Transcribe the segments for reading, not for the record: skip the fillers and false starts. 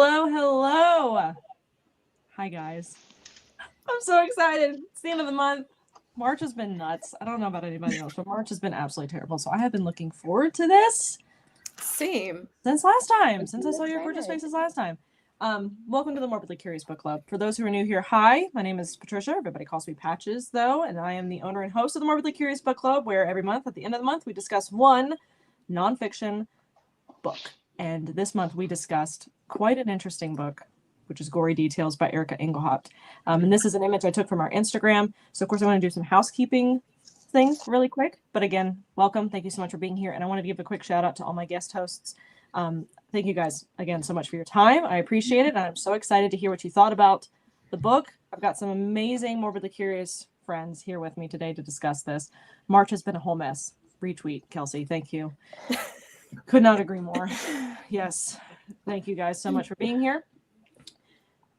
Hello, hello. Hi, guys. I'm so excited. It's the end of the month. March has been nuts. I don't know about anybody else, but March has been absolutely terrible. So I have been looking forward to this. Same. Since last time. Since I saw your gorgeous faces last time. Welcome to the Morbidly Curious Book Club. For those who are new here, hi. My name is Patricia. Everybody calls me Patches, though, and I am the owner and host of the Morbidly Curious Book Club, where every month, at the end of the month, we discuss one nonfiction book. And this month we discussed quite an interesting book, which is Gory Details by Erika Engelhaupt. And this is an image I took from our Instagram. So, of course, I want to do some housekeeping things really quick. But again, welcome. Thank you so much for being here. And I wanted to give a quick shout out to all my guest hosts. Thank you guys again so much for your time. I appreciate it. And I'm so excited to hear what you thought about the book. I've got some amazing Morbidly Curious friends here with me today to discuss this. March has been a whole mess. Retweet, Kelsey. Thank you. Could not agree more. Yes. Thank you guys so much for being here.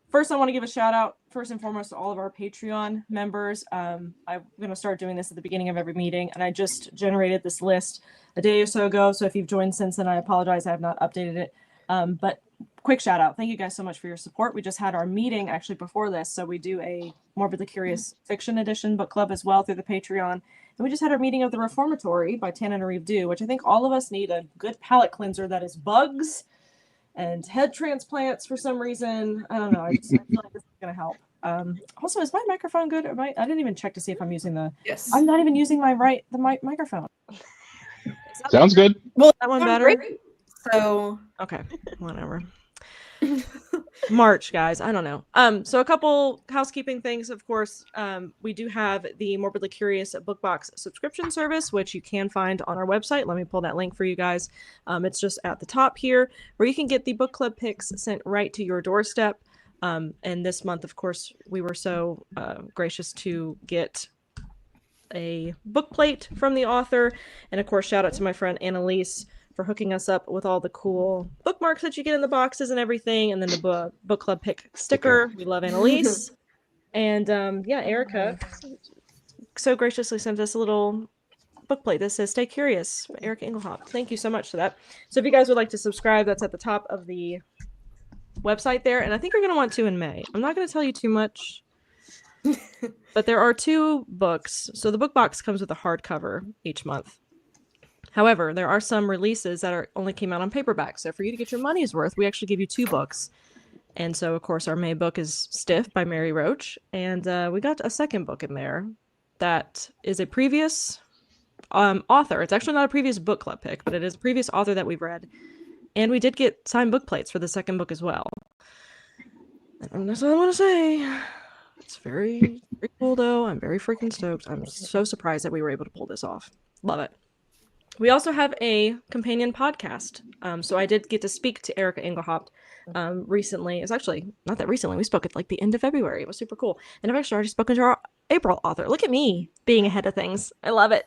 First, I want to give a shout out, first and foremost, to all of our Patreon members. I'm going to start doing this at the beginning of every meeting, and I just generated this list a day or so ago. So if you've joined since then, I apologize. I have not updated it. But quick shout out. Thank you guys so much for your support. We just had our meeting actually before this. So we do a Morbidly Curious Fiction Edition book club as well through the Patreon. And we just had our meeting of The Reformatory by Tana and Arif Do, which I think all of us need a good palate cleanser that is bugs and head transplants for some reason. I don't know. I feel like this is going to help. Also, is my microphone good? I didn't even check to see if I'm using the... Yes. I'm not even using the microphone. Sounds good. Well, that one better? Great. So... Okay, whatever. March, guys. I don't know. So a couple housekeeping things. Of course, we do have the Morbidly Curious BookBox subscription service, which you can find on our website. Let me pull that link for you guys. It's just at the top here, where you can get the book club picks sent right to your doorstep. And this month, of course, we were so gracious to get a book plate from the author. And of course, shout out to my friend Annalise for hooking us up with all the cool bookmarks that you get in the boxes and everything, and then the book club pick sticker. We love Annalise. And yeah, Erika so graciously sent us a little book plate that says "Stay Curious" by Erika Engelhaupt. Thank you so much for that. So if you guys would like to subscribe, that's at the top of the website there, and I think you're going to want to in May. I'm not going to tell you too much, but there are 2 books. So the book box comes with a hardcover each month. However, there are some releases that only came out on paperback. So for you to get your money's worth, we actually give you 2 books. And so, of course, our May book is Stiff by Mary Roach. And we got a second book in there that is a previous author. It's actually not a previous book club pick, but it is a previous author that we've read. And we did get signed book plates for the second book as well. And that's all I want to say. It's very, very cool, though. I'm very freaking stoked. I'm so surprised that we were able to pull this off. Love it. We also have a companion podcast. So I did get to speak to Erika Engelhaupt recently. It's actually not that recently. We spoke at like the end of February. It was super cool. And I've actually already spoken to our April author. Look at me being ahead of things. I love it.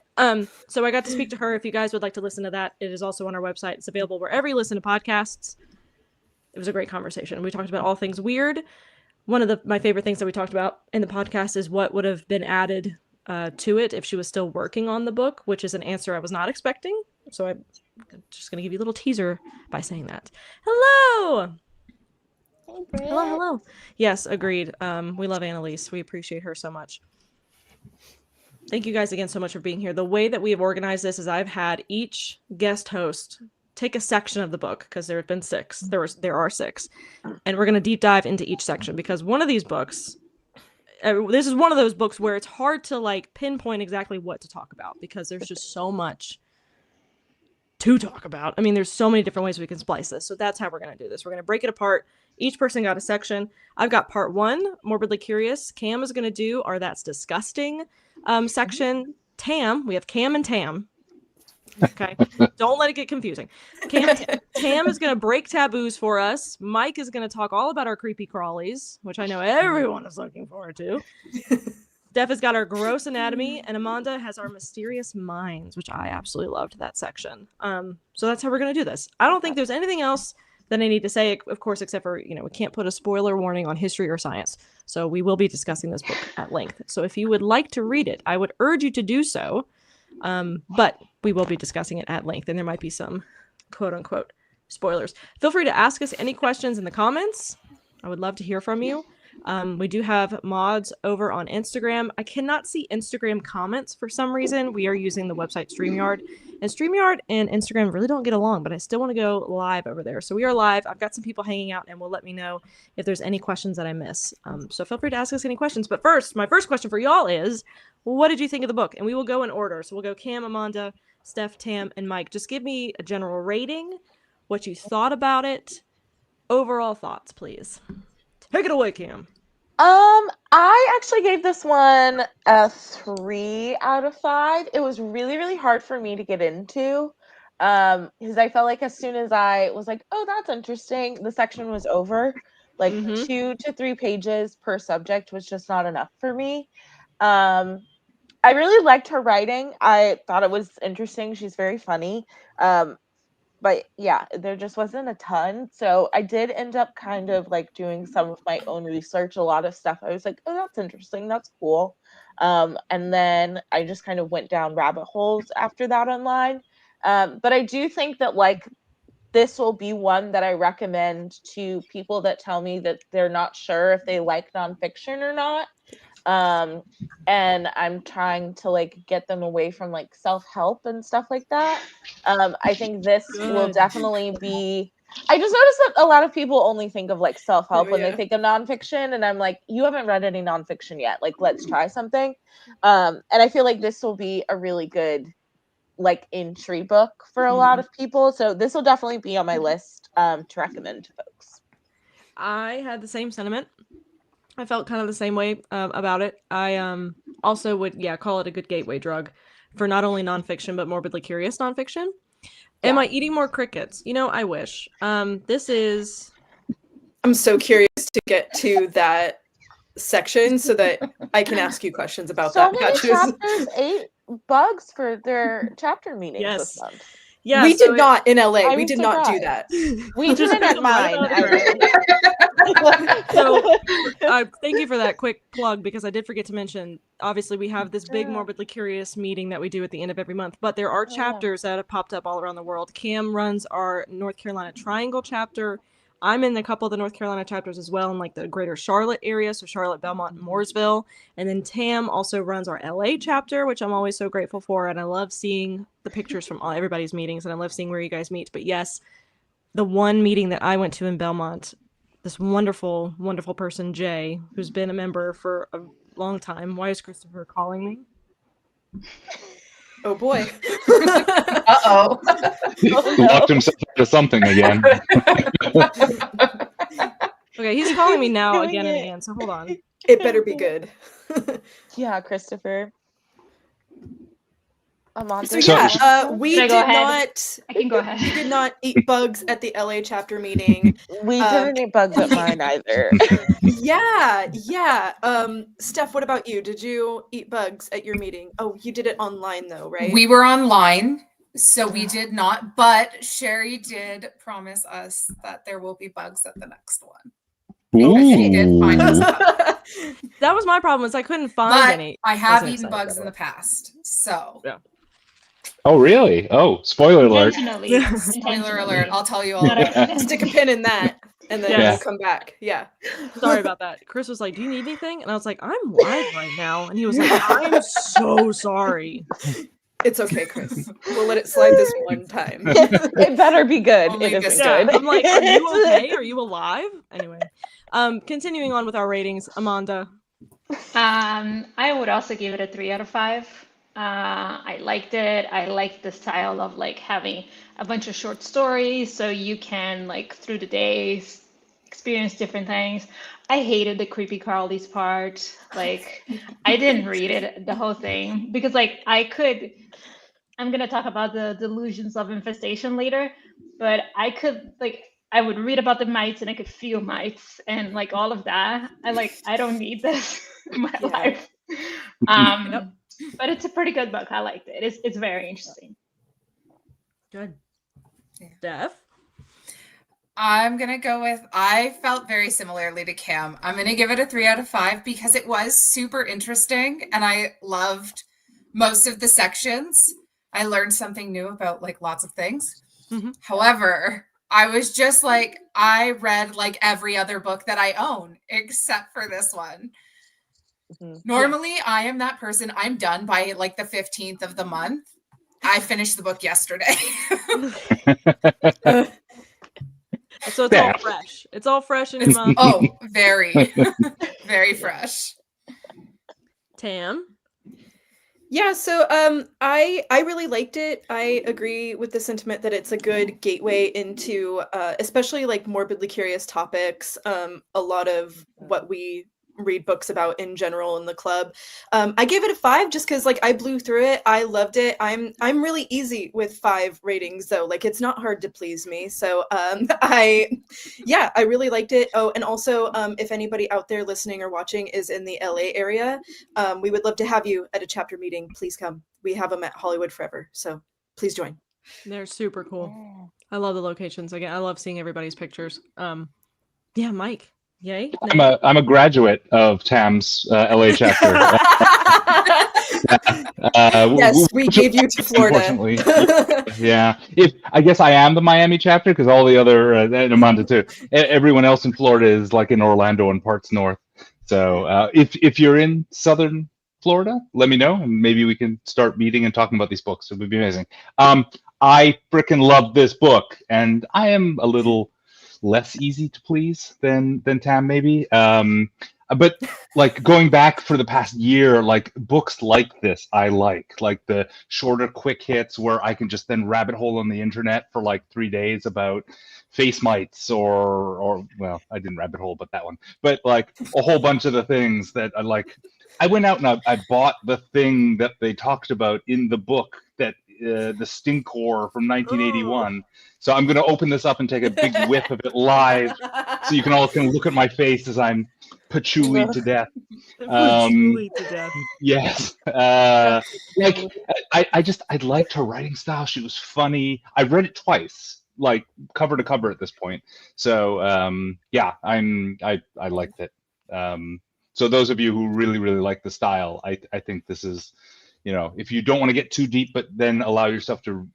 So I got to speak to her. If you guys would like to listen to that, it is also on our website. It's available wherever you listen to podcasts. It was a great conversation. We talked about all things weird. One of my favorite things that we talked about in the podcast is what would have been added to it if she was still working on the book, which is an answer I was not expecting. So I'm just going to give you a little teaser by saying that. Hello! Hey, Britt. Hello. Yes, agreed. We love Annalise. We appreciate her so much. Thank you guys again so much for being here. The way that we have organized this is I've had each guest host take a section of the book, because there have been 6. There are 6. And we're going to deep dive into each section, because one of these books... this is one of those books where it's hard to like pinpoint exactly what to talk about, because there's just so much to talk about. I mean, there's so many different ways we can splice this. So that's how we're going to do this. We're going to break it apart. Each person got a section. I've got part 1, Morbidly Curious. Cam is going to do our That's Disgusting section. Tam, we have Cam and Tam. Okay, don't let it get confusing. Tam is going to break taboos for us. Mike is going to talk all about our creepy crawlies, which I know everyone is looking forward to. Steph has got our gross anatomy, and Amanda has our mysterious minds, which I absolutely loved that section. So that's how we're going to do this. I don't think there's anything else that I need to say, of course, except for, we can't put a spoiler warning on history or science. So we will be discussing this book at length. So if you would like to read it, I would urge you to do so. But we will be discussing it at length, and there might be some quote unquote spoilers. Feel free to ask us any questions in the comments. I would love to hear from you. We do have mods over on Instagram. I cannot see Instagram comments for some reason. We are using the website StreamYard. And StreamYard and Instagram really don't get along, but I still want to go live over there. So we are live. I've got some people hanging out and will let me know if there's any questions that I miss. So feel free to ask us any questions. But first, my first question for y'all is, what did you think of the book? And we will go in order. So we'll go Cam, Amanda, Steph, Tam, and Mike. Just give me a general rating, what you thought about it, overall thoughts, please. Take it away, Cam. I actually gave this one a 3 out of 5. It was really, really hard for me to get into. Because I felt like as soon as I was like, oh, that's interesting, the section was over. Like 2 to 3 pages per subject was just not enough for me. I really liked her writing. I thought it was interesting. She's very funny. But yeah, there just wasn't a ton. So I did end up kind of like doing some of my own research, a lot of stuff. I was like, oh, that's interesting. That's cool. And then I just kind of went down rabbit holes after that online. But I do think that like this will be one that I recommend to people that tell me that they're not sure if they like nonfiction or not. And I'm trying to like get them away from like self-help and stuff like that. I think this will definitely be, I just noticed that a lot of people only think of like self-help when they think of nonfiction, and I'm like, you haven't read any nonfiction yet, like let's try something. And I feel like this will be a really good like entry book for a lot of people, so this will definitely be on my list to recommend to folks. I had the same sentiment. I felt kind of the same way about it. I also would, call it a good gateway drug for not only nonfiction, but morbidly curious nonfiction. Yeah. Am I eating more crickets? You know, I wish. This is... I'm so curious to get to that section so that I can ask you questions about so that. Many chapters, 8 bugs for their chapter meetings this month. Yeah, we did not in LA. We did not do that. We didn't at mine. So thank you for that quick plug, because I did forget to mention, obviously we have this big morbidly curious meeting that we do at the end of every month, but there are chapters that have popped up all around the world. Cam runs our North Carolina Triangle chapter. I'm in a couple of the North Carolina chapters as well, in like the greater Charlotte area, so Charlotte, Belmont, and Mooresville. And then Tam also runs our LA chapter, which I'm always so grateful for, and I love seeing the pictures from everybody's meetings, and I love seeing where you guys meet. But yes, the one meeting that I went to in Belmont, this wonderful, wonderful person, Jay, who's been a member for a long time. Why is Christopher calling me? Oh boy. Uh-oh. Locked himself into something again. Okay, he's calling me now again and again, so hold on. It better be good. Yeah, Christopher. So yeah, we did not. I can go ahead. We did not eat bugs at the LA chapter meeting. We didn't eat bugs at mine either. Yeah. Steph, what about you? Did you eat bugs at your meeting? Oh, you did it online though, right? We were online, so we did not. But Sherry did promise us that there will be bugs at the next one. She did find us bugs. That was my problem, is I couldn't find any. I have eaten bugs in the past, so. Yeah. Oh, really? Oh, spoiler alert. Spoiler alert. I'll tell you all. Stick a pin in that and then you come back. Yeah. Sorry about that. Chris was like, do you need anything? And I was like, I'm live right now. And he was like, I'm so sorry. It's okay, Chris. We'll let it slide this one time. It better be good. Only it isn't good. good. I'm like, are you okay? Are you alive? Anyway. Continuing on with our ratings, Amanda. I would also give it a 3 out of 5. I liked it. I liked the style of like having a bunch of short stories, so you can like through the days experience different things. I hated the creepy crawlies part. Like I didn't read it, the whole thing, because like I'm gonna talk about the delusions of infestation later, but I would read about the mites and I could feel mites and like all of that. I don't need this in my life. But it's a pretty good book. I liked it. It's very interesting. Good. Steph? I'm going to go with, I felt very similarly to Cam. I'm going to give it a 3 out of 5 because it was super interesting and I loved most of the sections. I learned something new about like lots of things. Mm-hmm. However, I was just like, I read like every other book that I own except for this one. Normally, I am that person. I'm done by like the 15th of the month. I finished the book yesterday. So it's all fresh. It's all fresh in your mouth. Oh, very, very fresh. Tam? Yeah, so I really liked it. I agree with the sentiment that it's a good gateway into especially like morbidly curious topics. A lot of what we read books about in general in the club. I gave it a 5 just because like I blew through it. I loved it. I'm really easy with 5 ratings though. Like it's not hard to please me. So I really liked it. Oh, and also if anybody out there listening or watching is in the LA area, we would love to have you at a chapter meeting. Please come. We have them at Hollywood Forever. So please join. They're super cool. I love the locations. Again, I love seeing everybody's pictures. Yeah, Mike. Yay? I'm a graduate of Tam's LA chapter. Yes, we gave you to Florida. Unfortunately, yeah. I guess I am the Miami chapter because all the other and Amanda too. Everyone else in Florida is like in Orlando and parts north. So if you're in southern Florida, let me know and maybe we can start meeting and talking about these books. It would be amazing. I frickin' love this book, and I am a little less easy to please than Tam maybe. But like going back for the past year, like books like this, I like the shorter, quick hits where I can just then rabbit hole on the internet for like 3 days about face mites or well, I didn't rabbit hole about that one, but like a whole bunch of the things that I like. I went out and I bought the thing that they talked about in the book that the Stinkor from 1981. So I'm going to open this up and take a big whiff of it live, so you can all look at my face as I'm patchouli to death. Patchouli to death. Yes. Like I liked her writing style. She was funny. I read it twice, like cover to cover at this point. So yeah, I liked it. So those of you who really like the style, I think this is, if you don't want to get too deep, but then allow yourself to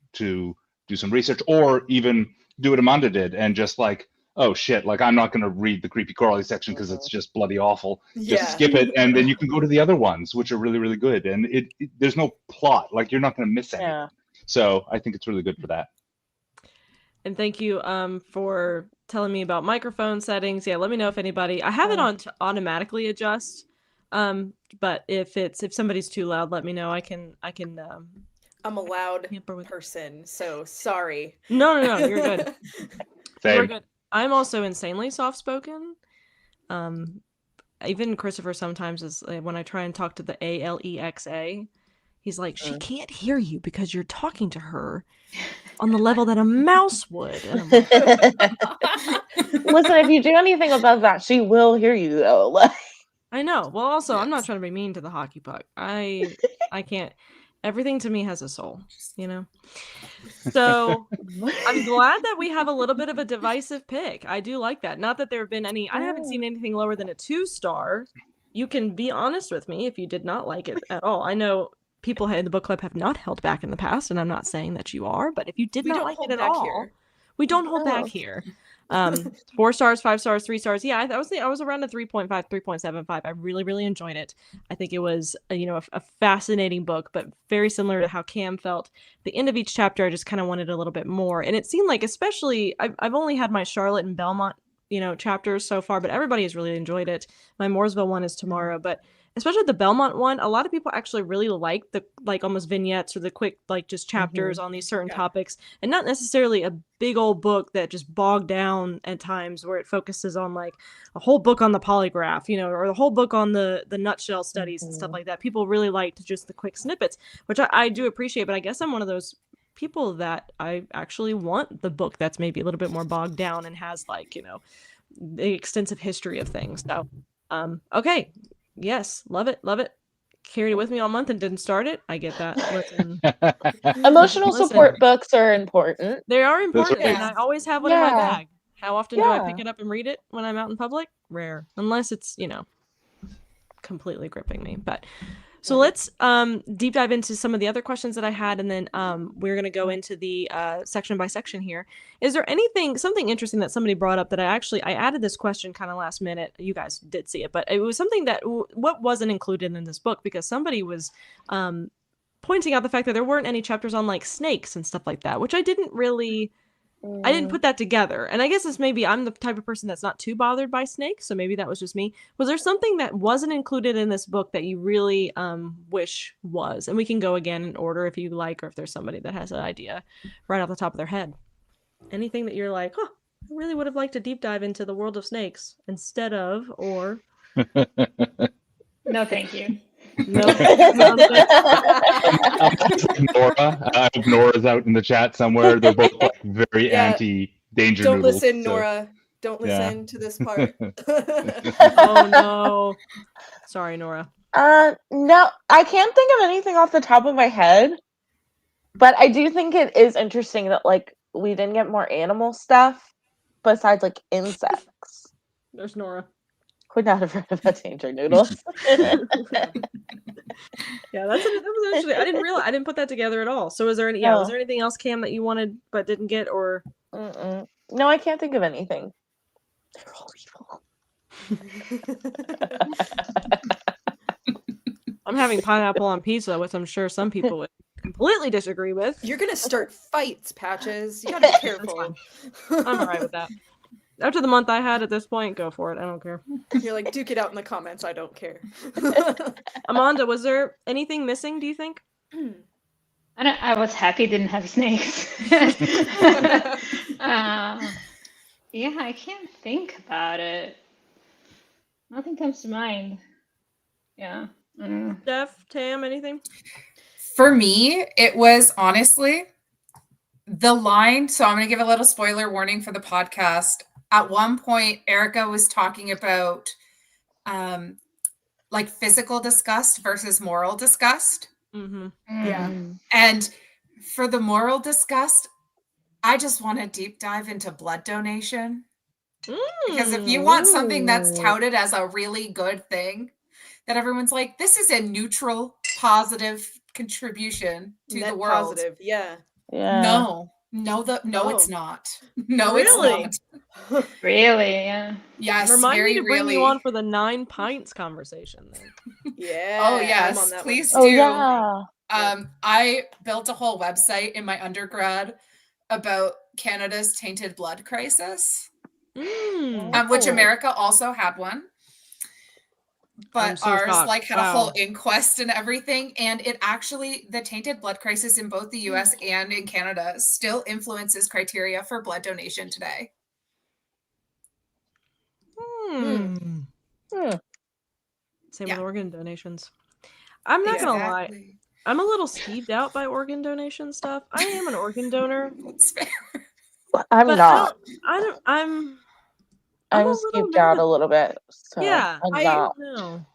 do some research, or even do what Amanda did and just like, oh shit, like I'm not going to read the creepy crawly section because it's just bloody awful. Just skip it, and then you can go to the other ones, which are really good. And there's no plot, like you're not going to miss anything. Yeah. So I think it's really good for that. And thank you for telling me about microphone settings. Yeah, let me know if anybody. I have it on to automatically adjust. But if somebody's too loud, let me know. I can. I'm a loud person, so sorry. No, you're good. Same. You're good. I'm also insanely soft-spoken. Even Christopher sometimes is when I try and talk to the Alexa, he's like, she can't hear you because you're talking to her on the level that a mouse would. And I'm like, listen, if you do anything above that, she will hear you though. Like, I know. Well, also, I'm not trying to be mean to the hockey puck. I can't. Everything to me has a soul, So I'm glad that we have a little bit of a divisive pick. I do like that. Not that there have been any. I haven't seen anything lower than a 2-star. You can be honest with me if you did not like it at all. I know people in the book club have not held back in the past, and I'm not saying that you are. But if you did not like it at all, we don't hold back here. 4 stars, 5 stars, 3 stars. Yeah, I was around a 3.5, 3.75. I really enjoyed it. I think it was a fascinating book, but very similar to how Cam felt. The end of each chapter, I just kind of wanted a little bit more, and it seemed like, especially, I've only had my Charlotte and Belmont chapters so far, but everybody has really enjoyed it. My Mooresville one is tomorrow, but especially the Belmont one, a lot of people actually really like the almost vignettes or the quick just chapters on these certain topics, and not necessarily a big old book that just bogged down at times where it focuses on like a whole book on the polygraph, or the whole book on the nutshell studies and stuff like that. People really liked just the quick snippets, which I do appreciate, but I guess I'm one of those people that I actually want the book that's maybe a little bit more bogged down and has the extensive history of things. So okay. Yes, love it. Carried it with me all month and didn't start it. I get that. Listen. Emotional support books are important. They are important, right. and I always have one in my bag. How often do I pick it up and read it when I'm out in public? Rare, unless it's completely gripping me. But So let's deep dive into some of the other questions that I had, and then we're going to go into the section by section here. Is there something interesting that somebody brought up that I added this question kind of last minute. You guys did see it, but it was something that what wasn't included in this book, because somebody was pointing out the fact that there weren't any chapters on like snakes and stuff like that, which I didn't put that together. And I guess it's maybe I'm the type of person that's not too bothered by snakes, so maybe that was just me. Was there something that wasn't included in this book that you really wish was? And we can go again in order if you like, or if there's somebody that has an idea right off the top of their head. Anything that you're like, I really would have liked to deep dive into the world of snakes instead of, or... No, thank you. No. Nora. I hope Nora's out in the chat somewhere. They're both like very anti-danger Don't noodles. listen, Nora. Don't listen to this part. Oh no. Sorry, Nora. No, I can't think of anything off the top of my head. But I do think it is interesting that like we didn't get more animal stuff besides like insects. There's Nora. Could not have heard about danger noodles. Yeah, that was actually I didn't put that together at all. So was there anything else, Cam, that you wanted but didn't get, or? No, I can't think of anything. They're all evil. I'm having pineapple on pizza, which I'm sure some people would completely disagree with. You're gonna start fights, Patches. You gotta be careful. I'm alright with that. After the month I had at this point, go for it. I don't care. You're like, duke it out in the comments. I don't care. Amanda, was there anything missing, do you think? I was happy it didn't have snakes. Yeah, I can't think about it. Nothing comes to mind. Yeah. Steph, Tam, anything? For me, it was honestly the line. So I'm going to give a little spoiler warning for the podcast. At one point, Erika was talking about like physical disgust versus moral disgust. Mm-hmm. Yeah. And for the moral disgust, I just want to deep dive into blood donation. Because if you want something that's touted as a really good thing, that everyone's like, this is a neutral, positive contribution to Net the world. positive, yeah. No, it's not. No, Really? it's not. Really? Yeah. Yes. Remind me to bring really. you on for the 9 pints conversation then. Yeah. Oh I'm yes, on that please one. do. Oh yeah. I built a whole website in my undergrad about Canada's tainted blood crisis, which America also had one. But so ours shocked. had a whole inquest and everything. And it actually, the tainted blood crisis in both the US and in Canada still influences criteria for blood donation today. Same with organ donations. I'm not gonna lie. I'm a little skeeved out by organ donation stuff. I am an organ donor. That's fair. I'm not. I'm skeeved out a little bit. So yeah, I'm not. know.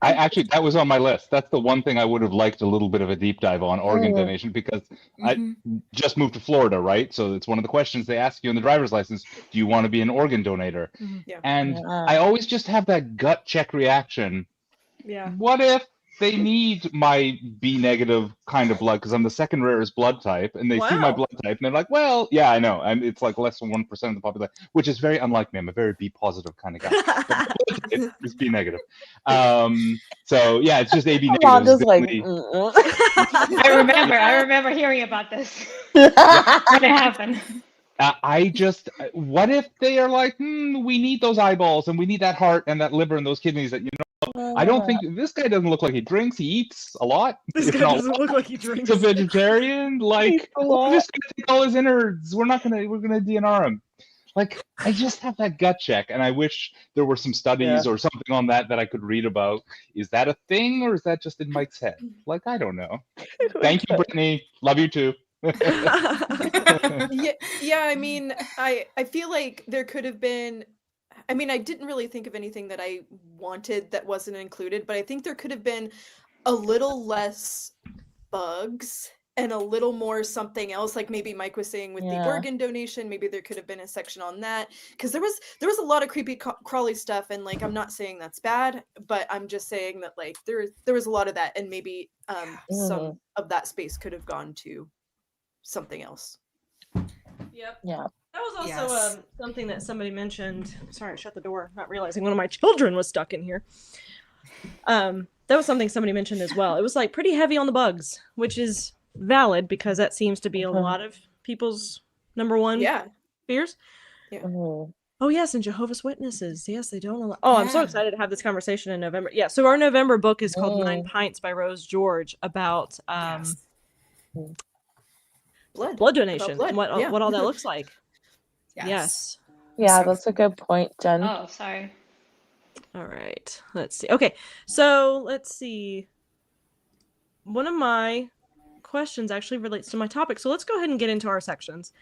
I actually, that was on my list. That's the one thing I would have liked a little bit of a deep dive on, organ donation, because I just moved to Florida, right? So it's one of the questions they ask you in the driver's license, do you want to be an organ donor? Yeah. And I always just have that gut check reaction. Yeah. What if they need my B negative kind of blood, because I'm the second rarest blood type, and they see my blood type, and they're like, well, yeah, I know. It's like less than 1% of the population, which is very unlike me. I'm a very B positive kind of guy. It's B negative. So yeah, it's just AB negative. Amanda's like, I remember hearing about this. When it happened. What if they are like, we need those eyeballs, and we need that heart and that liver and those kidneys that, I don't think this guy doesn't look like he drinks. He eats a lot. This guy doesn't look like he drinks. He's a vegetarian. Like, we're just gonna take all his innards. We're gonna DNR him. Like, I just have that gut check, and I wish there were some studies or something on that I could read about. Is that a thing, or is that just in Mike's head? Like, I don't know. Thank you, Brittany. Love you too. Yeah. I mean, I feel like there could have been. I mean, I didn't really think of anything that I wanted that wasn't included, but I think there could have been a little less bugs and a little more something else, like maybe Mike was saying with the Yeah. organ donation, maybe there could have been a section on that, because there was a lot of creepy crawly stuff, and like I'm not saying that's bad, but I'm just saying that like there was a lot of that, and maybe some of that space could have gone to something else. Yep. Yeah. That was also Yes. something that somebody mentioned. Sorry, I shut the door, not realizing one of my children was stuck in here. That was something somebody mentioned as well. It was like pretty heavy on the bugs, which is valid because that seems to be a lot of people's number one fears. Mhm. Oh yes, and Jehovah's Witnesses. Yes, they don't allow. Oh, I'm so Yeah. excited to have this conversation in November. Yeah, so our November book is called 9 Pints by Rose George about Yes. Blood donation blood, and what yeah. what all that looks like. Yes. Yes. Yeah, So- that's a good point, Jen. Oh, sorry. All right. Let's see. Okay. So let's see. One of my questions actually relates to my topic. So let's go ahead and get into our sections.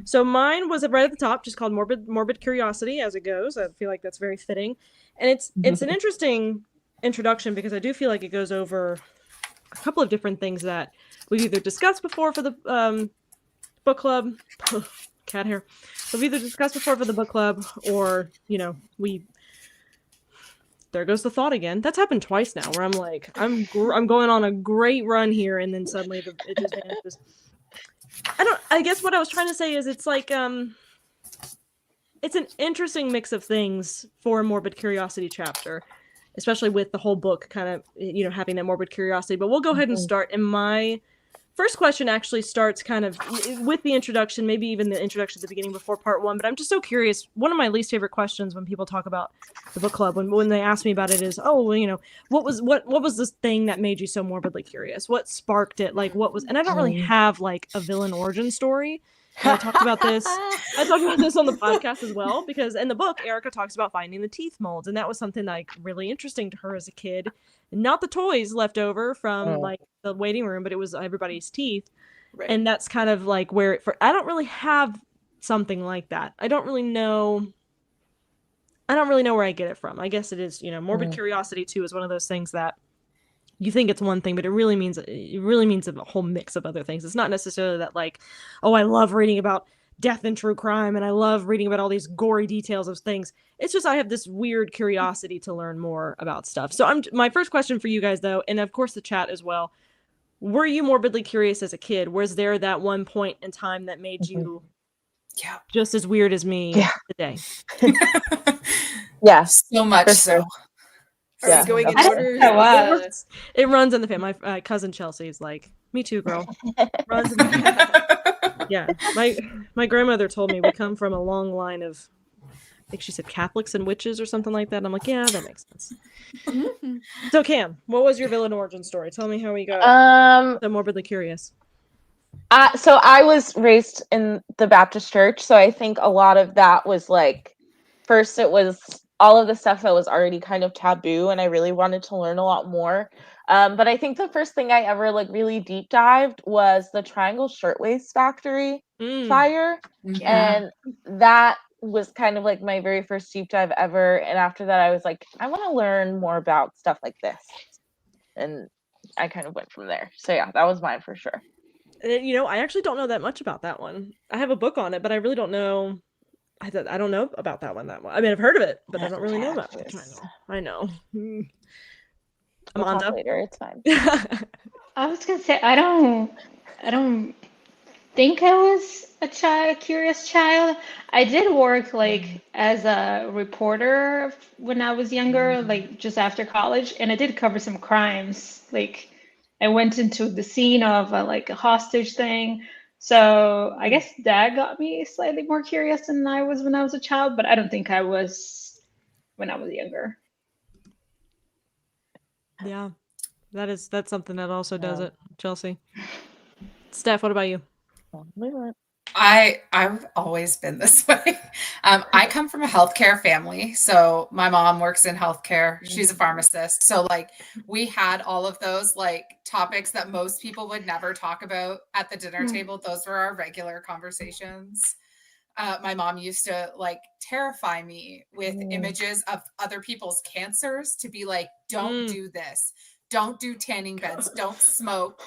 So mine was right at the top, just called morbid curiosity as it goes. I feel like that's very fitting. And it's an interesting introduction because I do feel like it goes over a couple of different things that we've either discussed before for the book club. Cat hair. We've either discussed before for the book club or, there goes the thought again. That's happened twice now where I'm like, I'm going on a great run here and then suddenly it just vanishes. I guess what I was trying to say is it's like, it's an interesting mix of things for a morbid curiosity chapter, especially with the whole book kind of, having that morbid curiosity. But we'll go ahead and start. And my first question actually starts kind of with the introduction, maybe even the introduction at the beginning before part 1. But I'm just so curious. One of my least favorite questions when people talk about the book club, when they ask me about it, is, what was this thing that made you so morbidly curious? What sparked it? Like, what was? And I don't really have like a villain origin story. And I talked about this. I talked about this on the podcast as well because in the book, Erika talks about finding the teeth molds, and that was something like really interesting to her as a kid. Not the toys left over from like the waiting room, but it was everybody's teeth. Right. And that's kind of like where I don't really have something like that. I don't really know where I get it from. I guess it is, morbid curiosity too is one of those things that you think it's one thing, but it really means a whole mix of other things. It's not necessarily that like, oh, I love reading about death and true crime and I love reading about all these gory details of things. It's just I have this weird curiosity to learn more about stuff. So my first question for you guys though, and of course the chat as well, were you morbidly curious as a kid? Was there that one point in time that made you just as weird as me today? Yeah. So much so. Are we going in I order? think I was. It runs in the family. My cousin Chelsea is like, me too, girl. Runs in the family. Yeah. My grandmother told me we come from a long line of, I think she said Catholics and witches or something like that. And I'm like, yeah, that makes sense. So Cam, what was your villain origin story? Tell me how we got so morbidly curious. So I was raised in the Baptist church, so I think a lot of that was like, first it was all of the stuff that was already kind of taboo, and I really wanted to learn a lot more. But I think the first thing I ever like really deep dived was the Triangle Shirtwaist Factory fire, and that was kind of like my very first deep dive ever. And after that, I was like, I want to learn more about stuff like this, and I kind of went from there. So yeah, that was mine for sure. I actually don't know that much about that one. I have a book on it, but I really don't know. I don't know about that one that much. I mean, I've heard of it, but I don't really know about it. I know. We'll Amanda, talk later. It's fine. I was gonna say I don't think I was a curious child. I did work like as a reporter when I was younger, like just after college, and I did cover some crimes. Like I went into the scene of like a hostage thing. So I guess that got me slightly more curious than I was when I was a child, but I don't think I was when I was younger. Yeah, that's something that also does it, Chelsea. Steph, what about you? I've always been this way. I come from a healthcare family. So my mom works in healthcare. She's a pharmacist. So like we had all of those like topics that most people would never talk about at the dinner table. Those were our regular conversations. My mom used to like terrify me with images of other people's cancers to be like, don't do this. don't do tanning beds, don't smoke,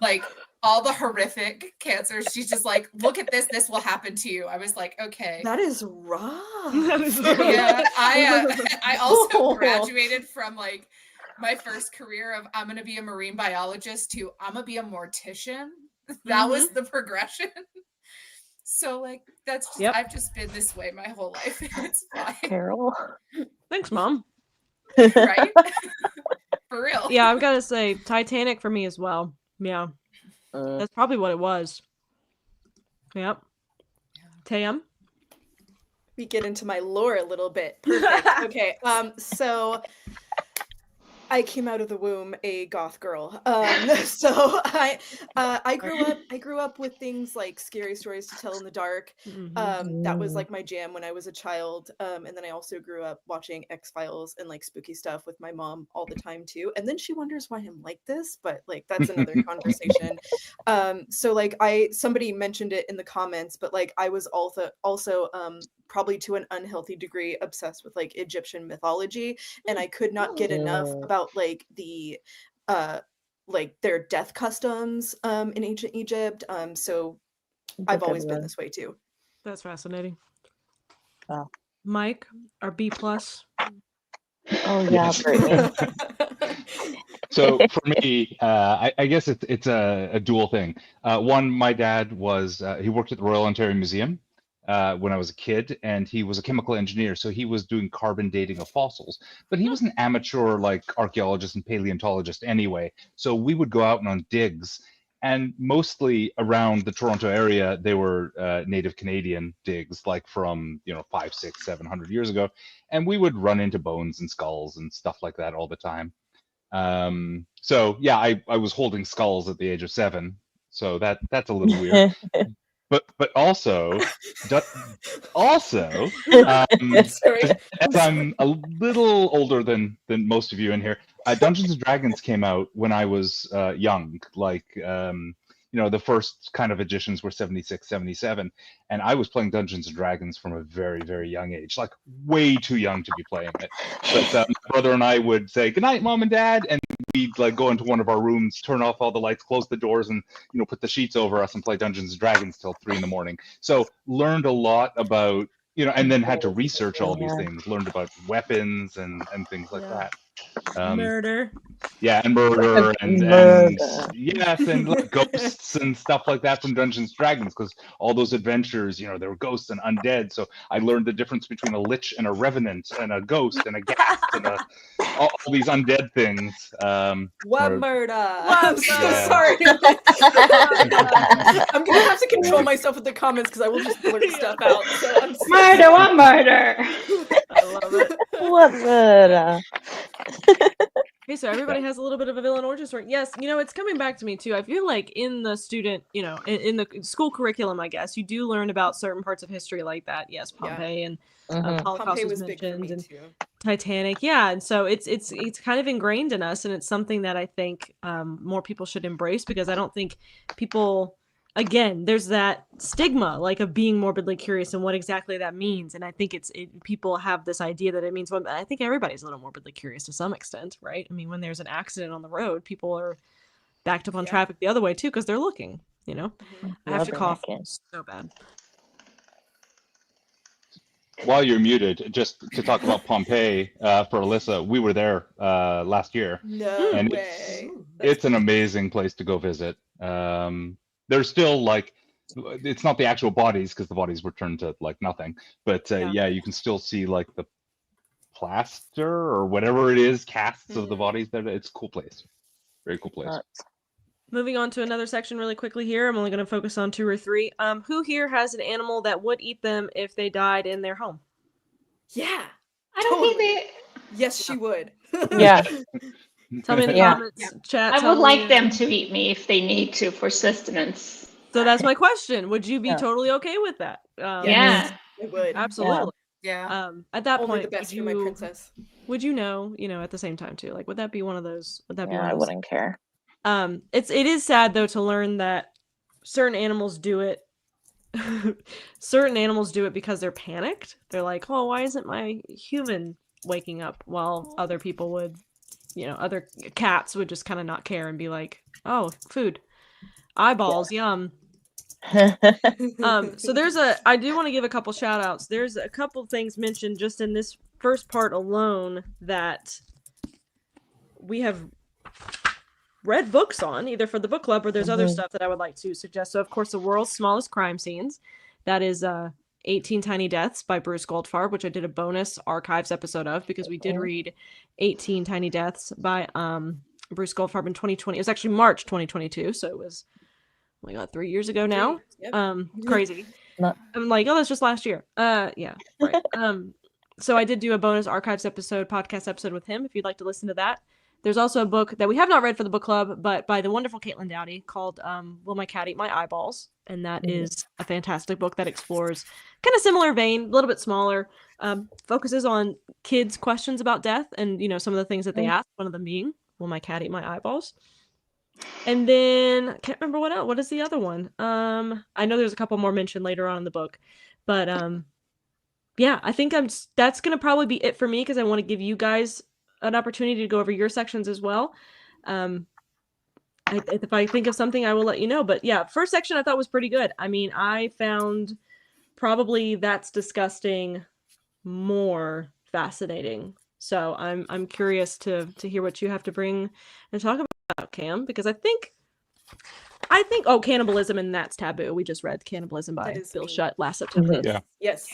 like all the horrific cancers. She's just like, look at this. This will happen to you. I was like, okay. That is rough. Yeah, I also graduated from like my first career of I'm going to be a marine biologist to I'm going to be a mortician. That was the progression. So like that's just, I've just been this way my whole life. It's fine. Carol. Thanks, Mom. Right? For real. Yeah, I've got to say Titanic for me as well. Yeah. That's probably what it was. Yep. Tam? We get into my lore a little bit. Perfect. Okay. So I came out of the womb a goth girl. So I grew up with things like scary stories to tell in the dark. That was like my jam when I was a child. And then I also grew up watching X-Files and like spooky stuff with my mom all the time too. And then she wonders why I'm like this, but like that's another conversation. So like somebody mentioned it in the comments, but like I was also probably to an unhealthy degree obsessed with like Egyptian mythology, and I could not get enough about like the like their death customs in ancient Egypt. So I've always been this way too. That's fascinating. Oh. Mike, our B plus. Oh yeah, Brittany. So for me, I guess it's a dual thing. One, my dad he worked at the Royal Ontario Museum when I was a kid, and he was a chemical engineer, so he was doing carbon dating of fossils. But he was an amateur like archaeologist and paleontologist anyway. So we would go out on digs, and mostly around the Toronto area, they were native Canadian digs, like from 500, 600, 700 years ago, and we would run into bones and skulls and stuff like that all the time. So yeah, I was holding skulls at the age of 7, so that's a little weird. But also, as I'm a little older than most of you in here, Dungeons and Dragons came out when I was young, like the first kind of editions were 76, 77, and I was playing Dungeons and Dragons from a very, very young age, like way too young to be playing it. But my brother and I would say, "Good night, Mom and Dad," and we'd like go into one of our rooms, turn off all the lights, close the doors, and put the sheets over us and play Dungeons and Dragons till 3 a.m. So learned a lot about and then had to research all these things, learned about weapons and things like that. Murder. Yeah, and murder and yes, and like ghosts and stuff like that from Dungeons and Dragons, because all those adventures, there were ghosts and undead. So I learned the difference between a lich and a revenant and a ghost and a ghast and all these undead things. What murder? I'm so sorry. I'm gonna have to control myself with the comments because I will just blurt stuff out. So I'm so murder, what murder? I love it. What murder? Okay, so everybody has a little bit of a villain origin story. Yes, it's coming back to me too. I feel like in the student, in the school curriculum, I guess, you do learn about certain parts of history like that. Yes, Pompeii and Holocaust Pompeii was big for mentioned, me and too. Titanic. Yeah, and so it's kind of ingrained in us, and it's something that I think more people should embrace, because I don't think people. Again, there's that stigma like of being morbidly curious and what exactly that means. And I think people have this idea that it means one, but I think everybody's a little morbidly curious to some extent, right? I mean, when there's an accident on the road, people are backed up on traffic the other way too, because they're looking, I have to cough so bad. While you're muted, just to talk about Pompeii for Alyssa, we were there last year. No and way. It's an amazing place to go visit. There's still like, it's not the actual bodies because the bodies were turned to like nothing, but you can still see like the plaster or whatever it is, casts of the bodies there. It's a cool place. Very cool place. Moving on to another section really quickly here. I'm only going to focus on 2 or 3. Who here has an animal that would eat them if they died in their home? Yeah. I don't think they. Yes, she would. Yeah. Tell me in the comments, chat. I would like them to eat me if they need to for sustenance. So that's my question. Would you be totally okay with that? Yeah. I would. Absolutely. Yeah. At that Only point, the best for my princess. would you know, at the same time too? Like, would that be one of those? Would that be one of I those? wouldn't care. It is sad though to learn that certain animals do it. Certain animals do it because they're panicked. They're like, "Oh, why isn't my human waking up?" While other people would, other cats would just kind of not care and be like, oh, food, eyeballs, yum. So I do want to give a couple shout outs. There's a couple things mentioned just in this first part alone that we have read books on, either for the book club or there's other stuff that I would like to suggest. So, of course, The World's Smallest Crime Scenes. That is 18 Tiny Deaths by Bruce Goldfarb, which I did a bonus archives episode of because we did read 18 Tiny Deaths by Bruce Goldfarb in 2020. It was actually March 2022, so it was, oh my God, 3 years ago now. Yep. Crazy. I'm like, oh, that's just last year. Yeah, right. So I did do a bonus archives podcast episode with him, if you'd like to listen to that. There's also a book that we have not read for the book club, but by the wonderful Caitlin Dowdy, called Will My Cat Eat My Eyeballs? And that is a fantastic book that explores kind of similar vein, a little bit smaller, focuses on kids' questions about death and, some of the things that they ask, one of them being, will my cat eat my eyeballs? And then, I can't remember what else. What is the other one? I know there's a couple more mentioned later on in the book, but yeah, I think that's going to probably be it for me because I want to give you guys an opportunity to go over your sections as well. If I think of something, I will let you know. But yeah, first section I thought was pretty good. I mean, I found probably That's Disgusting more fascinating. So I'm curious to hear what you have to bring and talk about, Cam, because I think cannibalism, and That's Taboo. We just read Cannibalism by Bill Shutt last September. Yeah. Yes.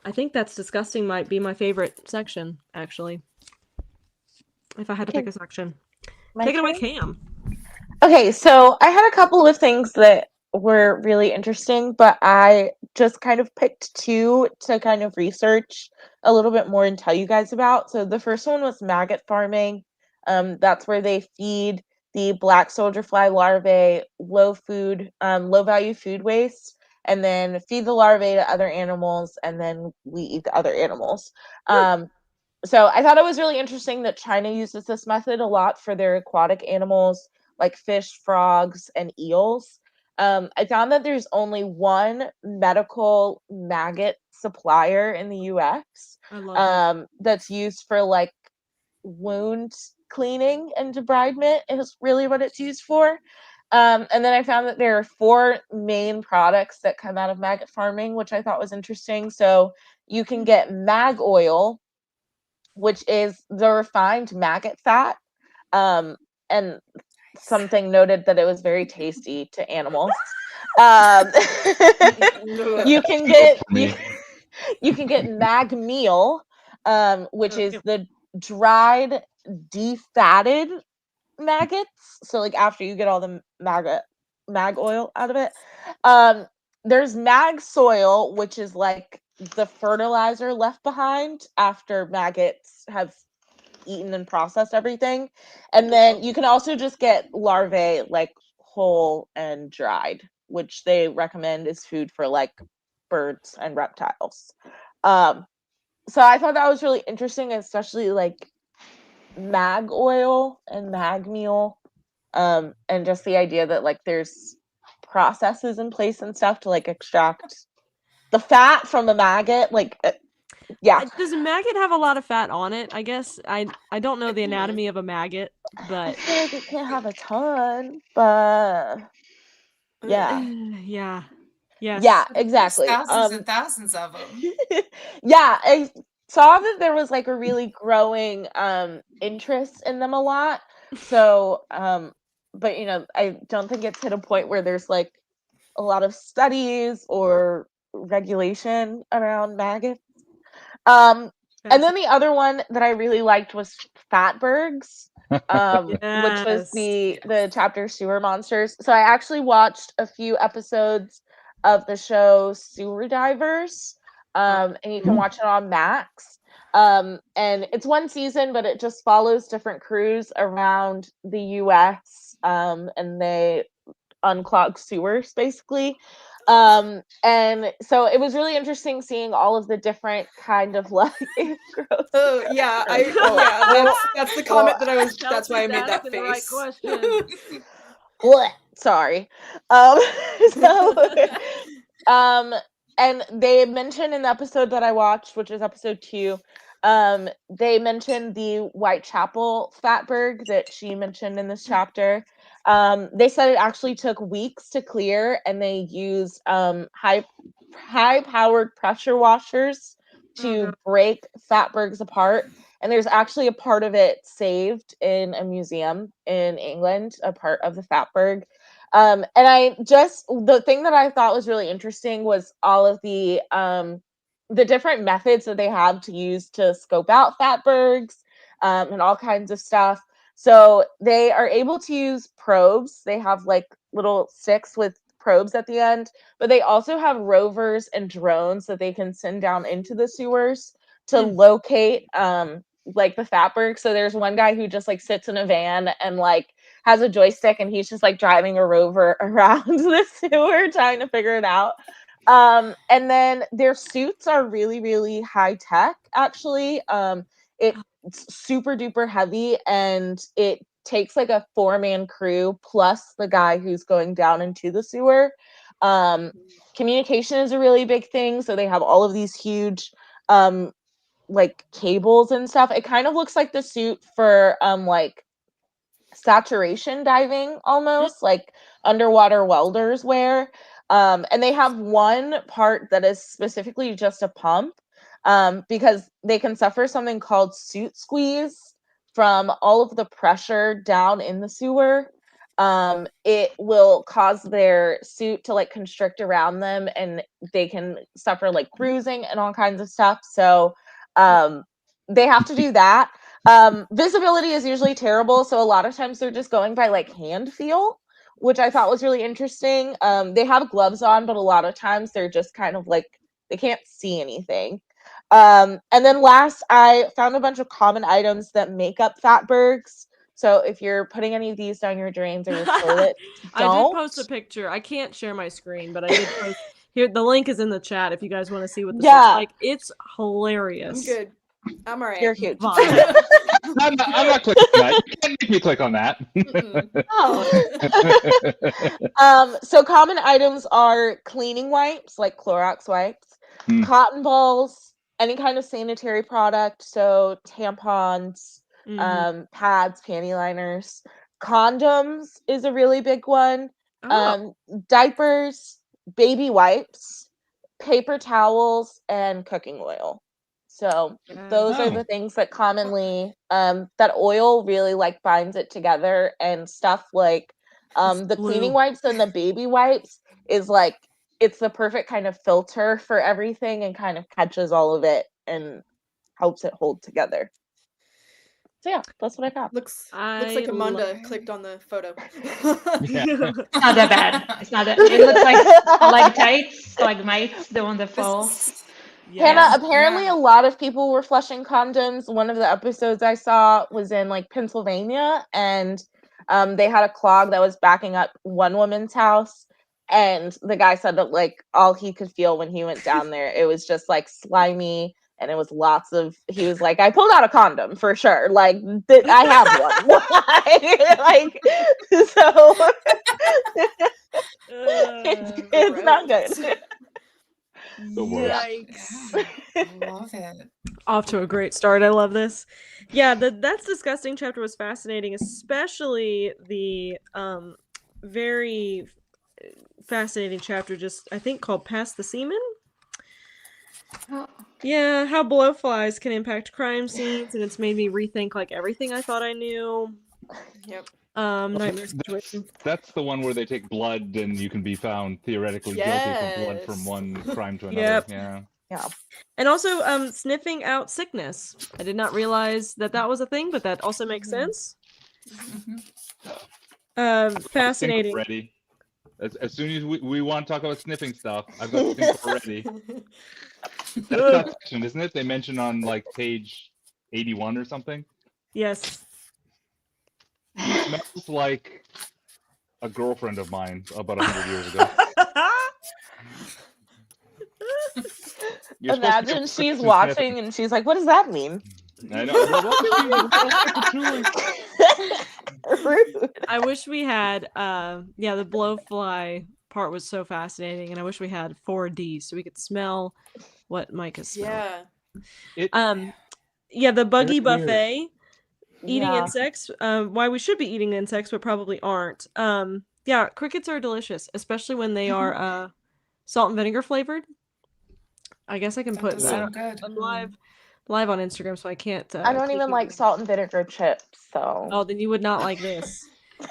I think That's Disgusting might be my favorite section, actually. If I had to pick a section. Take it away, Cam. Okay, so I had a couple of things that were really interesting, but I just kind of picked two to kind of research a little bit more and tell you guys about. So the first one was maggot farming. That's where they feed the black soldier fly larvae low value food waste, and then feed the larvae to other animals, and then we eat the other animals. So I thought it was really interesting that China uses this method a lot for their aquatic animals like fish, frogs, and eels. I found that there's only one medical maggot supplier in the US that's used for like wound cleaning and debridement is really what it's used for. And then I found that there are 4 main products that come out of maggot farming, which I thought was interesting. So you can get mag oil, which is the refined maggot fat. And something noted that it was very tasty to animals. You can get mag meal, which is the dried, defatted maggots. So like after you get all the mag oil out of it. There's mag soil, which is like the fertilizer left behind after maggots have eaten and processed everything. And then you can also just get larvae like whole and dried, which they recommend is food for like birds and reptiles. So I thought that was really interesting, especially like mag oil and mag meal, and just the idea that like there's processes in place and stuff to like extract the fat from the maggot. Like yeah. Does a maggot have a lot of fat on it? I guess I don't know the anatomy of a maggot, but I feel like it can't have a ton, but yeah. Yeah. Yes. Yeah, exactly. Thousands and thousands of them. Yeah, I saw that there was like a really growing interest in them a lot. So but I don't think it's hit a point where there's like a lot of studies or regulation around maggots. And then the other one that I really liked was Fatbergs, which was the chapter Sewer Monsters. So I actually watched a few episodes of the show Sewer Divers, and you can watch it on Max. And it's one season, but it just follows different crews around the US, and they unclog sewers basically. And so it was really interesting seeing all of the different kind of like gross. Oh yeah, that's the comment that I was. That's why I made that face. Right question. Sorry. And they mentioned in the episode that I watched, which is episode 2, They mentioned the Whitechapel fatberg that she mentioned in this chapter. They said it actually took weeks to clear, and they used high-powered pressure washers to break fatbergs apart. And there's actually a part of it saved in a museum in England, a part of the fatberg. And the thing that I thought was really interesting was all of the different methods that they have to use to scope out fatbergs and all kinds of stuff. So they are able to use probes. They have like little sticks with probes at the end, but they also have rovers and drones that they can send down into the sewers to locate like the fatberg. So there's one guy who just like sits in a van and like has a joystick, and he's just like driving a rover around the sewer trying to figure it out. And then their suits are really, really high tech, actually. It's super duper heavy, and it takes like a 4-man crew plus the guy who's going down into the sewer. Communication is a really big thing. So they have all of these huge like cables and stuff. It kind of looks like the suit for like saturation diving, almost like underwater welders wear. And they have one part that is specifically just a pump because they can suffer something called suit squeeze from all of the pressure down in the sewer. It will cause their suit to like constrict around them, and they can suffer like bruising and all kinds of stuff. So they have to do that. Visibility is usually terrible, so a lot of times they're just going by like hand feel, which I thought was really interesting. They have gloves on, but a lot of times they're just kind of like they can't see anything. And then last, I found a bunch of common items that make up fatbergs. So if you're putting any of these down your drains or your toilet, I did post a picture. I can't share my screen, but I did post here. The link is in the chat if you guys want to see what this looks like. It's hilarious. I'm good. I'm all right. You're huge. I'm not clicking on that. You can't make me click on that. So common items are cleaning wipes, like Clorox wipes, cotton balls, any kind of sanitary product, so tampons, pads, panty liners. Condoms is a really big one. Diapers, baby wipes, paper towels, and cooking oil. So those are the things that commonly that oil really like binds it together, and stuff like the cleaning wipes and the baby wipes is like it's the perfect kind of filter for everything and kind of catches all of it and helps it hold together. So yeah, that's what I got. Looks like Amanda clicked on the photo. It's not that bad. It's not that. It looks like stalagmites, the one that falls. Hannah, apparently a lot of people were flushing condoms. One of the episodes I saw was in like Pennsylvania, and they had a clog that was backing up one woman's house, and the guy said that like all he could feel when he went down there, it was just like slimy, and it was lots of. He was like, I pulled out a condom for sure, like I have one, like so. It's not good. Yikes. Love it. Off to a great start. I love this. Yeah, That's Disgusting chapter was fascinating, especially the very fascinating chapter just I think called Past the Semen. Yeah, how blowflies can impact crime scenes, and it's made me rethink like everything I thought I knew. Yep. Nightmare situation. That's the one where they take blood and you can be found theoretically guilty for blood from one crime to another. Yeah. And also sniffing out sickness. I did not realize that was a thing, but that also makes sense. Fascinating. Ready. As soon as we want to talk about sniffing stuff, I've got things ready. That's that section, isn't it? They mentioned on like page 81 or something. Yes. It smells like a girlfriend of mine about 100 years ago. Imagine she's watching and she's like, what does that mean? I know. Rude. I wish we had the blowfly part was so fascinating, and I wish we had 4D so we could smell what Micah smelled. Yeah. Yeah, the buggy Very weird. buffet. Eating Yeah. insects. Why we should be eating insects, but probably aren't. Yeah, crickets are delicious, especially when they are salt and vinegar flavored. I guess I can That put. does sound good. I'm live on Instagram, so I can't. I don't click even over like it. salt and vinegar chips, so. Oh, then you would not like this.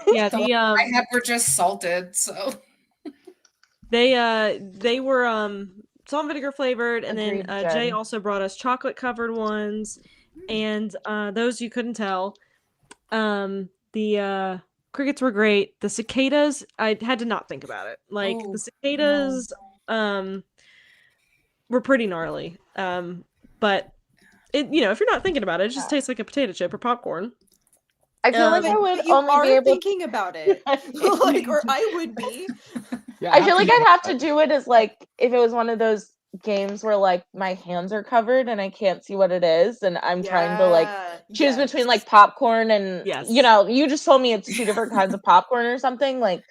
Yeah, The the ones I had were just salted, so they were salt and vinegar flavored, and Agreed, then Jay Jen. also brought us chocolate covered ones, and those you couldn't tell. The crickets were great. The cicadas, I had to not think about it. Like Oh, the cicadas were pretty gnarly. But it, if you're not thinking about it, it just tastes like a potato chip or popcorn. I feel like I But would you only are be able thinking about it, like, or I would be. Yeah, I feel like I'd have to. to do it as like if it was one of those games where like my hands are covered and I can't see what it is and I'm trying to like choose between like popcorn and Yes. you just told me it's two different kinds of popcorn or something. Like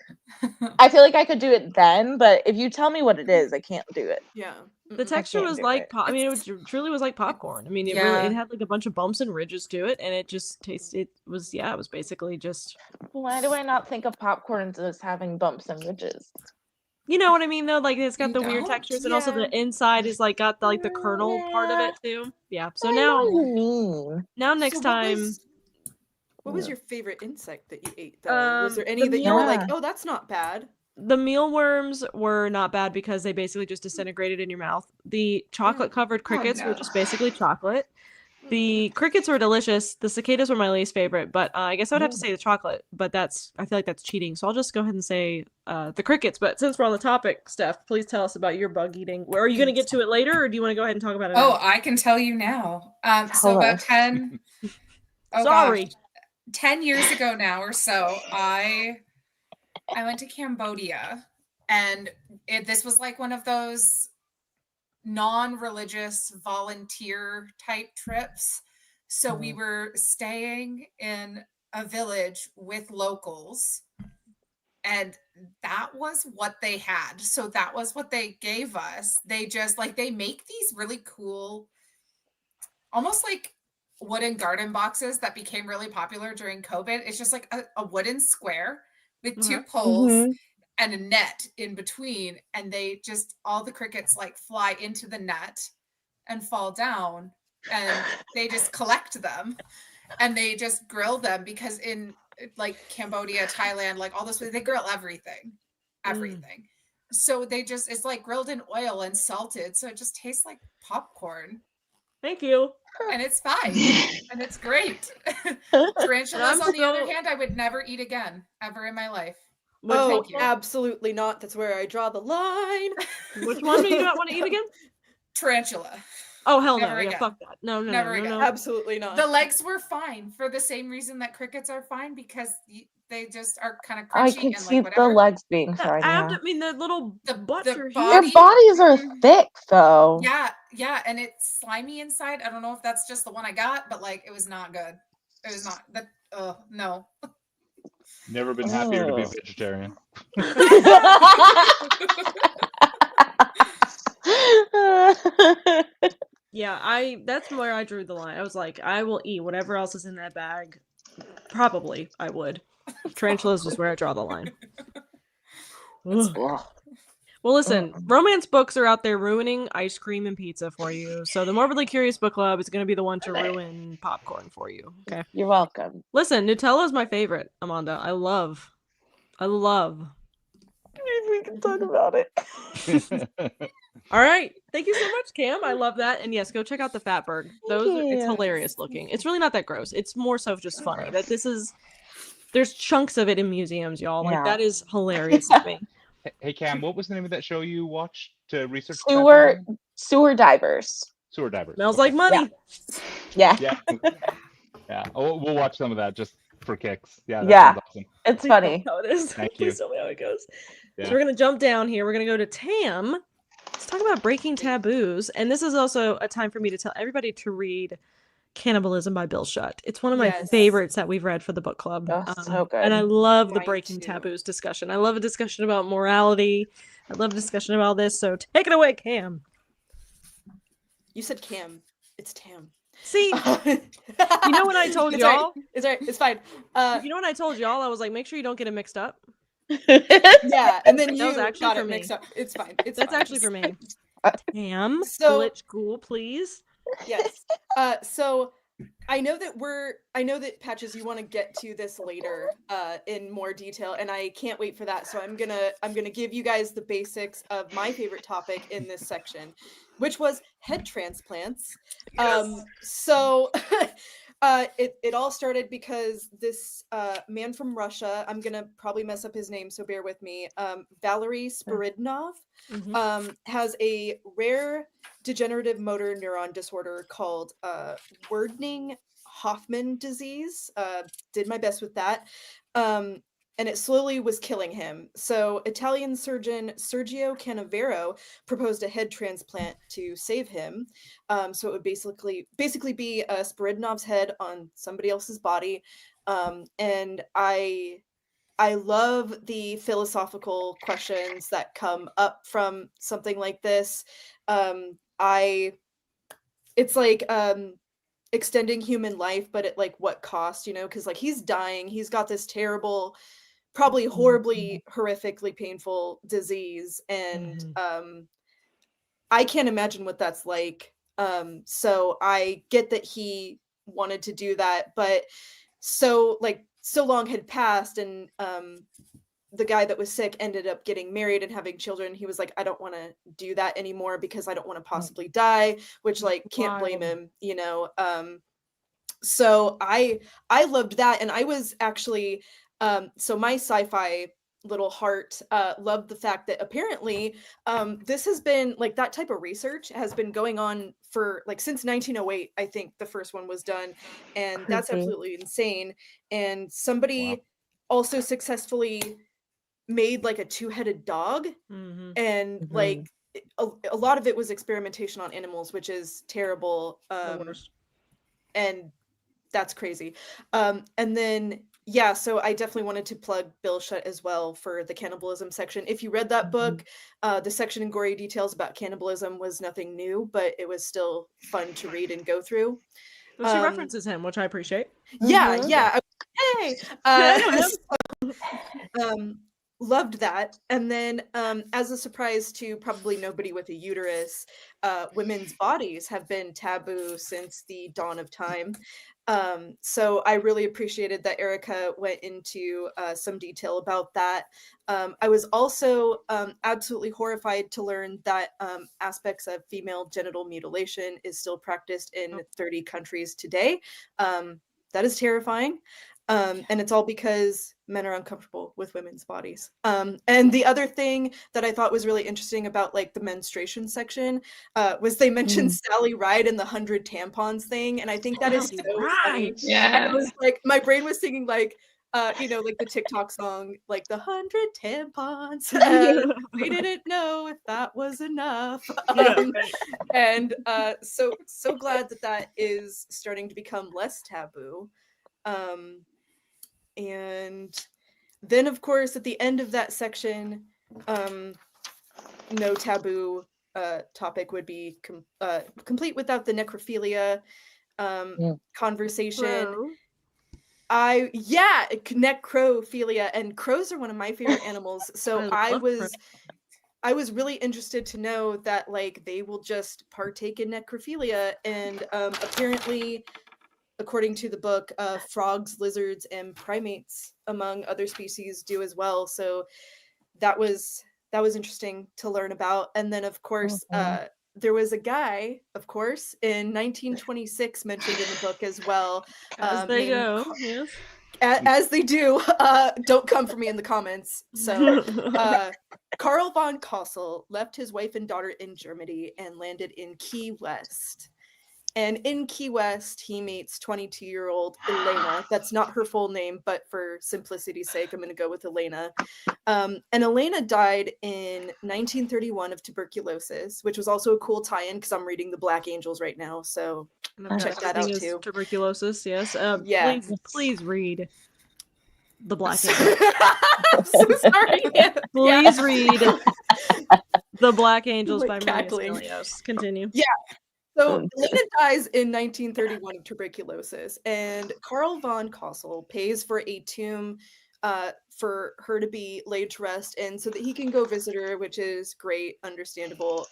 I feel like I could do it then, but if you tell me what it is, I can't do it. Yeah. The texture can't was do like it. I mean, it truly was like popcorn. I mean, it Yeah. had like a bunch of bumps and ridges to it, and it just tasted. It was basically just. Why do I not think of popcorns as having bumps and ridges? You know what I mean, though? Like, it's got You the weird don't? textures, and also Yeah. the inside is like got the, like the kernel part of it too. Yeah. So I know now, what you mean. now next So time, what was your favorite insect that you ate? Though? Was there the any that you were like, meal- oh, that's not bad? the mealworms were not bad because they basically just disintegrated in your mouth. The chocolate covered crickets were no. just basically chocolate. The crickets were delicious. The cicadas were my least favorite, but I guess I would have to say the chocolate. But I feel like that's cheating. So I'll just go ahead and say the crickets. But since we're on the topic, Steph, please tell us about your bug eating. Are you going to get to it later, or do you want to go ahead and talk about it? Oh, now? I can tell you now. So Tell about us. 10 oh Sorry. gosh, 10 years ago now or so, I went to Cambodia, and this was like one of those non-religious volunteer type trips. So we were staying in a village with locals, and that was what they had. So that was what they gave us. They just they make these really cool, almost like wooden garden boxes that became really popular during COVID. It's just like a wooden square with two poles and a net in between, and they just all the crickets fly into the net and fall down, and they just collect them and they just grill them, because in Cambodia, Thailand, all this, they grill everything. So they just, it's grilled in oil and salted, so it just tastes like popcorn. Thank you. And it's fine. And it's great. Tarantulas, on the other hand, I would never eat again, ever in my life. Oh, absolutely not. That's where I draw the line. Which one do you not want to eat again? Tarantula. Oh, hell no. Never Yeah, again. fuck that. No, Never again. no. Absolutely not. The legs were fine for the same reason that crickets are fine, because they just are kind of crunchy. I can and see whatever. the legs being The fine. Yeah. the little butts the are body- Their huge. bodies are thick, though. Yeah, and it's slimy inside. I don't know if that's just the one I got, but it was not good. It was not that. No. Never been happier to be vegetarian. Yeah, that's where I drew the line. I was like, I will eat whatever else is in that bag. Probably I would. Tarantulas was where I draw the line. Ugh. Well, listen, romance books are out there ruining ice cream and pizza for you. So the Morbidly Curious Book Club is going to be the one to ruin popcorn for you. Okay. You're welcome. Listen, Nutella is my favorite, Amanda. I love. Maybe we can talk about it. All right. Thank you so much, Cam. I love that. And yes, go check out the Fatberg. It's hilarious looking. It's really not that gross. It's more so just funny that there's chunks of it in museums, y'all. Yeah. That is hilarious to me. Hey Cam, what was the name of that show you watched to research? Sewer divers. Sewer divers. Smells like money. Yeah. Yeah. Oh, we'll watch some of that just for kicks. Yeah. That sounds awesome. It's funny. How it is. Thank you. Please tell me how it goes. Yeah. So we're gonna jump down here. We're gonna go to Tam. Let's talk about breaking taboos. And this is also a time for me to tell everybody to read Cannibalism by Bill Shutt. It's one of my favorites that we've read for the book club. So good. And I love the Mine breaking too. taboos discussion. I love a discussion about morality. I love a discussion about this. So take it away, Cam. You said Cam. It's Tam. See, you know when I told It's y'all? right. It's right. It's fine. You know when I told y'all, I was like, make sure you don't get it mixed up. Yeah, and then That you was actually got for it me. mixed up. It's fine. It's That's fine. actually for me. Tam, So- glitch cool, please. Yes. So I know that Patches, you want to get to this later in more detail, and I can't wait for that. So I'm gonna give you guys the basics of my favorite topic in this section, which was head transplants. So it all started because this man from Russia, I'm gonna probably mess up his name, so bear with me. Valery Spiridonov has a rare degenerative motor neuron disorder called Werdning-Hoffmann disease. Did my best with that. And it slowly was killing him. So Italian surgeon Sergio Canavero proposed a head transplant to save him. So it would basically be Spiridonov's head on somebody else's body. And I love the philosophical questions that come up from something like this. It's like extending human life, but at like what cost, because like he's dying, he's got this terrible, probably horribly, horrifically painful disease, and I can't imagine what that's like. So I get that he wanted to do that, but so long had passed, and the guy that was sick ended up getting married and having children. He was like, I don't want to do that anymore because I don't want to possibly die, which like can't blame him, so I loved that. And I was actually so my sci-fi little heart loved the fact that apparently this has been like, that type of research has been going on for like since 1908. I think the first one was done, and that's absolutely insane. And somebody also successfully made like a two-headed dog, and like a lot of it was experimentation on animals, which is terrible. And that's crazy. And then so I definitely wanted to plug Bill Shutt as well for the cannibalism section. If you read that book, the section in Gory Details about cannibalism was nothing new, but it was still fun to read and go through. Well, she references him, which I appreciate. Yeah. Hey. Loved that. And then as a surprise to probably nobody with a uterus, women's bodies have been taboo since the dawn of time. So I really appreciated that Erika went into some detail about that. I was also absolutely horrified to learn that aspects of female genital mutilation is still practiced in 30 countries today. That is terrifying. And it's all because men are uncomfortable with women's bodies. And the other thing that I thought was really interesting about like the menstruation section was they mentioned Sally Ride and the 100 tampons thing. And I think that is so funny. Yeah. And it was like, my brain was singing like, like the TikTok song, like the 100 tampons. We didn't know if that was enough. And so glad that is starting to become less taboo. And then, of course, at the end of that section, no taboo topic would be complete without the necrophilia conversation. Necrophilia, and crows are one of my favorite animals. So I was really interested to know that like they will just partake in necrophilia, and apparently, according to the book, frogs, lizards, and primates, among other species, do as well. So that was interesting to learn about. And then, of course, there was a guy, of course, in 1926 mentioned in the book as well. As they go, yes. As they do. Don't come for me in the comments. So Karl von Kossel left his wife and daughter in Germany and landed in Key West. And in Key West, he meets 22-year-old Elena. That's not her full name, but for simplicity's sake, I'm going to go with Elena. And Elena died in 1931 of tuberculosis, which was also a cool tie-in because I'm reading The Black Angels right now. So check that out too. Tuberculosis, yes. Yeah. Please read The Black Angels. I'm so sorry. Please read The Black Angels by Mary cackling. Roach. Continue. Yeah. So Lena dies in 1931 of tuberculosis, and Carl von Kossel pays for a tomb for her to be laid to rest, and so that he can go visit her, which is great, understandable.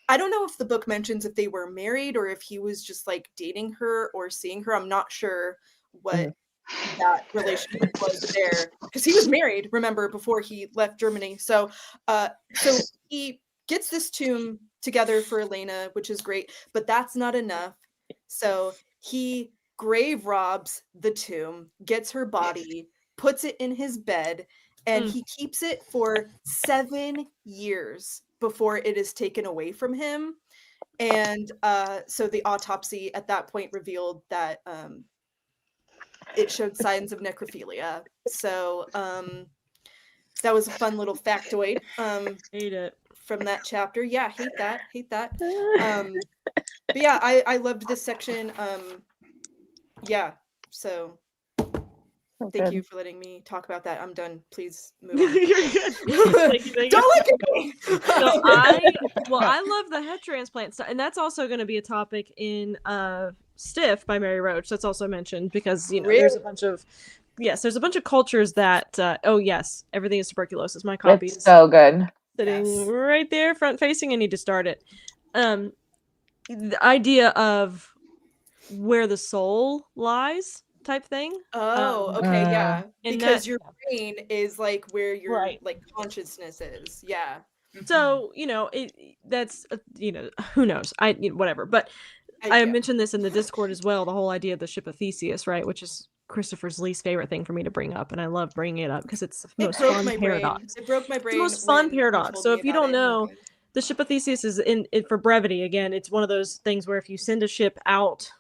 I don't know if the book mentions if they were married or if he was just like dating her or seeing her. I'm not sure what that relationship was there, because he was married, remember, before he left Germany. So he gets this tomb together for Elena, which is great, but that's not enough. So he grave robs the tomb, gets her body, puts it in his bed, and he keeps it for 7 years before it is taken away from him. And so the autopsy at that point revealed that it showed signs of necrophilia. So that was a fun little factoid. Hate it. From that chapter. Yeah, hate that. But yeah, I loved this section. Yeah, so thank you for letting me talk about that. I'm done. Please move on. You're good. Thank you. Don't look at me. So I love the head transplant stuff, and that's also going to be a topic in Stiff by Mary Roach. That's also mentioned because there's a bunch of cultures that everything is tuberculosis. My copy It's is so good. sitting right there, front facing. I need to start it. The idea of where the soul lies, type thing. Okay, yeah. and Because that- your brain is like where your Right. like consciousness is. Yeah. So that's who knows? Whatever. But I mentioned this in the Discord as well. The whole idea of the ship of Theseus, right? Which is Christopher's least favorite thing for me to bring up, and I love bringing it up because it's the most fun paradox. It broke my brain. It's the most fun when you paradox. told So me if you about don't it. know, the ship of Theseus is for brevity. Again, it's one of those things where if you send a ship out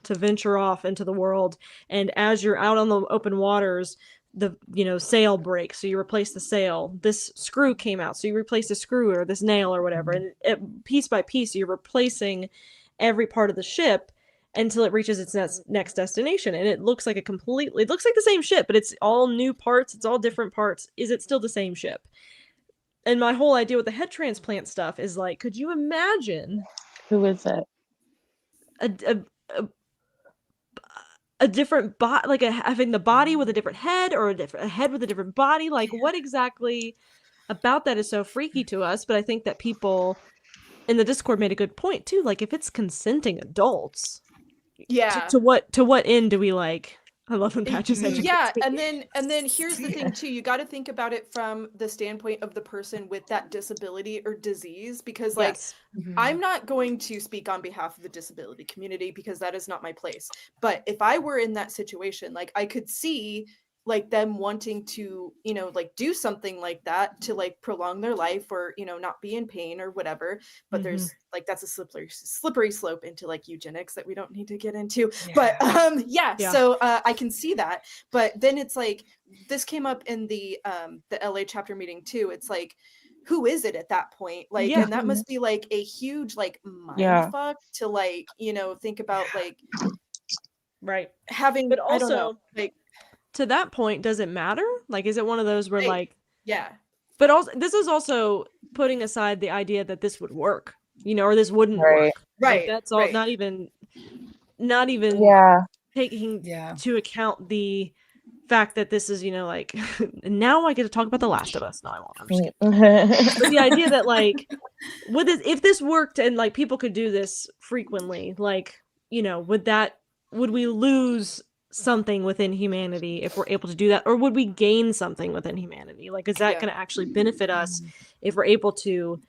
to venture off into the world, and as you're out on the open waters, the sail breaks, so you replace the sail. This screw came out, so you replace the screw or this nail or whatever, and piece by piece you're replacing every part of the ship until it reaches its next destination. And it looks like the same ship, but it's all new parts, it's all different parts. Is it still the same ship? And my whole idea with the head transplant stuff is like, could you imagine Who is it? a different body, like having the body with a different head, or a head with a different body? Like, what exactly about that is so freaky to us? But I think that people in the Discord made a good point too. Like, if it's consenting adults, to what end do we like? I love when Patches said and then here's the thing too. You got to think about it from the standpoint of the person with that disability or disease, because I'm not going to speak on behalf of the disability community because that is not my place. But if I were in that situation, like, I could see like them wanting to, like, do something like that to like prolong their life, or not be in pain or whatever. But there's like, that's a slippery slope into like eugenics that we don't need to get into. But so I can see that. But then it's like, this came up in the LA chapter meeting too. It's like, who is it at that point? Like, and that must be like a huge like mind fuck to like, think about like having, but also, I don't know, like, to that point, does it matter? Like, is it one of those where like, but also, this is also putting aside the idea that this would work, or this wouldn't work. Right. Like, that's all. Not even taking to account the fact that this is, like, now I get to talk about The Last of Us. No, I won't. I'm just kidding. But the idea that like, if this worked and like people could do this frequently, like, would we lose something within humanity if we're able to do that, or would we gain something within humanity? Like, is that going to actually benefit us if we're able to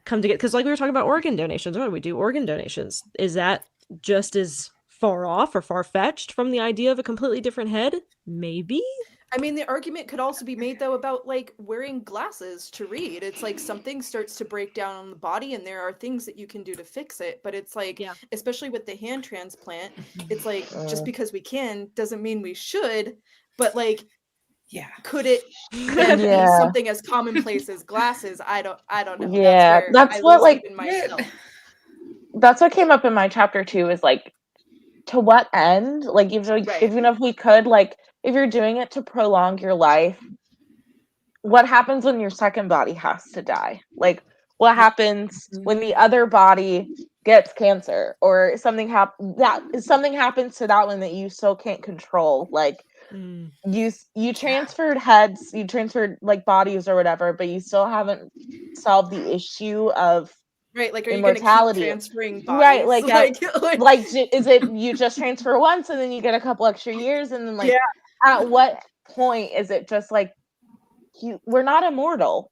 come together? Because like we were talking about organ donations, when we do organ donations, is that just as far off or far-fetched from the idea of a completely different head? Maybe. I mean, the argument could also be made, though, about like wearing glasses to read. It's like something starts to break down on the body, and there are things that you can do to fix it. But it's like, especially with the hand transplant, it's like, just because we can doesn't mean we should. But like, could it then be something as commonplace as glasses? I don't know. Yeah, that's what like. That's what came up in my chapter too. Is like, to what end? Like, even if we could, like, if you're doing it to prolong your life, what happens when your second body has to die? Like, what happens when the other body gets cancer, or something happens to that one that you still can't control. Like you transferred heads, you transferred like bodies or whatever, but you still haven't solved the issue of Right, like, are you immortality. gonna keep transferring bodies? Right, like, like, is it you just transfer once and then you get a couple extra years, and then like at what point is it just like we're not immortal,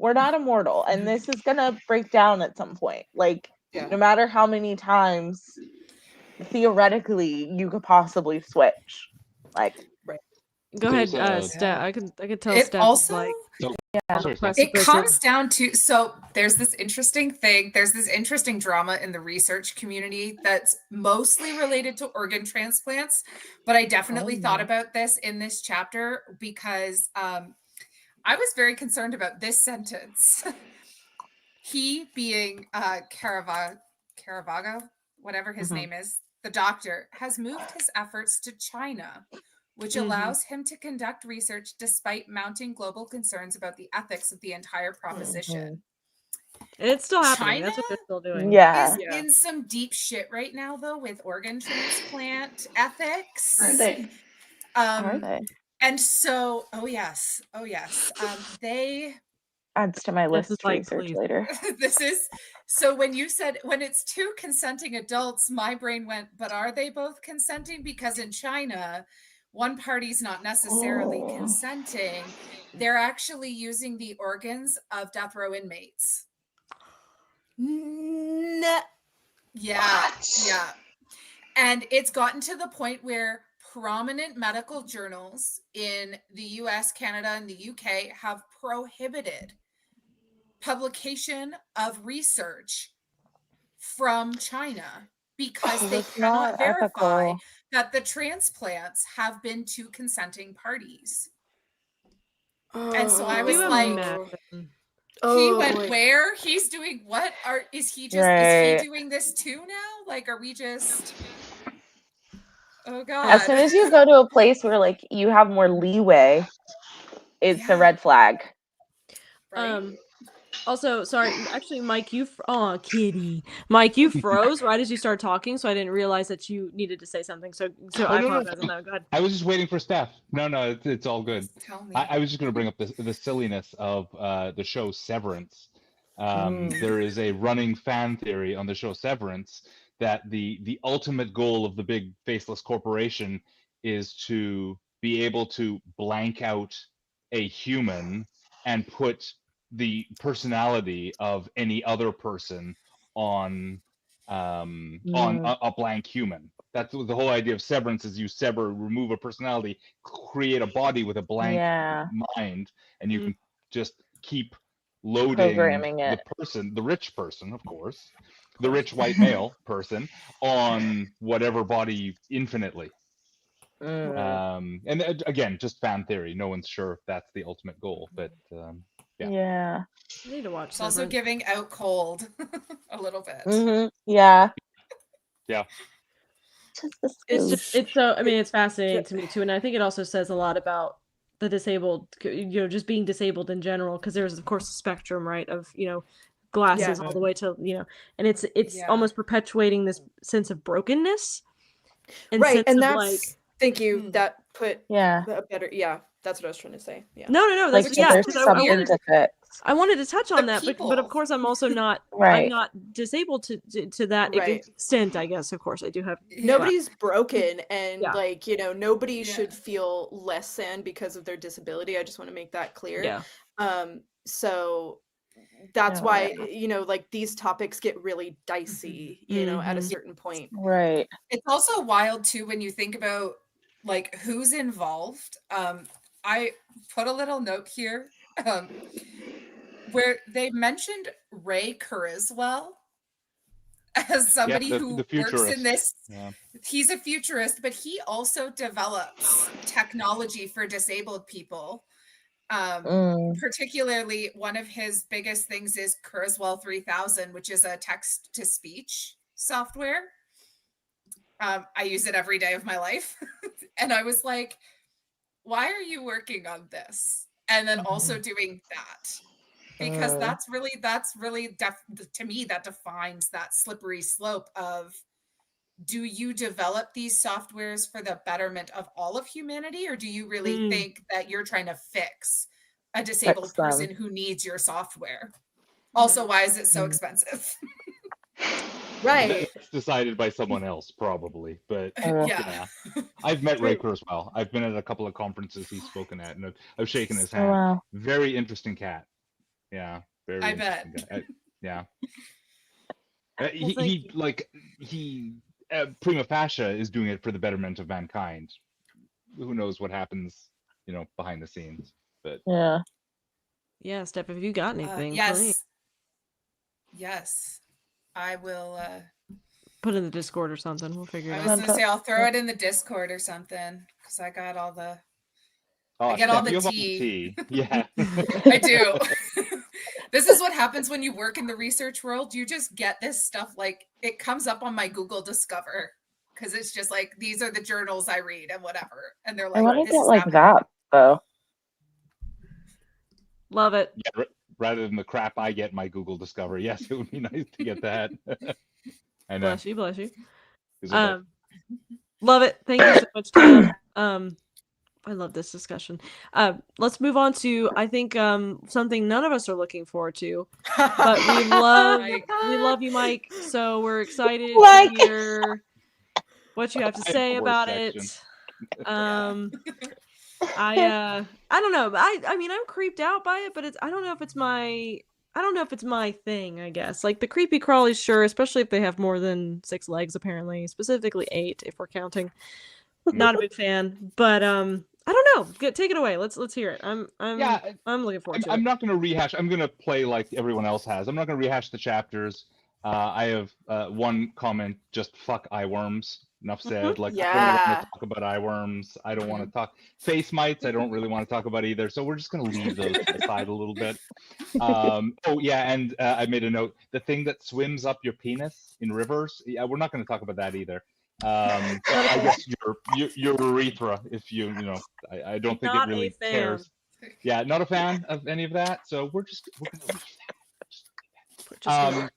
and this is gonna break down at some point, like no matter how many times theoretically you could possibly switch, like Go ahead, There's Steph. I could tell It Steph also is like Oh, on the sorry, Steph. it precipice comes of- down to, so there's this interesting thing, there's this interesting drama in the research community that's mostly related to organ transplants, but I definitely thought about this in this chapter because I was very concerned about this sentence. He being Caravaggio, whatever his name is, the doctor, has moved his efforts to China, which allows him to conduct research despite mounting global concerns about the ethics of the entire proposition. And it's still happening. China That's what they're still doing. is in some deep shit right now, though, with organ transplant ethics. Are they? Are they? And so, oh yes, they Adds to my list is to like, research please. later. this is so when you said when it's two consenting adults, my brain went, but are they both consenting? Because in China, one party's not necessarily consenting. They're actually using the organs of death row inmates. Yeah. And it's gotten to the point where prominent medical journals in the US, Canada, and the UK have prohibited publication of research from China because they cannot verify that the transplants have been to consenting parties. And so I was like, he went where? He's doing what? Is he doing this too now? Like, are we just, oh God. As soon as you go to a place where like you have more leeway, it's a red flag. Right? Also, sorry, actually, Mike, Mike, you froze right as you started talking, so I didn't realize that you needed to say something. So I apologize on that. Go ahead. I was just waiting for Steph. No, it's all good. Tell me. I was just going to bring up the silliness of the show Severance. There is a running fan theory on the show Severance that the ultimate goal of the big faceless corporation is to be able to blank out a human and put the personality of any other person on a blank human. That's the whole idea of Severance: is you remove a personality, create a body with a blank mind, and you can just keep loading the person, the rich person, of course, the rich white male person, on whatever body infinitely. And again, just fan theory. No one's sure if that's the ultimate goal, but I need to watch. It's also giving out cold a little bit. Yeah. It's so, I mean, it's fascinating to me too, and I think it also says a lot about the disabled, just being disabled in general, because there's of course a spectrum, right, of glasses all the way to and it's almost perpetuating this sense of brokenness, and that's thank you. That put a better that's what I was trying to say. No, that's I wanted to touch on that, but of course I'm also not I'm not disabled to that extent. I guess of course I do have. Nobody's broken, and nobody should feel less than because of their disability. I just want to make that clear. So that's why like these topics get really dicey at a certain point. Right. It's also wild too when you think about like who's involved. I put a little note here where they mentioned Ray Kurzweil as somebody who works in this. He's a futurist, but he also develops technology for disabled people. Particularly, one of his biggest things is Kurzweil 3000, which is a text-to-speech software. I use it every day of my life. And I was like, why are you working on this? And then also doing that. because that's really to me, that defines that slippery slope of, do you develop these softwares for the betterment of all of humanity, or do you really think that you're trying to fix a disabled person who needs your software? Also, why is it so expensive? Right. That's decided by someone else, probably. But Yeah. I've met Ray Kurzweil. I've been at a couple of conferences he's spoken at, and I've shaken his hand. wow. Very interesting cat. Yeah, very I interesting bet. guy. Yeah. Well, He prima facie is doing it for the betterment of mankind. Who knows what happens, behind the scenes? But yeah, Steph, have you got anything? Yes. I will. Put in the Discord or something. We'll figure it I out. was gonna say I'll throw it in the Discord or something, because I got all the. Oh, I get all Steph, the you have tea. Yeah. I do. This is what happens when you work in the research world. You just get this stuff, like, it comes up on my Google Discover, because it's just like, these are the journals I read and whatever. And they're like, I want to this get is like happening. that though. Love it. Yeah, rather than the crap I get in my Google Discover. Yes, it would be nice to get that. I know. Bless you, bless you. Isn't Love it. Thank you so much, Tam. I love this discussion. Let's move on to, I think, something none of us are looking forward to, but we love you, Mike. So we're excited to hear what you have to say about it. I don't know. I mean, I'm creeped out by it, but I don't know if it's my thing, I guess. Like the creepy crawlies, sure, especially if they have more than 6 legs, apparently, specifically 8 if we're counting. Not a big fan, but I don't know. Take it away. Let's hear it. I'm looking forward to it. I'm not going to rehash. I'm going to play like everyone else has. I'm not going to rehash the chapters. I have one comment. Just fuck eyeworms. Enough said. Like, I don't want to talk about eyeworms. I don't want to talk face mites. I don't really want to talk about either. So we're just going to leave those aside a little bit. Oh yeah, and I made a note. The thing that swims up your penis in rivers. Yeah, we're not going to talk about that either. I guess your urethra, if I don't think Not it really a fan. cares. Yeah, not a fan of any of that. So we're gonna leave that.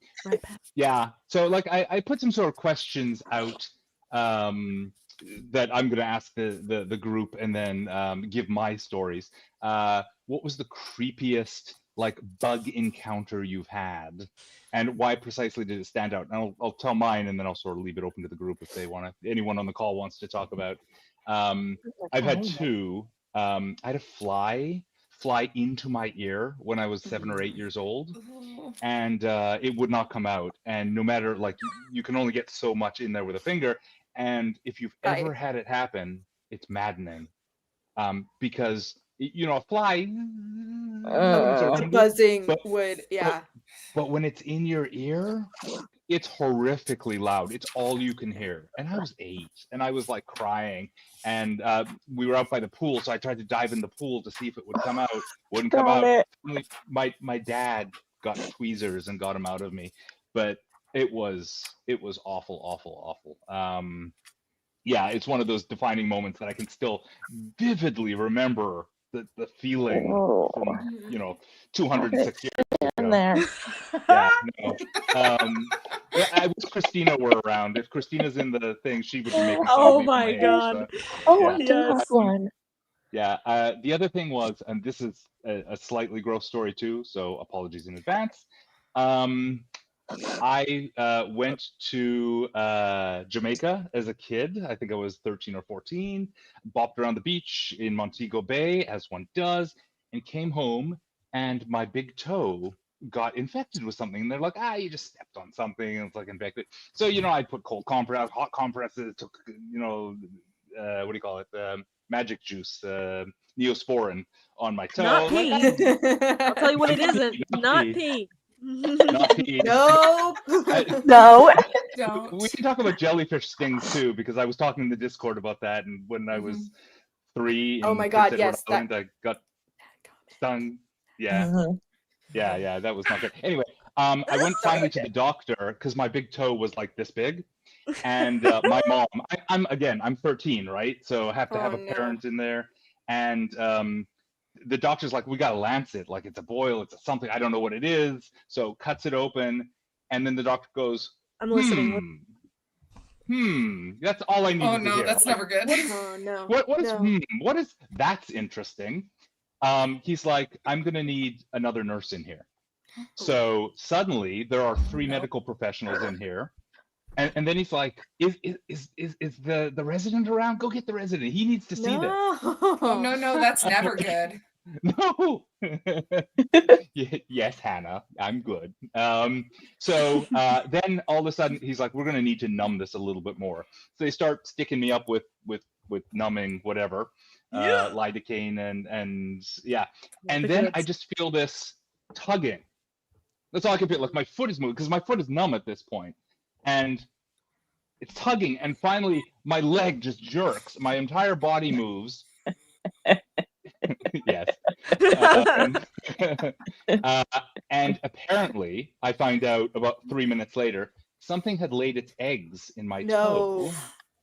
Yeah. So like I put some sort of questions out that I'm gonna ask the group and then give my stories. What was the creepiest like bug encounter you've had, and why precisely did it stand out? And I'll tell mine, and then I'll sort of leave it open to the group if they want to. Anyone on the call wants to talk about. I've had 2. I had a fly into my ear when I was 7 or 8 years old, and it would not come out. And no matter, like, you can only get so much in there with a finger. And if you've ever had it happen, it's maddening, because a fly, buzzing would, but when it's in your ear, it's horrifically loud. It's all you can hear. And I was 8, and I was like crying. And we were out by the pool, so I tried to dive in the pool to see if it would come out. Wouldn't come out. My dad got tweezers and got him out of me. But it was awful. Yeah, it's one of those defining moments that I can still vividly remember the feeling from 206 years ago. In there. Yeah, no. I wish Christina were around. If Christina's in the thing, she would be making fun of me for my age, god. I do have one. Yeah. The other thing was, and this is a slightly gross story too, so apologies in advance. I went to Jamaica as a kid. I think I was 13 or 14. Bopped around the beach in Montego Bay, as one does, and came home, and my big toe got infected with something. And they're like, you just stepped on something, and it's like infected. So, I put cold compress, hot compresses, took, what do you call it? Magic juice, Neosporin on my toe. Not pee. I'll tell you what it isn't. Not pee. Not pee. No. No. Don't. We can talk about jellyfish stings too, because I was talking in the Discord about that, and when I was 3, Oh my god, yes, I got stung. Yeah, yeah, that was not good. Anyway, I went finally to the doctor because my big toe was like this big, and my mom. I'm 13, right? So I have to have a parent in there, and the doctor's like, we got to lance it. Like, it's a boil, it's a something. I don't know what it is. So cuts it open. And then the doctor goes, I'm listening. That's all I need Oh to no, hear. that's Like, never good. Oh no. what is, no. what is, that's interesting. He's like, I'm going to need another nurse in here. So suddenly there are 3 no. medical professionals in here. And then he's like, is the resident around? Go get the resident. He needs to see this. Oh no, that's never good. No. Yes, Hannah, I'm good. So then all of a sudden he's like, we're going to need to numb this a little bit more. So they start sticking me up with numbing whatever, lidocaine and yeah. And then I just feel this tugging. That's all I can feel. Like, my foot is moving because my foot is numb at this point, and it's tugging. And finally, my leg just jerks. My entire body moves. Yes. And apparently, I find out about 3 minutes later, something had laid its eggs in my toe.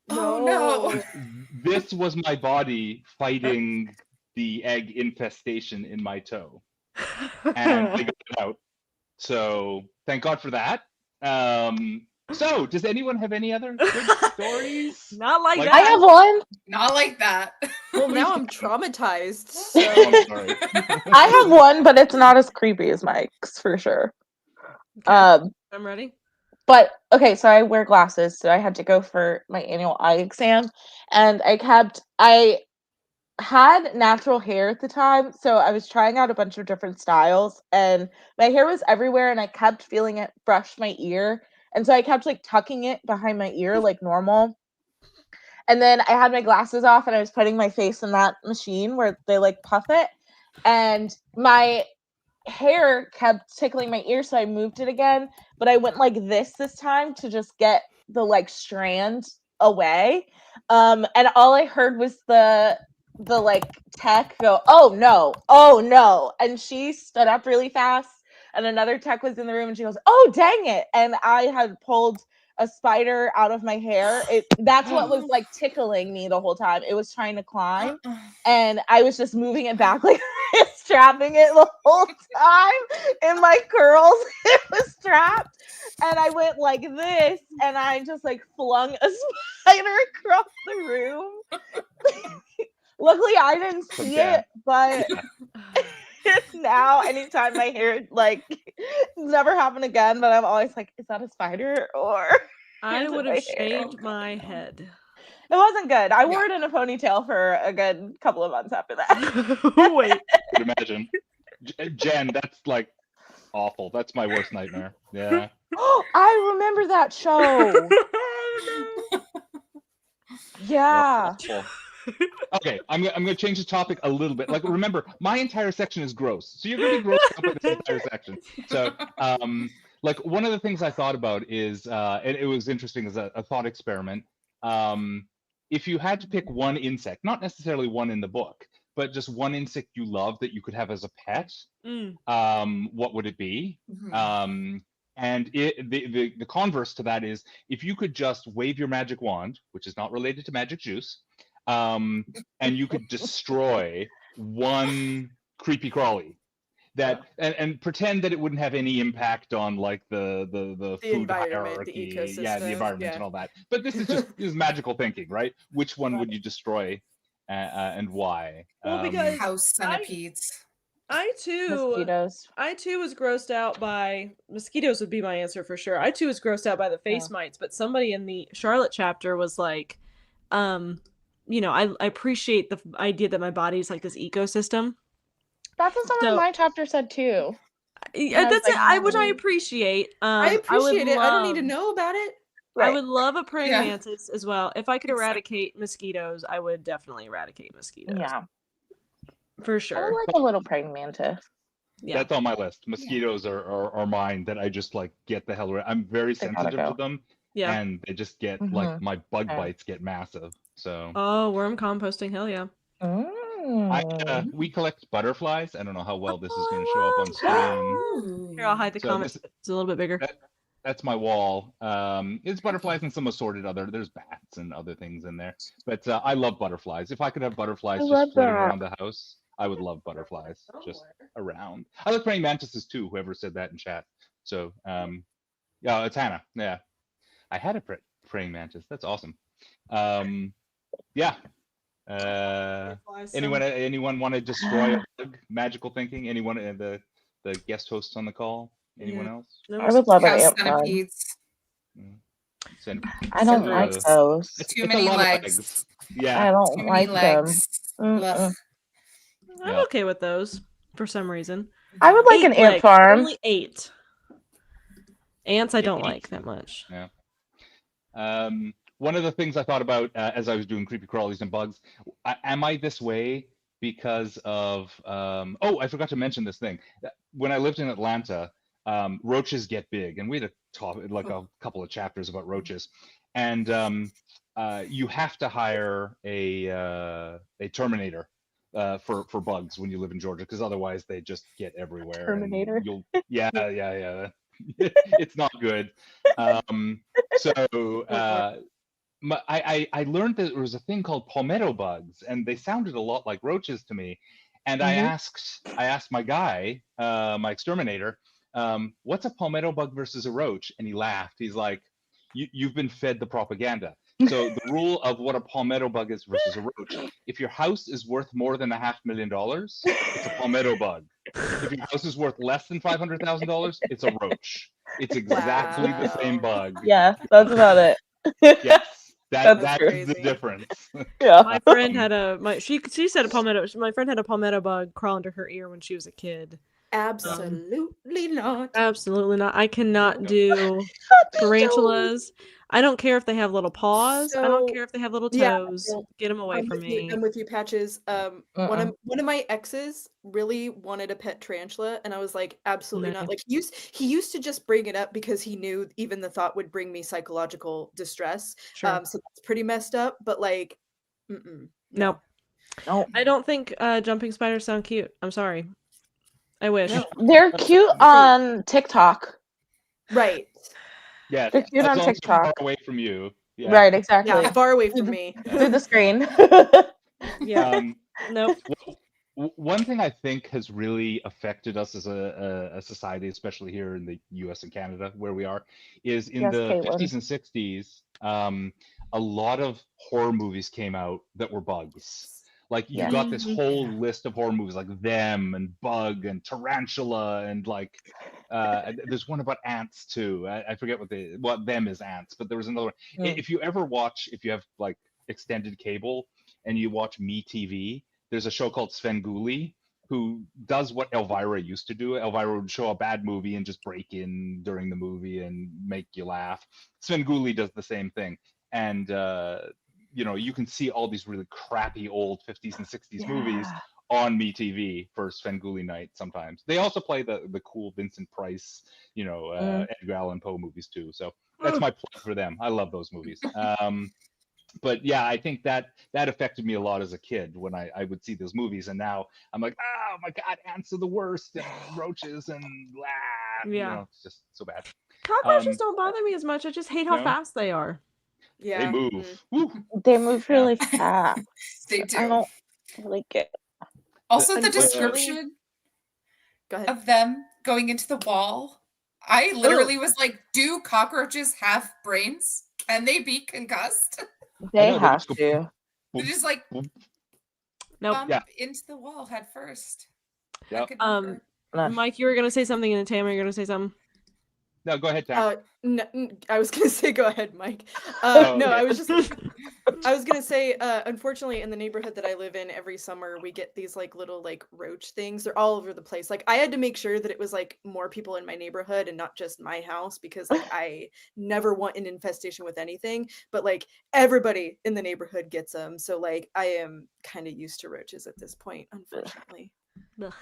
Oh no. This was my body fighting the egg infestation in my toe. And they got it out. So thank God for that. So does anyone have any other good stories? Not like that. I have one. Not like that. Well, now I'm traumatized. So. Oh, I'm sorry. I have one, but it's not as creepy as Mike's for sure. Okay, I'm ready. But okay, so I wear glasses, so I had to go for my annual eye exam, and I had natural hair at the time, so I was trying out a bunch of different styles, and my hair was everywhere, and I kept feeling it brush my ear, and so I kept like tucking it behind my ear like normal. And then I had my glasses off, and I was putting my face in that machine where they like puff it, and my hair kept tickling my ear, so I moved it again, but I went like this time to just get the like strand away, and all I heard was the like tech go, oh no, and she stood up really fast, and another tech was in the room, and she goes, oh dang it, and I had pulled a spider out of my hair. That's what was like tickling me the whole time. It was trying to climb, and I was just moving it back, like strapping it the whole time in my curls. It was strapped, and I went like this, and I just like flung a spider across the room. Luckily, I didn't see it, but now anytime my hair, like, it's never happened again, but I'm always like, is that a spider or I would have my shaved my head. It wasn't good. I wore it in a ponytail for a good couple of months after that. Wait. I could imagine. Jen, that's like awful. That's my worst nightmare. Yeah. I remember that show. Yeah. Awful. Okay, I'm gonna change the topic a little bit. Like, remember, my entire section is gross, so you're gonna be grossed out by this entire section. So, like, one of the things I thought about is, and it was interesting as a thought experiment. If you had to pick one insect, not necessarily one in the book, but just one insect you love that you could have as a pet, what would it be? Mhm. And the converse to that is, if you could just wave your magic wand, which is not related to magic juice, and you could destroy one creepy crawly that and pretend that it wouldn't have any impact on like the food environment, hierarchy, the ecosystem, the environment and all that. But this is just magical thinking, right? Which one would you destroy and why? Well, because House centipedes. I too Mosquitoes. was grossed out by mosquitoes would be my answer for sure. I too was grossed out by the face mites, but somebody in the Charlotte chapter was like, you know, I appreciate the idea that my body is like this ecosystem. That's what someone in my chapter said too. Yeah, that's it. Which I appreciate. I appreciate it. I don't need to love- know about it. I would love a praying Yeah. mantis as well. If I could eradicate mosquitoes, I would definitely eradicate mosquitoes. Yeah, For I sure. would like a little praying mantis. Yeah. That's on my list. Mosquitoes are mine that I just like get the hell rid. I'm very They gotta sensitive to go. them, Yeah. and they just get like my bug bites get massive. So Oh, worm composting, hell yeah. we collect butterflies. I don't know how well this is going to show up on screen. Here, I'll hide the So comments. this- It's a little bit bigger. That's my wall. It's butterflies and some assorted there's bats and other things in there. But I love butterflies. If I could have butterflies I just love floating that. around the house, I would love butterflies just around. I like praying mantises too. Whoever said that in chat. So yeah, it's Hannah. Yeah, I had a praying mantis. That's awesome. Yeah. Anyone want to destroy a bug? Magical thinking? Anyone? The guest hosts on the call? Anyone else? I would love an House ant farm. centipedes. I don't So like gross. those. Too It's many a lot legs. of legs. Yeah. I Too don't many like them. legs. Mm-mm. Ugh. I'm Yeah. okay with those for some reason. I would like 8 an ant legs, farm. Only 8. Ants I don't 8. like that much. Yeah. One of the things I thought about as I was doing creepy crawlies and bugs, am I this way because of oh, I forgot to mention this thing. When I lived in Atlanta, roaches get big, and we had a couple of chapters about roaches, and you have to hire a terminator for bugs when you live in Georgia, because otherwise they just get everywhere. Terminator. Yeah. It's not good. I learned that there was a thing called palmetto bugs, and they sounded a lot like roaches to me. And I asked my guy, my exterminator, what's a palmetto bug versus a roach? And he laughed. He's like, you've been fed the propaganda. So the rule of what a palmetto bug is versus a roach: if your house is worth more than $500,000, it's a palmetto bug. If your house is worth less than $500,000, it's a roach. It's exactly the same bug. Yeah, that's about it. Yes, That's that true. is the difference. Yeah. My friend had she said a palmetto. My friend had a palmetto bug crawl under her ear when she was a kid. Absolutely not. Absolutely not. I cannot do tarantulas. I don't care if they have little paws. I don't So, care if they have little yeah, toes. Get them away from me. I'm with you, Patches. One of my exes really wanted a pet tarantula, and I was like, absolutely No. not. Like he used to just bring it up because he knew even the thought would bring me psychological distress. Sure. So that's pretty messed up. But like, Nope. Nope. I don't think jumping spiders sound cute. I'm sorry. I wish. No. They're cute on TikTok. Right. Yeah, They're cute as on long as they're TikTok. far away from you. Yeah. Right, exactly. Yeah, far away from me. Through the screen. Yeah. Nope. One thing I think has really affected us as a society, especially here in the U.S. and Canada, where we are, is in Yes, the Caitlin. 50s and 60s, a lot of horror movies came out that were bugs. Like you Yeah. got this whole list of horror movies like Them and Bug and Tarantula and like there's one about ants too. I forget what Them is ants, but there was another one. If you have like extended cable and you watch MeTV, there's a show called Svengoolie who does what Elvira used to do. Elvira would show a bad movie and just break in during the movie and make you laugh. Svengoolie does the same thing. And you can see all these really crappy old 50s and 60s movies on MeTV for Svengoolie night sometimes. They also play the cool Vincent Price, Edgar Allan Poe movies too. So that's my plug for them. I love those movies. But yeah, I think that affected me a lot as a kid when I would see those movies, and now I'm like, oh my God, ants are the worst, and roaches and it's just so bad. Cockroaches don't bother me as much. I just hate how No? fast they are. Yeah. They move. Woo. They move really fast. They do. I don't like it. Also, the Unfortunately- description Go ahead. of them going into the wall, I literally was like, do cockroaches have brains? Can they be concussed? They know, they have just go- to. They just like Nope. bump Yeah. into the wall head first. Yep. I could never. No. Mike, you were gonna say something, and Tamara, you're gonna say something. No, go ahead, Tam. No, I was gonna say, go ahead, Mike. Oh, No, okay. I was gonna say, unfortunately, in the neighborhood that I live in, every summer we get these like little like roach things. They're all over the place. Like I had to make sure that it was like more people in my neighborhood and not just my house, because like I never want an infestation with anything. But like everybody in the neighborhood gets them, so like I am kind of used to roaches at this point, unfortunately.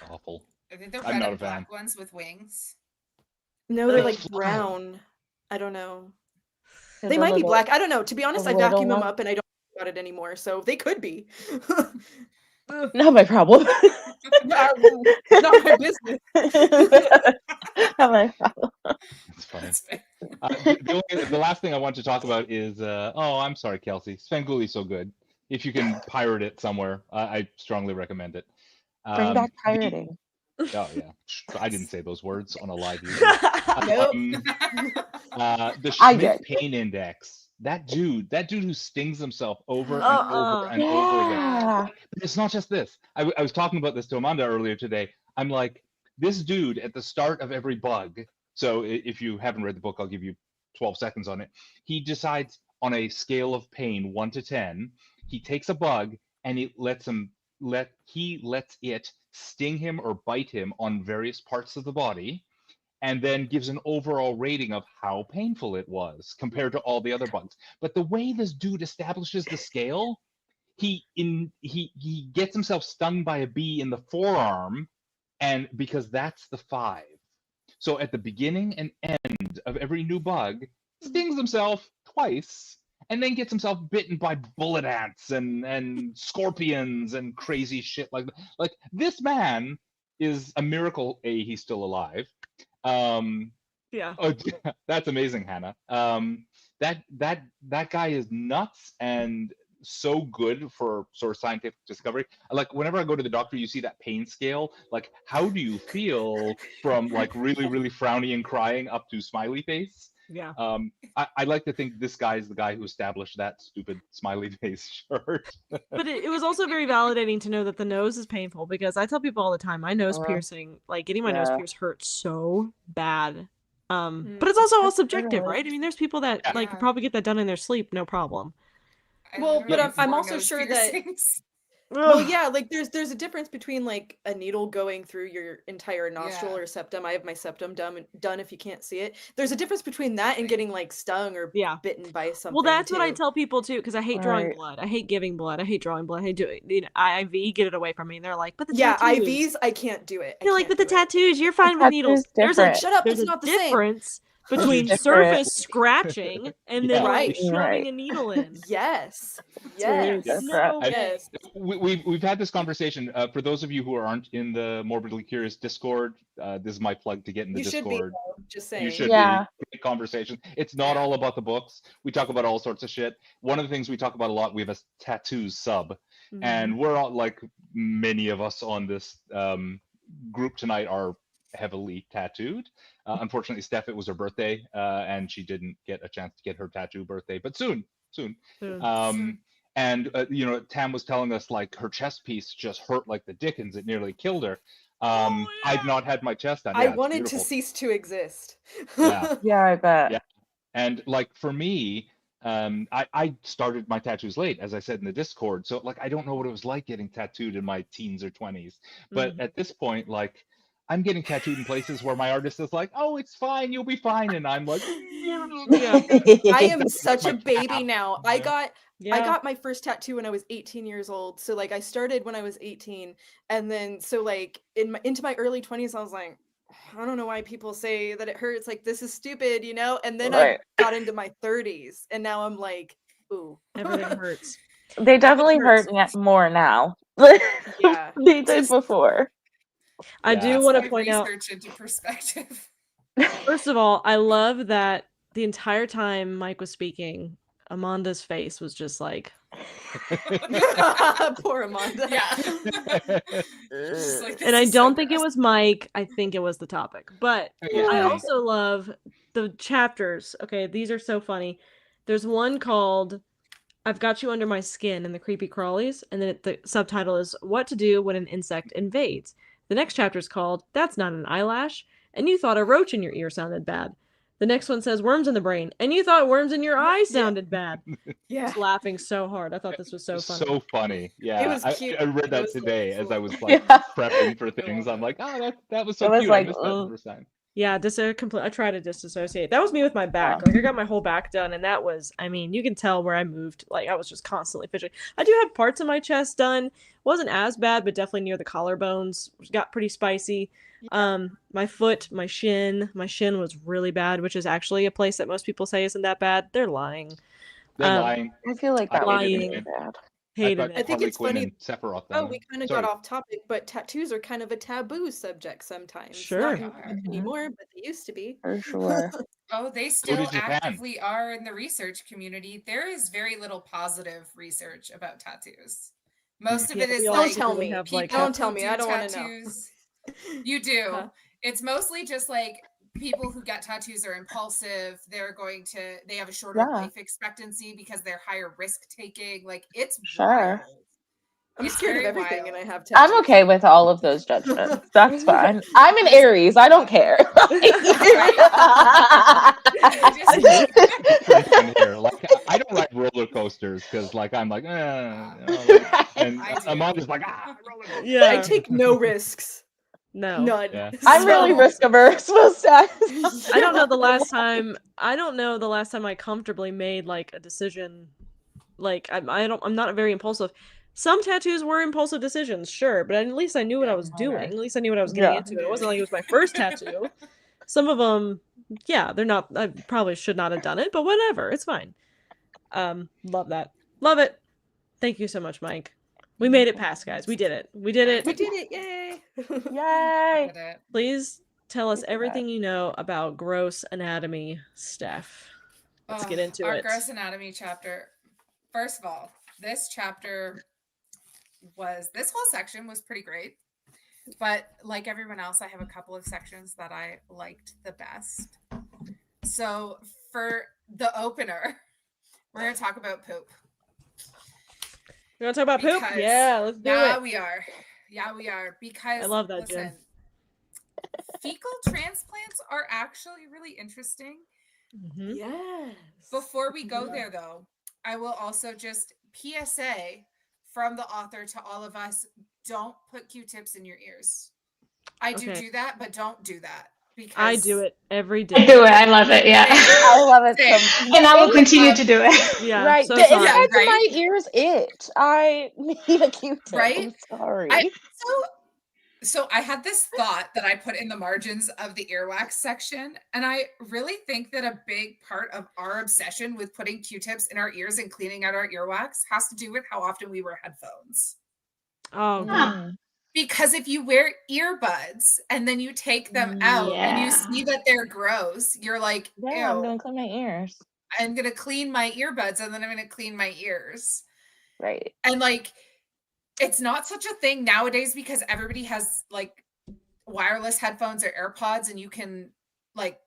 Awful. I think they're I'm red not and a fan. black ones with wings. No, they're They're like flying. brown. I don't know. They're They the might be little- black. I don't know. To be honest, the I vacuum little them one. up and I don't think about it anymore. So they could be. Not my problem. Not my business. Not my problem. It's funny. That's fair. The last thing I want to talk about is I'm sorry, Kelsey. Svengoolie's so good. If you can pirate it somewhere, I strongly recommend it. Bring back The- pirating. oh yeah, I didn't say those words on a live user. Nope. The I Schmidt did. pain index. That dude who stings himself over and Uh-uh. over and over again. Yeah. But it's not just this. I was talking about this to Amanda earlier today. I'm like, this dude at the start of every bug. So if you haven't read the book, I'll give you 12 seconds on it. He decides on a scale of pain 1 to 10. He takes a bug and he lets it sting him or bite him on various parts of the body, and then gives an overall rating of how painful it was compared to all the other bugs. But the way this dude establishes the scale, he gets himself stung by a bee in the forearm, and because that's the 5. So at the beginning and end of every new bug, stings himself twice, and then gets himself bitten by bullet ants and scorpions and crazy shit like that. Like, this man is a miracle. He's still alive. Yeah. Oh, that's amazing, Hannah. That guy is nuts and so good for sort of scientific discovery. Like, whenever I go to the doctor, you see that pain scale. Like, how do you feel from like really, really frowny and crying up to smiley face? Yeah. I like to think this guy is the guy who established that stupid smiley face shirt. But it was also very validating to know that the nose is painful, because I tell people all the time, my nose Uh-huh. piercing, like getting my nose Yeah. pierced hurts so bad. But it's also all subjective, really- right? I mean, there's people that like Yeah. could probably get that done in their sleep, no problem. I Well, literally but have I'm 4 also nose sure that- piercings. Well, yeah, like there's a difference between like a needle going through your entire nostril Yeah. or septum. I have my septum done if you can't see it. There's a difference between that and getting like stung or Yeah. bitten by something. Well, that's what I too. tell people too, because I hate drawing Right. blood. I hate giving blood. I hate drawing blood. I hate doing, IV, get it away from me. And they're like, but the Yeah, tattoos. IVs, I can't do it. I They're like, can't but the do it. tattoos, you're fine with tattoo's needles. different. Shut up, There's it's a not the same. difference between different. surface scratching and then Yeah. like Right. shoving Right. a needle in. Yes. really Yes. different. No I- way. We've had this conversation. For those of you who aren't in the Morbidly Curious Discord, this is my plug to get in the You should be, Discord. just saying. You should Yeah. be. Great conversation. It's not all about the books. We talk about all sorts of shit. One of the things we talk about a lot, we have a tattoos sub, and we're all, like many of us on this group tonight, are heavily tattooed. Unfortunately, Steph, it was her birthday, and she didn't get a chance to get her tattoo birthday, but soon. Soon. And Tam was telling us like her chest piece just hurt like the dickens. It nearly killed her. I've not had my chest done. I Yeah, it's wanted to beautiful. cease to exist. Yeah. Yeah, I bet. Yeah. And like for me, I started my tattoos late, as I said in the Discord. So like I don't know what it was like getting tattooed in my teens or 20s. But at this point, like I'm getting tattooed in places where my artist is like, "Oh, it's fine, you'll be fine," and I'm like, Yeah. I am such My a baby calf, now. you I know? got Yeah. I got my first tattoo when I was 18 years old. So like I started when I was 18, and then so like into my early 20s, I was like, I don't know why people say that it hurts. Like, this is stupid, you know? And then Right. I got into my 30s, and now I'm like, ooh. Everything hurts. They definitely hurts. hurt more now. Yeah. They did Just- before. I Yeah. do want to My point out, research into perspective. first of all, I love that the entire time Mike was speaking, Amanda's face was just like, Poor Amanda. Yeah. Just like, and this I is so don't think it gross. was Mike. I think it was the topic. But I Yeah. also love the chapters. Okay, these are so funny. There's one called I've Got You Under My Skin and the Creepy Crawlies, and then the subtitle is What to Do When an Insect Invades. The next chapter is called That's Not an Eyelash, and you thought a roach in your ear sounded bad. The next one says Worms in the Brain, and you thought worms in your eye sounded bad. Yeah. Just laughing so hard. I thought this was so funny. So funny. Yeah. was cute. I read It that was so today as I cool. was like Yeah. prepping for things. I'm like, oh, that was so It was cute. like, I missed that the first time. Yeah, I try to disassociate. That was me with my back. Wow. Like I got my whole back done, and that was, I mean, you can tell where I moved. Like I was just constantly fidgeting. I do have parts of my chest done. Wasn't as bad, but definitely near the collarbones. Got pretty spicy. My foot, my shin was really bad, which is actually a place that most people say isn't that bad. They're lying. They're lying. I feel like that would be Lying. really bad. Hated I've it. got I think Harley it's Quinn funny- and Sephiroth. Oh, done. we kind of Sorry. got off topic, but tattoos are kind of a taboo subject sometimes. Sure. Not much anymore, but they used to be. For sure. Oh, they still did Japan. actively are in the research community. There is very little positive research about tattoos. Most of Yeah, it is we all like Don't tell secretly me. have, like, people Don't tell who me. do I don't want to know. tattoos. You do. Huh? It's mostly just like people who get tattoos are impulsive. They have a shorter Yeah. life expectancy because they're higher risk taking. Like it's Sure. wild. I'm It's scared of very everything, wild. and I have tattoos. I'm okay with all of those judgments. That's fine. I'm an Aries. I don't care. Pretty fun here. Like I don't ride roller coasters because like I'm like, and I do. Amanda's like, roller coaster. Yeah. I take no risks. No. None. Yeah. I'm really So- risk averse most times. I don't know the last time I comfortably made like a decision. Like I'm not very impulsive. Some tattoos were impulsive decisions, sure, but at least I knew what I was doing. At least I knew what I was getting Yeah. into. It wasn't like it was my first tattoo. Some of them, yeah, they're not. I probably should not have done it, but whatever, it's fine. Love that. Love it. Thank you so much, Mike. We made it past, guys. We did it. We did it. We did it! Yay! Yay. Did it. Please tell us Look at that. everything you know about gross anatomy, Steph. Let's get into our it. gross anatomy chapter. First of all, this whole section was pretty great. But like everyone else, I have a couple of sections that I liked the best. So for the opener, we're going to talk about poop. You want to talk about poop? Because- Yeah, let's do Yeah, it. we are. Yeah, we are. Because I love that, Jen. fecal transplants are actually really interesting. Mhm. Yes. Before we go there, though, I will also just PSA from the author to all of us: don't put Q-tips in your ears. I do Okay. do that, but don't do that because I do it every I day. do it. I love it. Yeah. I love it Same. so much. And I will continue to do it. Yeah, Right. so The sorry. insides right? of my ears itch. I need a Q-tip. Right? I'm sorry. So I had this thought that I put in the margins of the earwax section, and I really think that a big part of our obsession with putting Q-tips in our ears and cleaning out our earwax has to do with how often we wear headphones. Oh, Huh. Because if you wear earbuds and then you take them out and you see that they're gross, you're like, Yeah, I'm ew, gonna clean my ears. I'm going to clean my earbuds and then I'm going to clean my ears. Right. And like, it's not such a thing nowadays because everybody has like wireless headphones or AirPods and you can like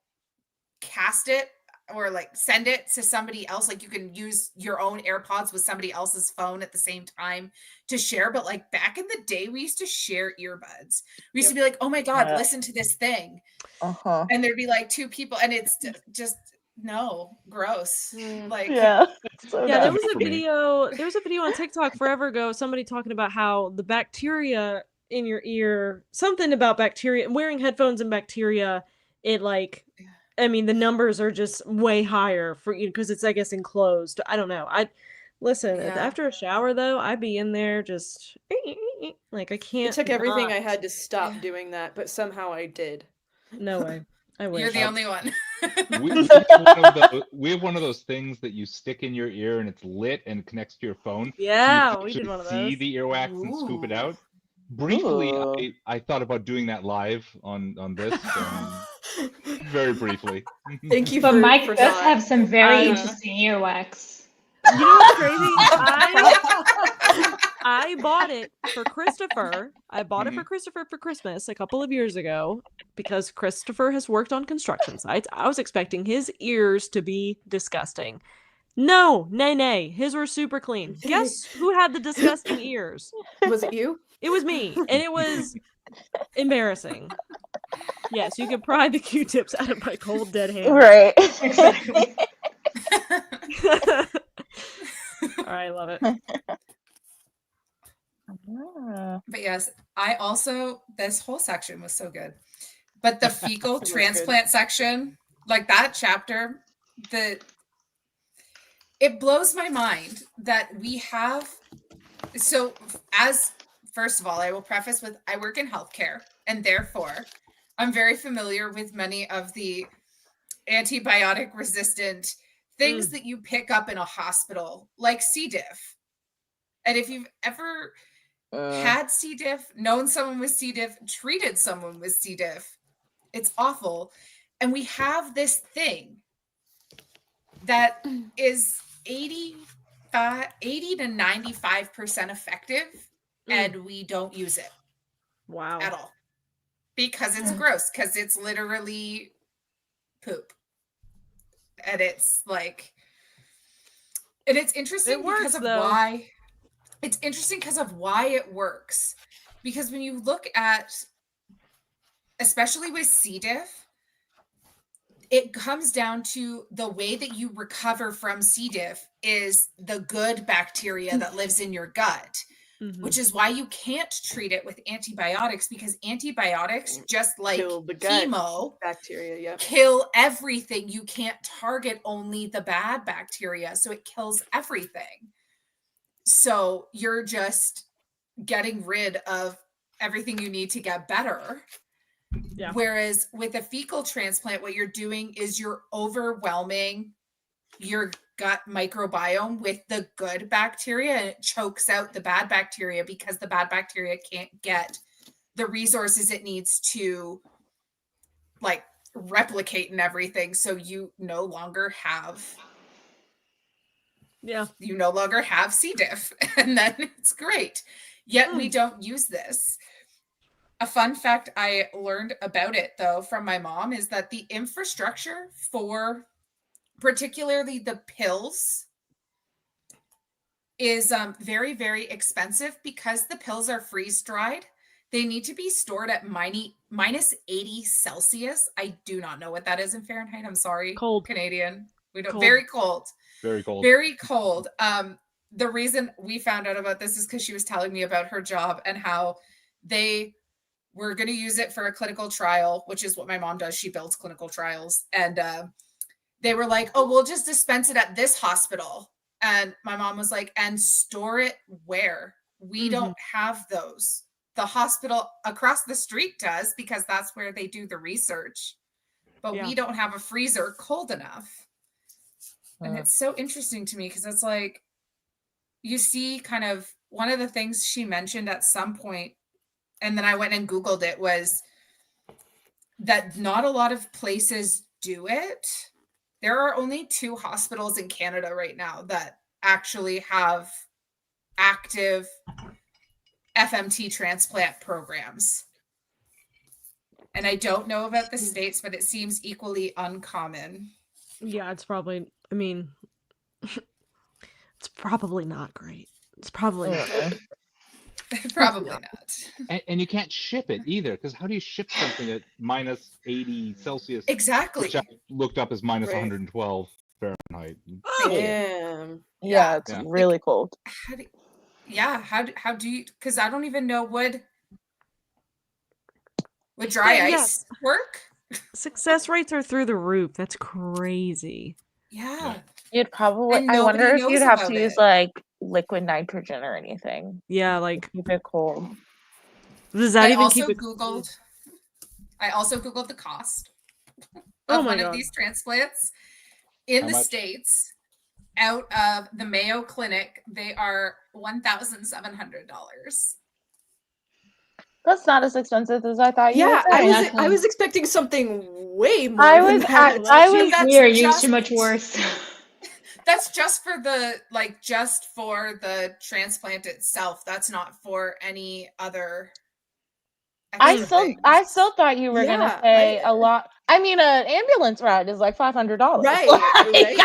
cast it or like send it to somebody else. Like you can use your own AirPods with somebody else's phone at the same time to share. But like back in the day, we used to share earbuds. We used to be like, oh my God, Yeah. listen to this thing. Uh-huh. And there'd be like two people and it's just no, gross. Like, Yeah. So yeah, there dumb. was a for me. video. There was a video on TikTok forever ago. Somebody talking about how the bacteria in your ear, something about bacteria, wearing headphones and bacteria. It like, I mean, the numbers are just way higher for you because it's, I guess, enclosed. I don't know. I listen Yeah. after a shower though. I'd be in there just like I can't. It took everything not. I had to stop doing that, but somehow I did. No way. I wish. you're the only one. We have one of those things that you stick in your ear and it's lit and connects to your phone. Yeah, so you we can did one of see those. the earwax and scoop it Ooh. out. Briefly, Ooh. I thought about doing that live on this. Very briefly. Thank you But for Mike for does not. have some very I know. interesting earwax. You know what's crazy? I bought it for Christopher. I bought it for Christopher for Christmas a couple of years ago because Christopher has worked on construction sites. I was expecting his ears to be disgusting. No, nay. His were super clean. Guess who had the disgusting ears? Was it you? It was me, and it was embarrassing. Yes, you could pry the Q-tips out of my cold, dead hand. Right. Exactly. All right, I love it. But yes, I also, this whole section was so good. But the fecal was transplant section, like that chapter, it blows my mind that we have. So, first of all, I will preface with I work in healthcare, and therefore I'm very familiar with many of the antibiotic resistant things that you pick up in a hospital, like C. diff. And if you've ever had C. diff, known someone with C. diff, treated someone with C. diff, it's awful. And we have this thing that is 80 80 to 95% effective, and we don't use it Wow. at all because it's gross, because it's literally poop. And it's like, and it's interesting It works, because of though. why. It's interesting because of why it works. Because when you look at, especially with C. diff, it comes down to the way that you recover from C. diff is the good bacteria that lives in your gut, which is why you can't treat it with antibiotics, because antibiotics, just like Kill the gut chemo, bacteria, kill everything. You can't target only the bad bacteria, so it kills everything. So you're just getting rid of everything you need to get better. Yeah. Whereas with a fecal transplant, what you're doing is you're overwhelming your gut microbiome with the good bacteria, and it chokes out the bad bacteria because the bad bacteria can't get the resources it needs to like replicate and everything. So you no longer have C. diff, and then it's great. Yet we don't use this. A fun fact I learned about it, though, from my mom is that the infrastructure for particularly the pills is very, very expensive because the pills are freeze-dried. They need to be stored at minus 80 Celsius. I do not know what that is in Fahrenheit. I'm sorry. Cold. Canadian. We don't. Cold. Very cold. Very cold. Very cold. The reason we found out about this is because she was telling me about her job and how they were going to use it for a clinical trial, which is what my mom does. She builds clinical trials. And they were like, oh, we'll just dispense it at this hospital. And my mom was like, and store it where? We don't have those. The hospital across the street does, because that's where they do the research. But we don't have a freezer cold enough. And it's so interesting to me because it's like, you see kind of one of the things she mentioned at some point, and then I went and Googled it, was that not a lot of places do it. There are only 2 hospitals in Canada right now that actually have active FMT transplant programs. And I don't know about the States, but it seems equally uncommon. Yeah, it's probably, I mean, it's probably not great. It's probably not. Probably not. And you can't ship it either, because how do you ship something at minus 80 Celsius? Exactly. Which I looked up as minus 112 Fahrenheit. Damn. Yeah, it's really cold. How do you, because I don't even know, would dry ice work? Success rates are through the roof. That's crazy. Yeah. You'd probably, And I wonder nobody if you'd knows have about to use it. like liquid nitrogen or anything. Yeah, like, Keep it cold. does that I even also keep it? Googled the cost Oh of my one of God. these transplants in the much? States. Out of the Mayo Clinic, they are $1,700. That's not as expensive as I thought you Yeah, would say. That's I was expecting something way more I than was that. I was That's We're used just- to much worse. That's just for the transplant itself. That's not for any other. I extra things. still thought you were gonna Yeah, say a lot. I mean, an ambulance ride is like $500. Right, Like, right.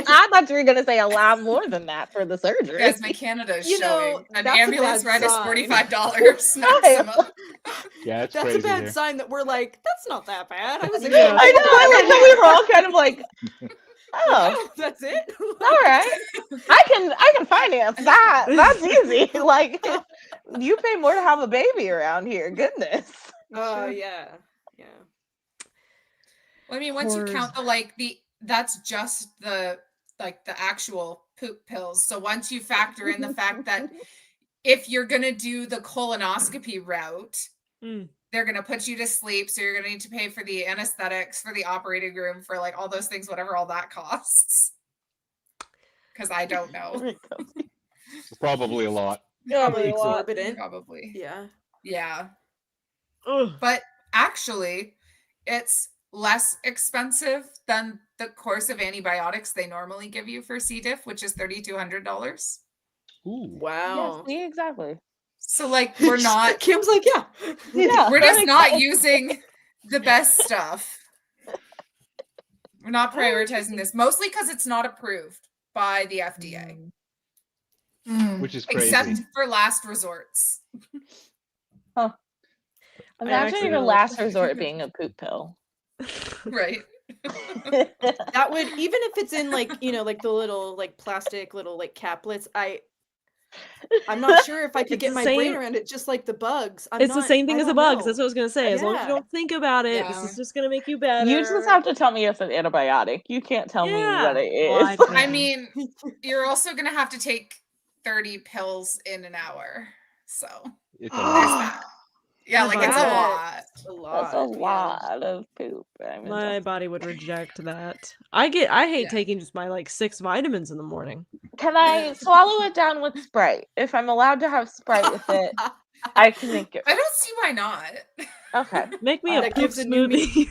I thought you were gonna say a lot more than that for the surgery. Guys, my Canada is You know, showing an that's a ambulance bad ride is sign. $45 maximum. Yeah, it's That's crazy a bad here. sign that we're like, that's not that bad. I was Yeah. expecting I know. I like we were all kind of like, oh, oh, that's it. all right. I can finance that. That's easy. Like, you pay more to have a baby around here. Goodness. Oh yeah. Well, I mean, once you count that's just the actual poop pills. So once you factor in the fact that if you're gonna do the colonoscopy route, they're gonna put you to sleep, so you're gonna need to pay for the anesthetics, for the operating room, for like all those things, whatever all that costs. Because I don't know. It's probably a lot. Probably a lot. exorbitant. Probably. Yeah. Yeah. Ugh. But actually, it's less expensive than the course of antibiotics they normally give you for C. diff, which is $3,200. Ooh. Wow. Yeah, see, exactly. So like we're not Kim's like, yeah. Yeah, we're that just makes not sense. using the best stuff. We're not prioritizing this, mostly because it's not approved by the FDA. Which is crazy. Except for last resorts. Imagine actually your don't- last resort being a poop pill. Right. That would, even if it's in like, you know, like the little like plastic little like caplets, I'm not sure if I could It's get the my same- brain around it just like the bugs. It's the same thing as the bugs. That's what I was gonna say. As long as you Yeah. don't think about it, this Yeah. is just gonna make you better. You just have to tell me it's an antibiotic. You can't tell me what it is. Well, I mean, you're also going to have to take 30 pills in an hour. So It's a there's lot. that. Yeah, like it's a That's lot. a lot. That's a yeah. lot of poop. my body would reject that. I hate Yeah. taking just my like 6 vitamins in the morning. Can I swallow it down with Sprite? If I'm allowed to have Sprite with it, I can make it. I don't see why not. Okay. Make me a That poop gives a new smoothie.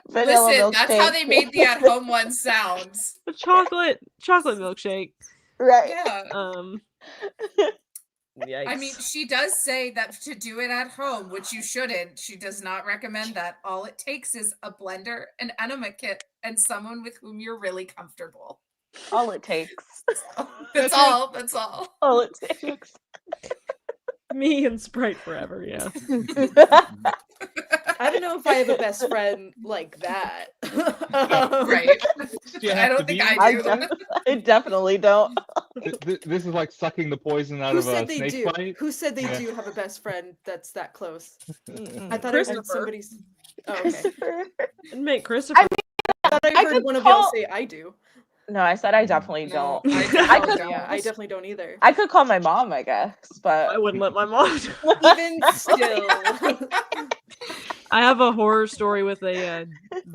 Vanilla Listen, that's how milkshake. they made the at-home one sounds. A chocolate milkshake. Right. Yeah. Yikes. I mean, she does say that to do it at home, which you shouldn't. She does not recommend that. All it takes is a blender, an enema kit, and someone with whom you're really comfortable. All it takes. That's all. That's all. All it takes. me and Sprite forever, yeah. I don't know if I have a best friend like that. Right. You I have to don't think be- I do. I definitely don't. This is like sucking the poison out Who of a said they snake do? bite. Who said they Yeah. do have a best friend that's that close? Mm-mm. I thought I heard Christopher. somebody's. Oh, okay. Christopher. And make Christopher. I thought I I heard could one of call- y'all say I do. No, I said I definitely No, don't. I I definitely could- don't. Yeah, I definitely don't either. I could call my mom, I guess, but I wouldn't let my mom do it. Even still. I have a horror story with a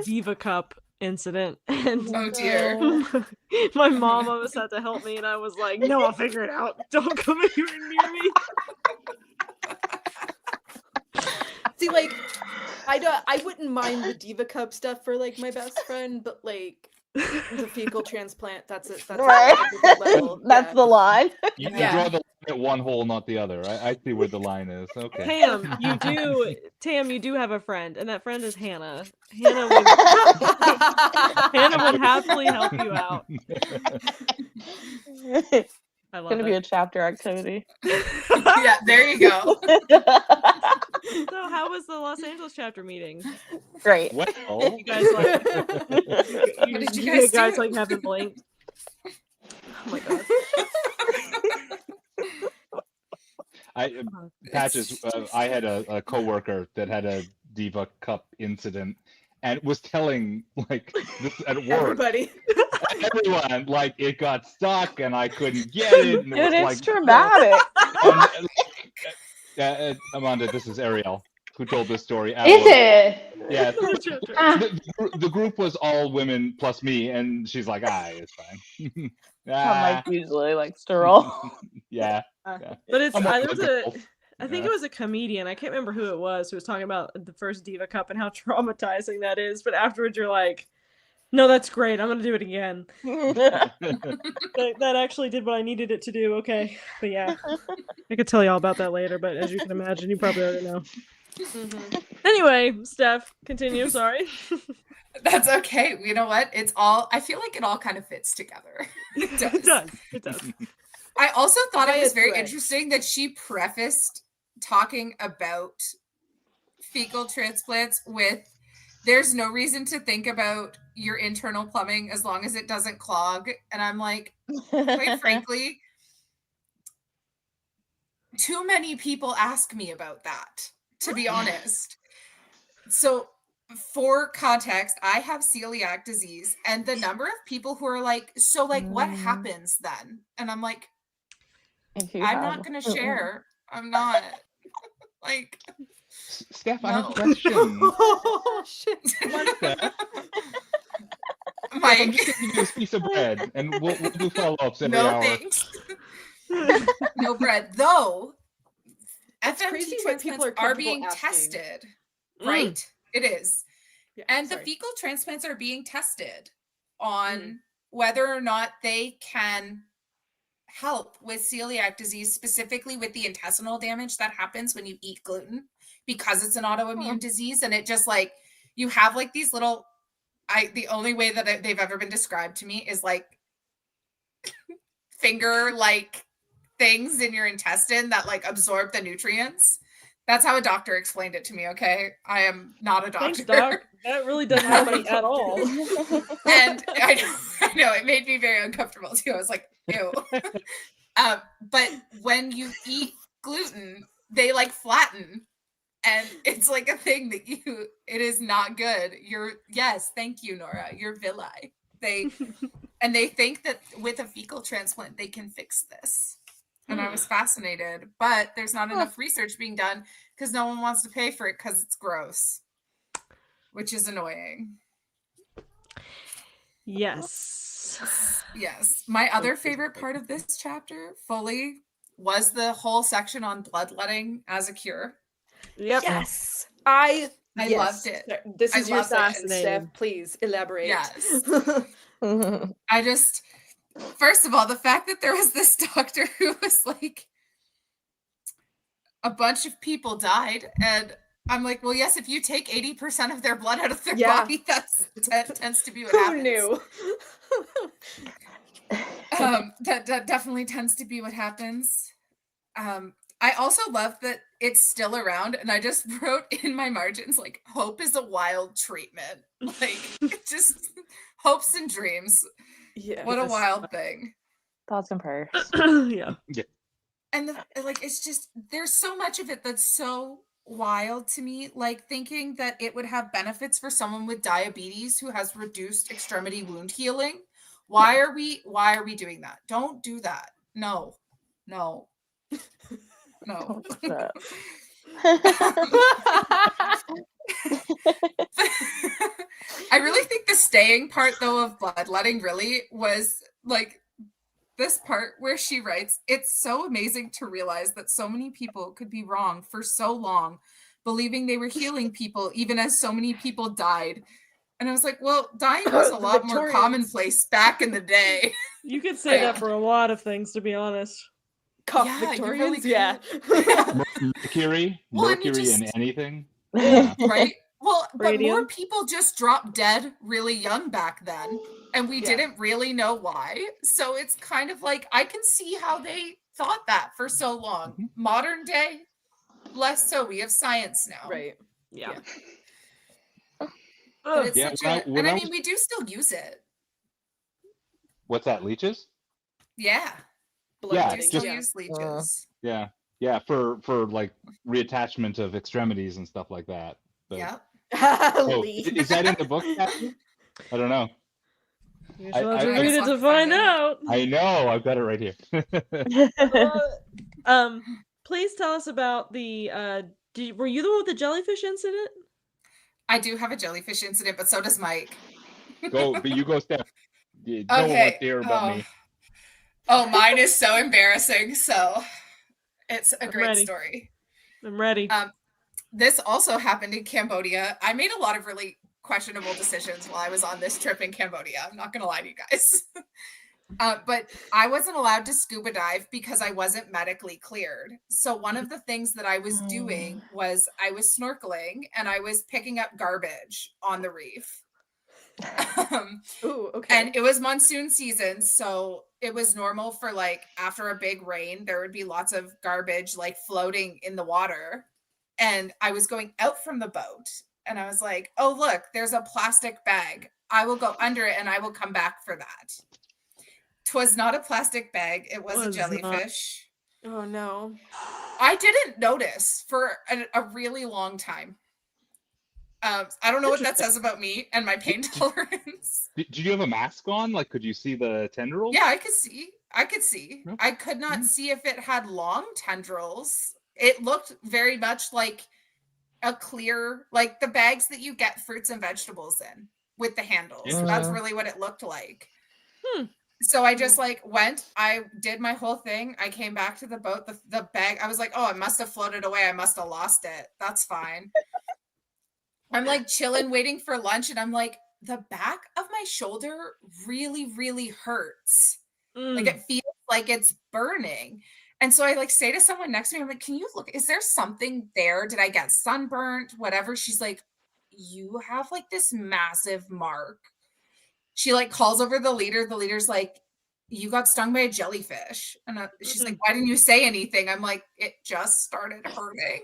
Diva Cup incident, and Oh dear. my mom almost had to help me, and I was like, "No, I'll figure it out. Don't come anywhere near me." See, like, I wouldn't mind the Diva Cup stuff for like my best friend, but like the fecal transplant, that's it. That's Right. a different level. that's yeah. the line. You Yeah. draw the line at one hole, not the other. I see where the line is. Okay. Tam, you do have a friend, and that friend is Hannah. Hannah would happily help you out. It's I love gonna be a it. chapter activity. Yeah, there you go. So, how was the Los Angeles chapter meeting? Great. Well, You guys like? What did you guys do? like haven't blinked? Oh my god. Patches. I had a coworker that had a Diva Cup incident, and was telling like this at work. Everybody. Everyone, like, it got stuck and I couldn't get it. And it Dude, was, it's like, dramatic. Amanda, this is Ariel who told this story. at Is work. it? Yeah. Ah. The group was all women plus me, and she's like, it's fine. I'm like usually like sterile. Yeah. But it's I'm there one was of the a. girls. I think Yeah. it was a comedian. I can't remember who it was who was talking about the first Diva Cup and how traumatizing that is. But afterwards, you're like, "No, that's great. I'm gonna do it again." That actually did what I needed it to do. Okay, but yeah, I could tell you all about that later. But as you can imagine, you probably already know. Anyway, Steph, continue. Sorry. That's okay. You know what? I feel like it all kind of fits together. It does. It does. It does. I also thought it Via was very thread. interesting that she prefaced talking about fecal transplants with there's no reason to think about your internal plumbing as long as it doesn't clog. And I'm like, quite frankly, too many people ask me about that, to be honest. So for context, I have celiac disease, and the number of people who are like, so like what happens then? And I'm like, I'm not going to share. I'm not. Like, Steph, I have a No. question. Oh shit. Steph, I'm Mike, just giving you this piece of bread, and we'll do follow-ups every no hour. thanks. No bread. Though, FMT crazy what people transplants are are comfortable being asking. tested, right? It is. Yeah, And sorry. the fecal transplants are being tested on whether or not they can help with celiac disease, specifically with the intestinal damage that happens when you eat gluten, because it's an autoimmune disease. And it just like, you have like these little, the only way that they've ever been described to me is like finger like things in your intestine that like absorb the nutrients. That's how a doctor explained it to me. Okay, I am not a doctor. Thanks, doc. That really doesn't help me at all. And I know it made me very uncomfortable too. I was like, ew. But when you eat gluten, they like flatten, and it's like a thing that it is not good. Yes, thank you, Nora. You're villi. They think that with a fecal transplant they can fix this. And I was fascinated, but there's not enough research being done because no one wants to pay for it because it's gross, which is annoying. Yes. Yes. My other favorite part of this chapter fully was the whole section on bloodletting as a cure. Yep. Yes. I loved it. This is your loved it. section, Steph. Please elaborate. Yes. I just, first of all, the fact that there was this doctor who was like, a bunch of people died, and I'm like, well, yes, if you take 80% of their blood out of their body, that tends to be what happens. Who knew? That definitely tends to be what happens. I also love that it's still around, and I just wrote in my margins, like, hope is a wild treatment. Like, just hopes and dreams. Yeah. What a wild thing. Thoughts and prayers. Yeah. And it's just, there's so much of it that's so wild to me, like thinking that it would have benefits for someone with diabetes who has reduced extremity wound healing. Why are we doing that? Don't do that. No. I really think the staying part though of bloodletting really was like this part where she writes, it's so amazing to realize that so many people could be wrong for so long, believing they were healing people, even as so many people died. And I was like, well, dying was a lot more commonplace back in the day. You could say that for a lot of things, to be honest. Victorians? Mercury and anything. Right? Well, Radium. But more people just dropped dead really young back then, and we didn't really know why. So it's kind of like, I can see how they thought that for so long. Modern day, less so. We have science now. Right. Yeah. But it's we do still use it. What's that, leeches? Yeah. Yeah, We still use leeches. Yeah, for like reattachment of extremities and stuff like that. But, yeah. Is that in the book, Captain? I don't know. You should have to read it to find out. I know. I've got it right here. Please tell us about the. Were you the one with the jellyfish incident? I do have a jellyfish incident, but so does Mike. But you go, Steph. No one wants to hear about me. Oh, mine is so embarrassing. So it's a great story. I'm ready. This also happened in Cambodia. I made a lot of really questionable decisions while I was on this trip in Cambodia. I'm not going to lie to you guys. But I wasn't allowed to scuba dive because I wasn't medically cleared. So one of the things that I was doing was I was snorkeling and I was picking up garbage on the reef. Ooh, okay. And it was monsoon season, so it was normal for like after a big rain, there would be lots of garbage like floating in the water. And I was going out from the boat and I was like, oh, look, there's a plastic bag. I will go under it and I will come back for that. 'Twas not a plastic bag. It was a jellyfish. Oh, no. I didn't notice for a really long time. I don't know what that says about me and my pain tolerance. Did you have a mask on? Like, could you see the tendrils? Yeah, I could see. No? I could not see if it had long tendrils. It looked very much like a clear, like the bags that you get fruits and vegetables in with the handles. That's really what it looked like. So I just like went, I did my whole thing. I came back to the boat, the bag. I was like, oh, it must have floated away. I must have lost it. That's fine. I'm like chilling, waiting for lunch, and I'm like, the back of my shoulder really, really hurts. Like it feels like it's burning. And so I like say to someone next to me, I'm like, can you look? Is there something there? Did I get sunburnt? Whatever. She's like, you have like this massive mark. She like calls over the leader. The leader's like, you got stung by a jellyfish. And she's like, why didn't you say anything? I'm like, it just started hurting.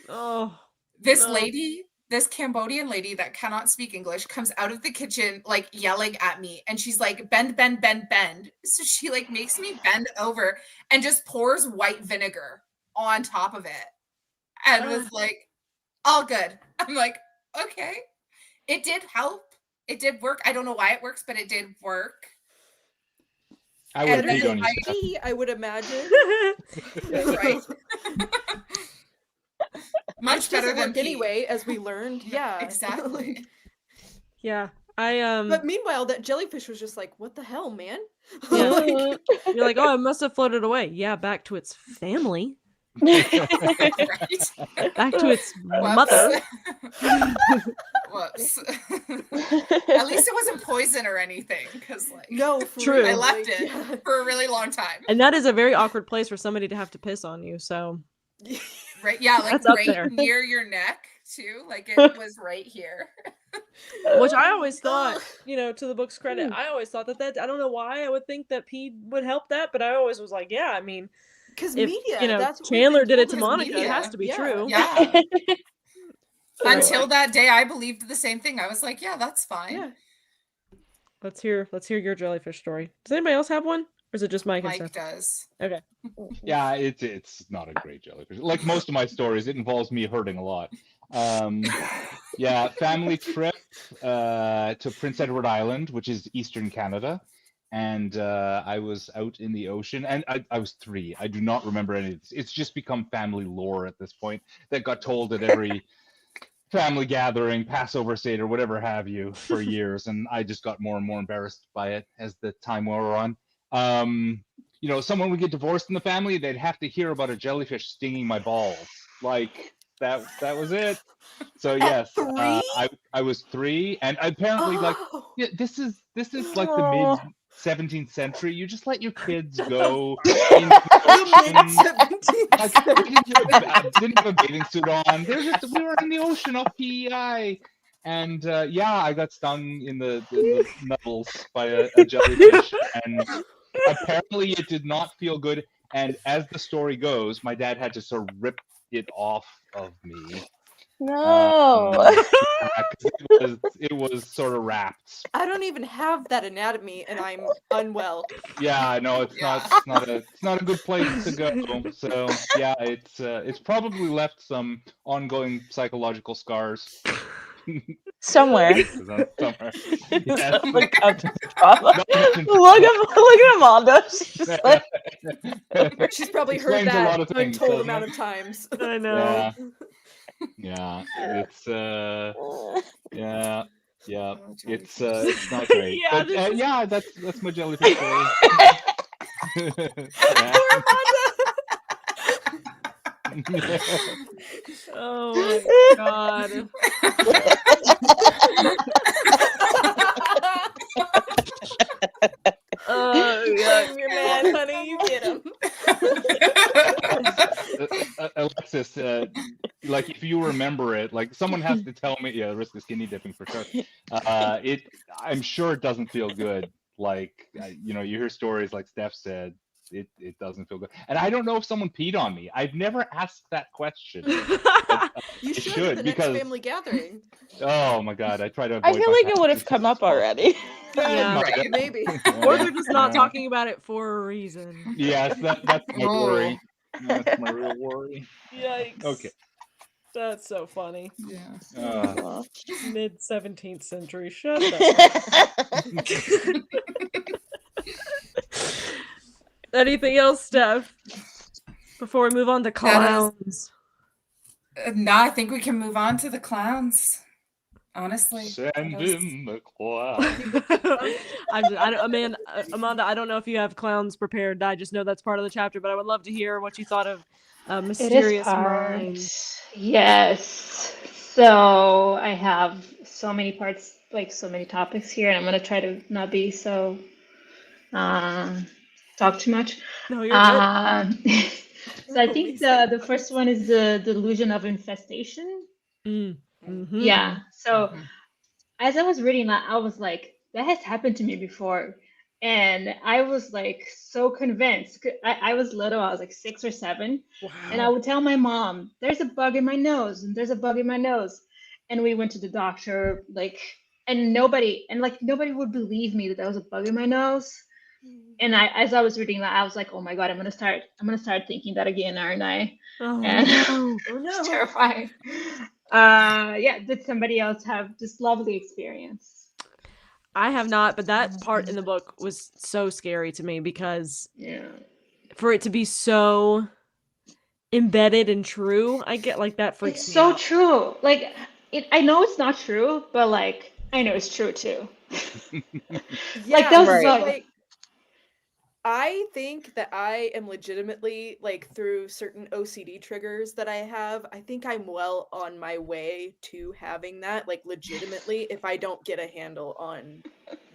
Oh, This lady, this Cambodian lady that cannot speak English comes out of the kitchen like yelling at me, and she's like, bend, bend, bend, bend. So she like makes me bend over and just pours white vinegar on top of it and was like, all good. I'm like, okay. It did help. It did work. I don't know why it works, but it did work. I would And have then on you. Steph. I would imagine. Right. Much better than pee. Anyway, as we learned. Yeah. Exactly. Yeah. But meanwhile, that jellyfish was just like, what the hell, man? Yeah. Like, You're like, oh, it must have floated away. Yeah, back to its family. Right. Back to its mother. Whoops. At least it wasn't poison or anything, because like no, True. I left it for a really long time. And that is a very awkward place for somebody to have to piss on you. So Right, yeah, like That's up right there. near your neck too. Like it was right here. which I always thought, you know, to the book's credit, I always thought that I don't know why I would think that pee would help that, but I always was like, yeah, I mean, because if media, you know that's what Chandler we've been did it told to is Monica, it media. has to be Yeah. true. Yeah. So, Until that day I believed the same thing. I was like, yeah, that's fine. Yeah. let's hear your jellyfish story. Does anybody else have one? Or is it just Mike and Mike stuff? does. Okay. Yeah, it's not a great jellyfish. Like most of my stories, it involves me hurting a lot. Yeah, family trip to Prince Edward Island, which is Eastern Canada, and I was out in the ocean, and I was 3. I do not remember any of this. It's just become family lore at this point that got told at every family gathering, Passover Seder, whatever have you, for years, and I just got more and more embarrassed by it as the time wore on. You know, someone would get divorced in the family, they'd have to hear about a jellyfish stinging my balls. Like that was it. So yes, 3? I was 3, and apparently like yeah, this is like the mid 17th century. You just let your kids go in the ocean. Like, didn't have a bathing suit on. We were in the ocean off PEI. And yeah, I got stung in the knuckles by a jellyfish, and apparently it did not feel good. And as the story goes, my dad had to sort of rip it off of me. No. It was sort of wrapped. I don't even have that anatomy, and I'm unwell. Yeah, no, it's not a good place to go. So yeah, it's probably left some ongoing psychological scars. Somewhere. Somewhere. Yes. Look at Amanda. She's just like, She's probably heard Explains a lot that of things, untold doesn't amount it? of times. I know. Yeah, it's yeah, it's not great. Yeah, But yeah, that's my jellyfish story. Oh my god. Oh yeah, Your man, honey, you get him. Alexis, like if you remember it, like someone has to tell me. Yeah, risk of skinny dipping for sure. I'm sure it doesn't feel good. Like you know, you hear stories like Steph said. It doesn't feel good, and I don't know if someone peed on me. I've never asked that question. But, You it should at the because next family gathering. Oh my god, I try to. I avoid feel my like it would have past. come up already. Yeah. Right. Maybe. Or they're just not Yeah. talking about it for a reason. Yes, that's my Oh. worry. That's my real worry. Yikes. Okay. That's so funny. Yeah. Mid 17th century. Shut up. Anything else, Steph? Before we move on to clowns. No, I think we can move on to the clowns. Honestly. Send That was- in the cloud. Amanda, I don't know if you have clowns prepared. I just know that's part of the chapter, but I would love to hear what you thought of It is Mysterious hard. Mind. Yes. So I have so many parts, like so many topics here, and I'm gonna try to not be so talk too much. No, you're good. So I think the first one is the delusion of infestation. Mm-hmm. Yeah. So Mhm. as I was reading that, I was like, that has happened to me before. And I was like so convinced. I was little, I was like 6 or 7. And I Wow. would tell my mom, there's a bug in my nose, and there's a bug in my nose. And we went to the doctor, like, and nobody would believe me that there was a bug in my nose. And as I was reading that, I was like, oh my God, I'm gonna start thinking that again, aren't I? Oh And no. it's terrifying. Yeah, did somebody else have this lovely experience? I have not, but that part in the book was so scary to me because Yeah. for it to be so embedded and true, I get like that freaks It's me so out. true. Like, I know it's not true, but like, I know it's true too. Like, Yeah, those Right. bugs. like I think that I am legitimately, like, through certain OCD triggers that I have, I think I'm well on my way to having that, like, legitimately, if I don't get a handle on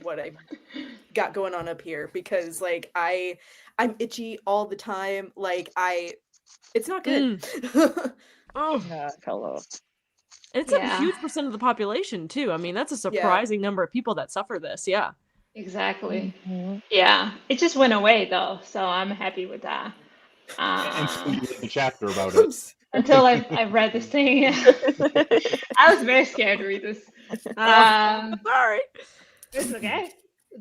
what I've got going on up here, because like I'm itchy all the time. Like it's not good. Oh, Yeah, hello. and it's a Yeah, huge percent of the population too. I mean, that's a Yeah. surprising number of people that suffer this. Yeah. exactly. Mhm. Yeah, it just went away though, so I'm happy with that. And so you read the chapter about it. Oops. Until I read this thing, I was very scared to read this. Sorry. It's okay.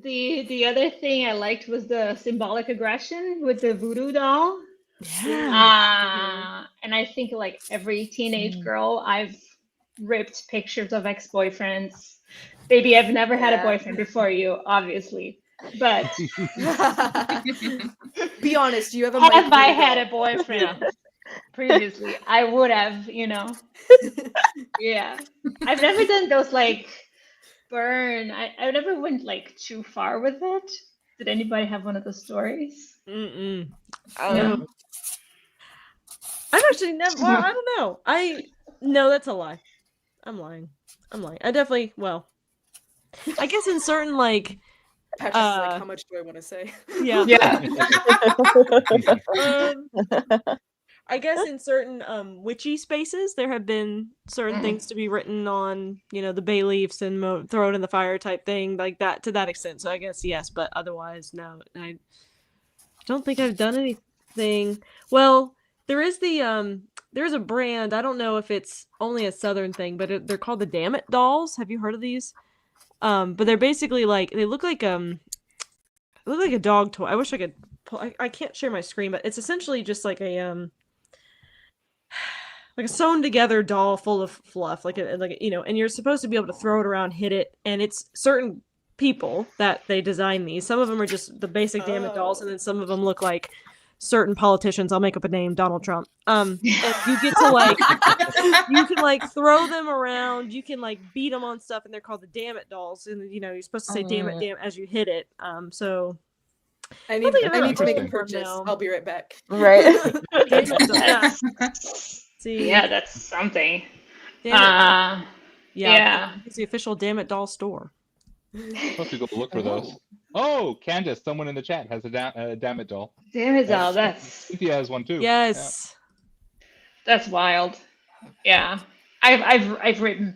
The other thing I liked was the symbolic aggression with the voodoo doll. Yeah. And I think like every teenage girl, I've ripped pictures of ex-boyfriends. Baby, I've never had a Yeah. boyfriend before you, obviously. But Be honest, you have a have Mike I voodoo had doll. a boyfriend previously? I would have, Yeah. I've never done those like burn. I never went like too far with it. Did anybody have one of those stories? Mm-mm. No. I've actually never. Well, I don't know. No, that's a lie. I'm lying. I definitely. Well, I guess in certain like. Patches is like, how much do I want to say? Yeah. Yeah. I guess in certain witchy spaces, there have been certain Mhm. things to be written on, the bay leaves and throw it in the fire type thing, like that to that extent. So I guess yes, but otherwise no. I don't think I've done anything. Well, there's a brand. I don't know if it's only a southern thing, but they're called the Damn It dolls. Have you heard of these? But they're basically like they look like a dog toy. I wish I could pull. I can't share my screen, but it's essentially just like a sewn together doll full of fluff, and you're supposed to be able to throw it around, hit it, and it's certain people that they design these. Some of them are just the basic Damn It dolls, and then some of them look like certain politicians. I'll make up a name, Donald Trump. And you get to you can throw them around, you can beat them on stuff, and they're called the Damn It dolls, and you're supposed to say damn it as you hit it. So I need to make a Fun purchase. now. I'll be right back. Right. Damn it, yeah. See, Yeah, that's something. Damn It. Yeah. It's the official Damn It doll store. I'll have to go look for those. Oh, Candace, someone in the chat has a Damn It doll. Damn it, doll. That's Cynthia has one too. Yes. that's wild. Yeah. I've written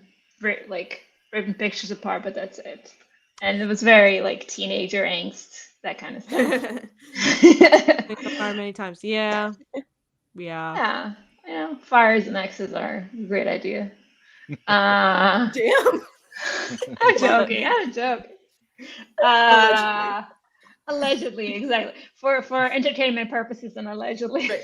pictures apart, but that's it. And it was very teenager angst, that kind of stuff. Picked the fire many times. Yeah. Yeah. Yeah. Fires and X's are a great idea. Damn. I'm joking. Allegedly, exactly. For entertainment purposes and allegedly. Right.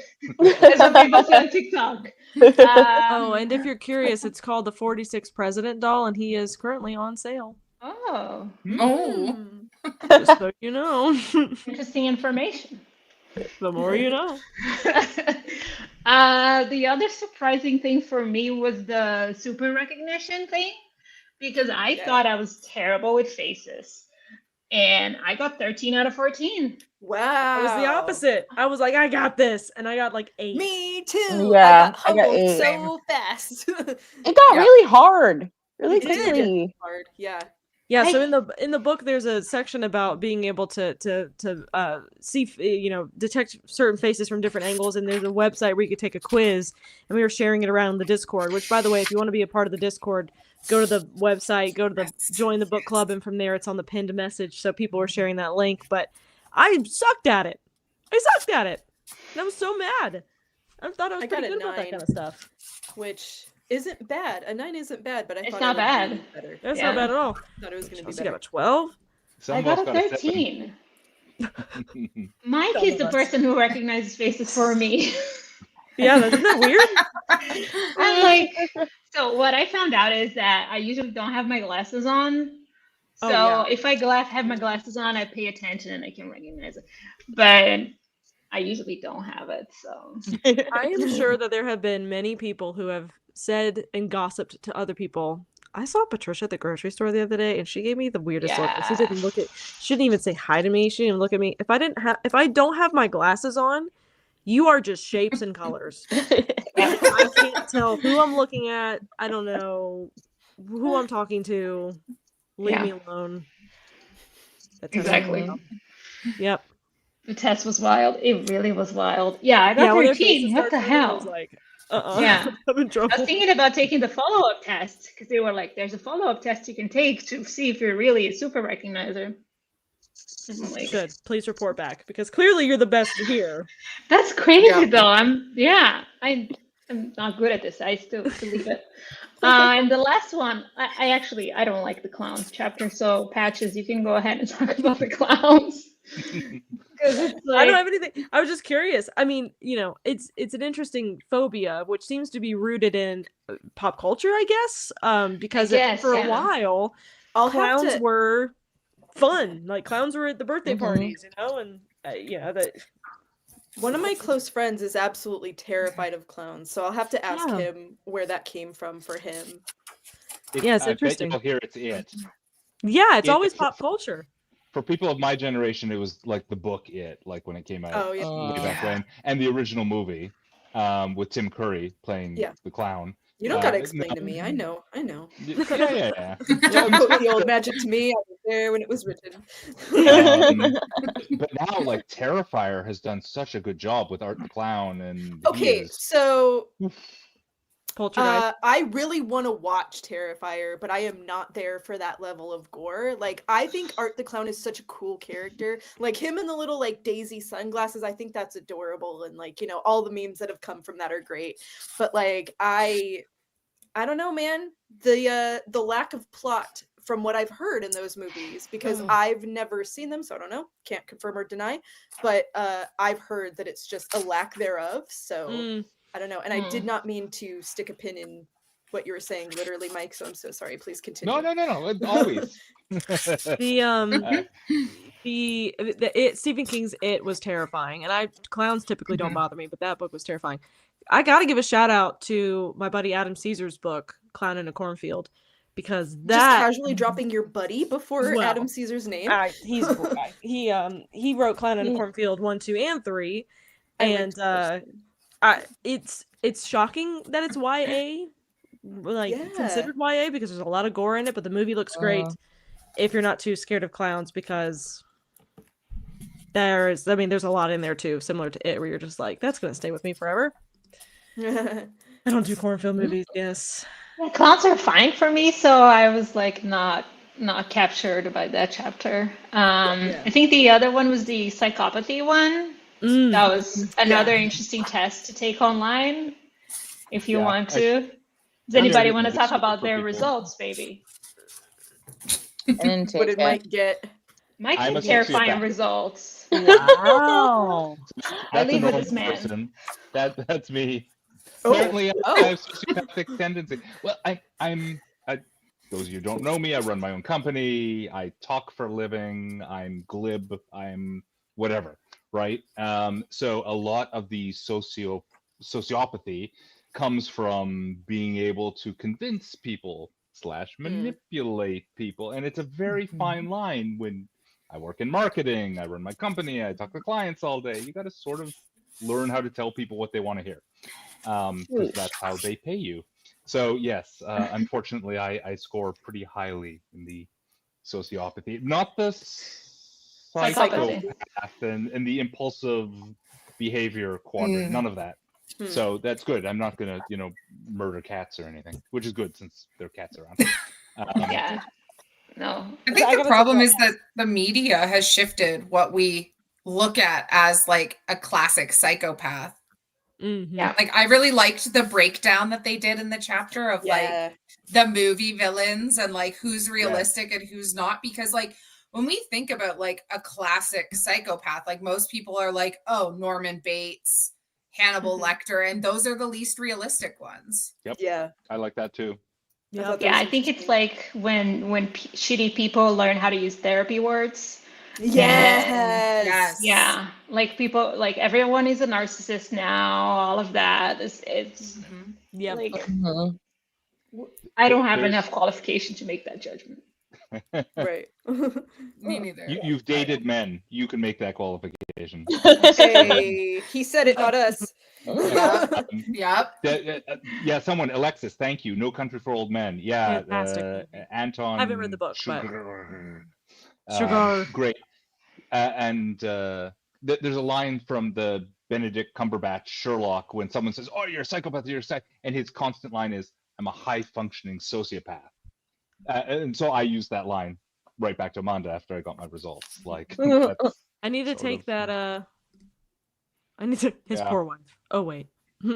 That's what people say on TikTok. And if you're curious, it's called the 46th President doll, and he is currently on sale. Oh, Oh. Just so you know. interesting information. The more you know. The other surprising thing for me was the super recognition thing, because I thought I was terrible with faces. and I got 13 out of 14. Wow. I was the opposite. I was like, I got this, and I got like 8. Me too. Yeah, I got humbled 8. so fast. It got really hard, really It did get quickly. hard. Yeah. Yeah, so in the book, there's a section about being able to see, detect certain faces from different angles, and there's a website where you could take a quiz, and we were sharing it around the Discord. Which, by the way, if you want to be a part of the Discord, go to the website, join the book club, and from there it's on the pinned message. So people were sharing that link, but I sucked at it. And I was so mad. I thought I was pretty good about that kind of stuff. Which isn't bad. A 9 isn't bad, but I It's thought not it would bad. be better. That's not bad at all. I thought it was going to be So you better. got a 12? I got a 13. Mike is the person who recognizes faces for me. Yeah, isn't that weird? I'm like, so what I found out is that I usually don't have my glasses on. So if I have my glasses on, I pay attention and I can recognize it. But I usually don't have it, so. I am sure that there have been many people who have said and gossiped to other people. I saw Patricia at the grocery store the other day, and she gave me the weirdest look. She didn't she didn't even say hi to me. She didn't even look at me. If I don't have my glasses on, you are just shapes and colors. I can't tell who I'm looking at. I don't know who I'm talking to. Leave me alone. That's exactly. Yep. The test was wild. It really was wild. Yeah, I got 13. What the hell? I was like, yeah. I'm in trouble. I was thinking about taking the follow-up test because they were like, there's a follow-up test you can take to see if you're really a super recognizer. Like, good. Please report back because clearly you're the best here. That's crazy though. I'm not good at this. I still believe it. And the last one, I don't like the clowns chapter. So Patches, you can go ahead and talk about the clowns. I don't have anything. I was just curious. I mean, it's an interesting phobia, which seems to be rooted in pop culture, I guess. Because for a while, clowns were fun. Like clowns were at the birthday parties, and one of my close friends is absolutely terrified of clowns, so I'll have to ask him where that came from for him. It's interesting. I bet you'll hear it's it. Yeah, it's always pop culture. For people of my generation, it was like the book It, like when it came out way back when, and the original movie with Tim Curry playing the clown. You don't gotta explain to me. I know. Yeah. Don't quote the old magic to me. I was there when it was written. But now, like Terrifier has done such a good job with Art the Clown, and so Poltergeist. I really want to watch Terrifier, but I am not there for that level of gore. Like, I think Art the Clown is such a cool character. Like him and the little like Daisy sunglasses, I think that's adorable, and like all the memes that have come from that are great. But like I don't know, man. The lack of plot from what I've heard in those movies, because I've never seen them, so I don't know, can't confirm or deny. But I've heard that it's just a lack thereof. So. I don't know, and I did not mean to stick a pin in what you were saying, literally, Mike. So I'm so sorry. Please continue. No. Always. Stephen King's It was terrifying, and clowns typically don't bother me, but that book was terrifying. I got to give a shout out to my buddy Adam Caesar's book, Clown in a Cornfield, because that just casually dropping your buddy before Adam Caesar's name. He's a cool guy. He wrote Clown in a Cornfield 1, 2, and 3, and it's shocking that it's YA, considered YA, because there's a lot of gore in it, but the movie looks great if you're not too scared of clowns, because there's a lot in there too, similar to It, where you're just like, that's gonna stay with me forever. I don't do cornfield movies. Yes, clowns are fine for me, so I was like not captured by that chapter. I think the other one was the psychopathy one. That was another interesting test to take online if you want to. Does anybody want to talk about their results, baby? What did Mike get? Mike had terrifying results. Wow. I leave with this man. Person. That's me. Apparently, I have sociopathic tendency. Well, I'm those of you who don't know me, I run my own company. I talk for a living. I'm glib. I'm whatever. Right. So a lot of the sociopathy comes from being able to convince people / manipulate people. And it's a very fine line when I work in marketing, I run my company, I talk to clients all day. You got to sort of learn how to tell people what they want to hear, because that's how they pay you. So yes, unfortunately, I score pretty highly in the sociopathy, not the Psychopathy. psychopath and the impulsive behavior quadrant, none of that. So that's good. I'm not gonna, murder cats or anything, which is good since there are cats around. Yeah. No. I think the problem is that the media has shifted what we look at as like a classic psychopath. Yeah. Like I really liked the breakdown that they did in the chapter of like the movie villains and like who's realistic and who's not, because like when we think about like a classic psychopath, like most people are like, oh, Norman Bates, Hannibal Lecter, and those are the least realistic ones. Yep. Yeah. I like that too. Yeah, I think it's like when shitty people learn how to use therapy words. Yes. Yeah, like people, like everyone is a narcissist now. All of that it's like I don't have enough qualification to make that judgment. Right. Me neither. You've dated men. You can make that qualification. Hey, he said it, not us. Yep. Yeah, someone, Alexis, thank you. No Country for Old Men. Yeah, Fantastic. Anton. I haven't read the book, but Sugar. Great. And there's a line from the Benedict Cumberbatch Sherlock when someone says, "Oh, you're a psychopath. You're a psych," and his constant line is, "I'm a high-functioning sociopath." And so I used that line right back to Amanda after I got my results. Like, I need to take that. I need to his poor wife. Oh wait. I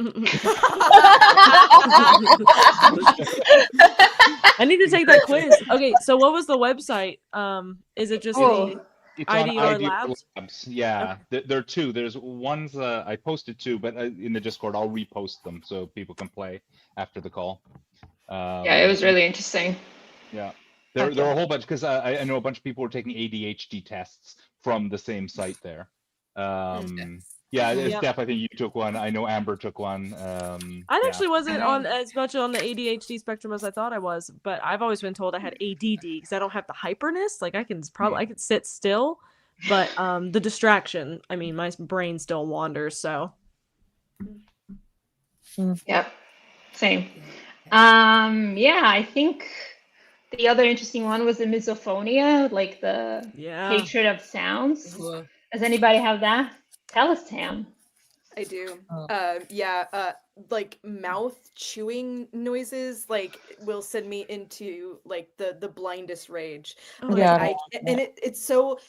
need to take that quiz. Okay, so what was the website? Is it just the it's on IDR IDR Labs? Yeah, there are two. There's ones I posted two, but in the Discord I'll repost them so people can play after the call. Yeah, it was really interesting. Yeah, there are a whole bunch, because I know a bunch of people were taking ADHD tests from the same site there. Steph, I think you took one. I know Amber took one. I actually wasn't on as much on the ADHD spectrum as I thought I was, but I've always been told I had ADD because I don't have the hyperness. Like I can sit still, but the distraction. I mean, my brain still wanders. So. Yep. Same. I think the other interesting one was the misophonia, like the hatred of sounds. Does anybody have that? Tell us, Tam. I do. Like mouth chewing noises like will send me into like the blindest rage. It's so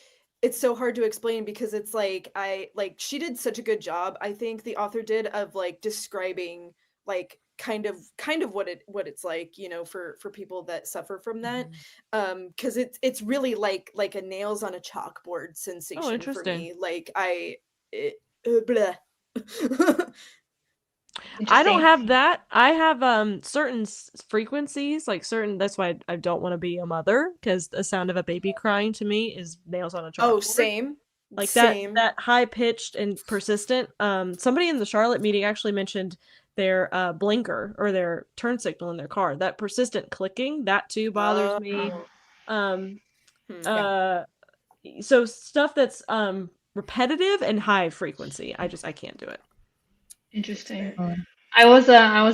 hard to explain because it's like she did such a good job, I think the author did, of like describing like kind of what it's like, for people that suffer from that, because it's really like a nails on a chalkboard sensation for me. Like blah. I don't have that. I have certain frequencies, like certain. That's why I don't want to be a mother, because the sound of a baby crying to me is nails on a chalkboard. Oh, same. Like that high pitched and persistent. Somebody in the Charlotte meeting actually mentioned their blinker or their turn signal in their car. That persistent clicking, that too bothers me. So stuff that's repetitive and high frequency, I can't do it. Interesting. I was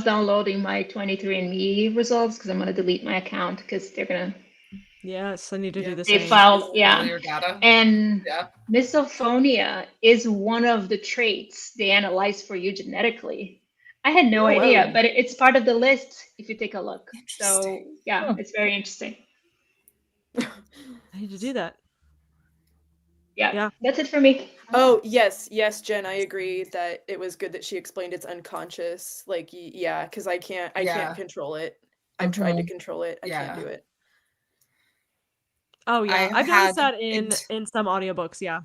downloading my 23andMe results because I'm gonna delete my account because they're gonna. Yes, I need to do the same. same. File, and misophonia is one of the traits they analyze for you genetically. I had no idea, but it's part of the list if you take a look. So it's very interesting. I need to do that. Yeah, that's it for me. Oh, yes, Jen, I agree that it was good that she explained it's unconscious. Like, because I can't control it. I've tried to control it. I can't do it. Oh, yeah. I've noticed that in some audiobooks, Yeah,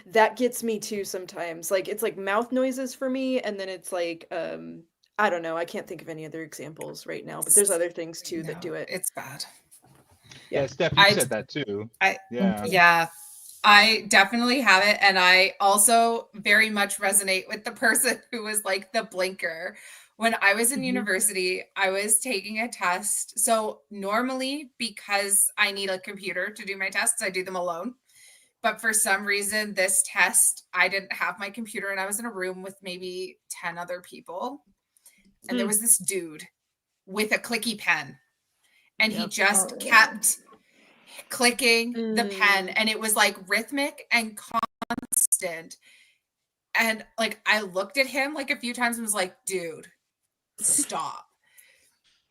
that gets me too sometimes. Like, it's like mouth noises for me, and then it's like, I don't know. I can't think of any other examples right now, but there's other things too that do it. It's bad. Yeah, Steph, you said that too. I definitely have it, and I also very much resonate with the person who was like the blinker When I was in university, I was taking a test. So normally, because I need a computer to do my tests, I do them alone. But for some reason, this test, I didn't have my computer and I was in a room with maybe 10 other people. And there was this dude with a clicky pen. And he just kept clicking the pen. And it was like rhythmic and constant. And like, I looked at him like a few times and was like, dude, stop.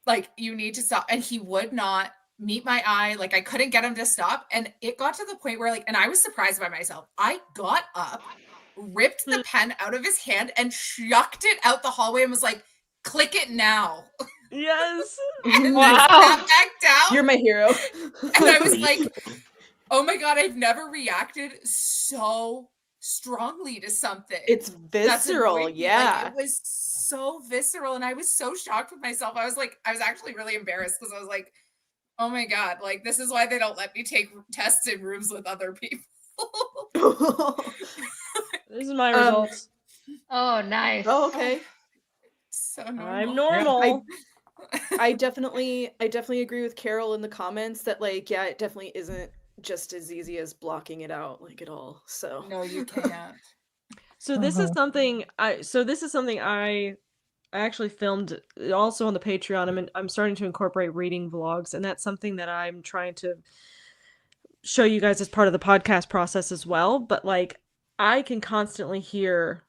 Like, you need to stop. And he would not meet my eye. Like, I couldn't get him to stop. And it got to the point where, like, and I was surprised by myself. I got up, ripped the pen out of his hand and chucked it out the hallway and was like, click it now. Yes. And then sat back down. You're my hero. And I was like, oh my God, I've never reacted so strongly to something. It's visceral. Yeah. Like, it was so visceral. And I was so shocked with myself. I was actually really embarrassed because I was like, oh my God, like, this is why they don't let me take tests in rooms with other people. This is my results. Oh, nice. Oh, okay. So normal. I'm normal. I definitely agree with Carol in the comments that, like, yeah, it definitely isn't just as easy as blocking it out, like, at all. So no, you can't. So this is something I actually filmed also on the Patreon. I'm starting to incorporate reading vlogs, and that's something that I'm trying to show you guys as part of the podcast process as well. But like, I can constantly hear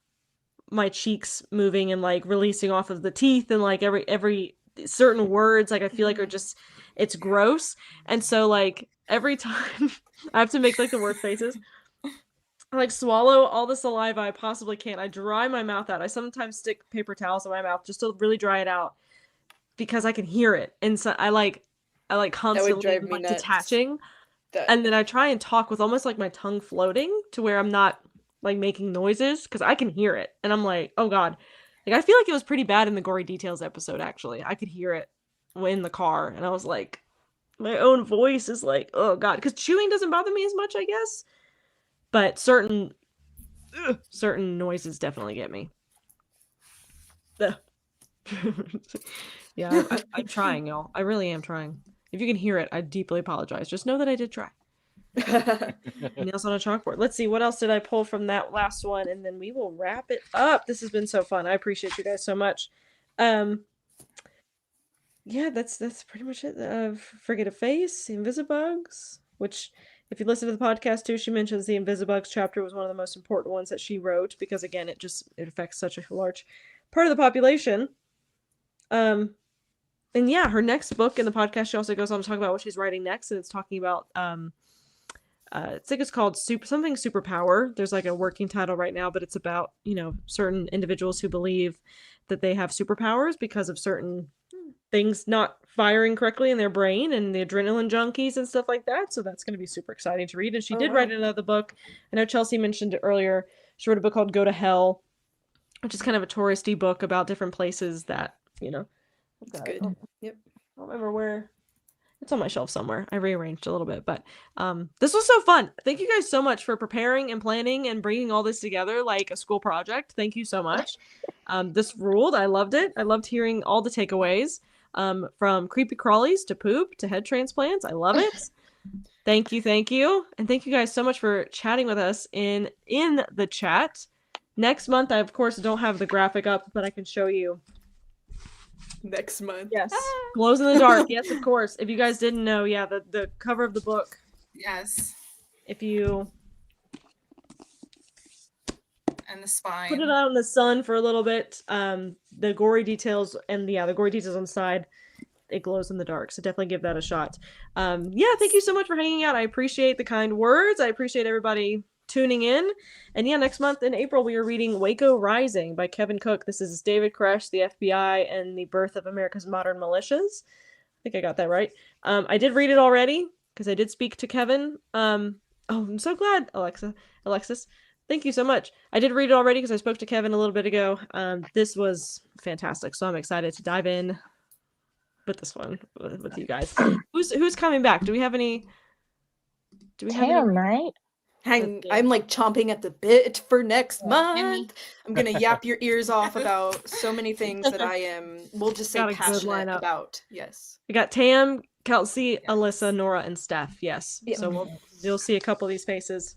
my cheeks moving and like releasing off of the teeth, and like every certain words, like I feel like are just, it's gross. And so like every time I have to make like the word faces, I like swallow all the saliva I possibly can. I dry my mouth out. I sometimes stick paper towels in my mouth just to really dry it out because I can hear it. And so I like constantly like detaching. And then I try and talk with almost like my tongue floating to where I'm not like making noises because I can hear it. And I'm like, oh God. Like, I feel like it was pretty bad in the Gory Details episode, actually. I could hear it in the car. And I was like, my own voice is like, oh God. Because chewing doesn't bother me as much, I guess. But certain noises definitely get me. Yeah, I'm trying, y'all. I really am trying. If you can hear it, I deeply apologize. Just know that I did try. Nails on a chalkboard. Let's see, what else did I pull from that last one, and then we will wrap it up. This has been so fun. I appreciate you guys so much. Yeah, that's pretty much it. Forget a Face, the Invisibugs, which if you listen to the podcast too, she mentions the Invisibugs chapter was one of the most important ones that she wrote because again, it affects such a large part of the population. And yeah, her next book in the podcast, she also goes on to talk about what she's writing next, and it's talking about I think it's called something superpower. There's like a working title right now, but it's about, certain individuals who believe that they have superpowers because of certain things not firing correctly in their brain and the adrenaline junkies and stuff like that. So that's going to be super exciting to read. And she did write another book. I know Chelsea mentioned it earlier. She wrote a book called Go to Hell, which is kind of a touristy book about different places that, That's good. Yep. I don't remember where. It's on my shelf somewhere. I rearranged a little bit, but this was so fun. Thank you guys so much for preparing and planning and bringing all this together like a school project. Thank you so much. This ruled. I loved it. I loved hearing all the takeaways from creepy crawlies to poop to head transplants. I love it. Thank you. And thank you guys so much for chatting with us in the chat. Next month, I, of course, don't have the graphic up, but I can show you. Next month. Yes. Glows in the dark. Yes, of course. If you guys didn't know, yeah, the cover of the book. Yes. If you and the spine. Put it out in the sun for a little bit. The Gory Details and the Gory Details on the side, it glows in the dark. So definitely give that a shot. Yeah, thank you so much for hanging out. I appreciate the kind words. I appreciate everybody tuning in. And yeah, next month in April, we are reading Waco Rising by Kevin Cook. This is David Koresh, the FBI, and the birth of America's modern militias. I think I got that right. I did read it already because I did speak to Kevin. Oh, I'm so glad, Alexis. Thank you so much. I did read it already because I spoke to Kevin a little bit ago. This was fantastic, so I'm excited to dive in with this one with you guys. Who's coming back? Do we have any? Tam, right? I'm like chomping at the bit for next me. month. I'm gonna yap your ears off about so many things that I am, we'll just say, Got a good passionate lineup. about. Yes. We got Tam, Kelsey, Alyssa, Nora, and Steph. Yes. Yep. So you'll see a couple of these faces.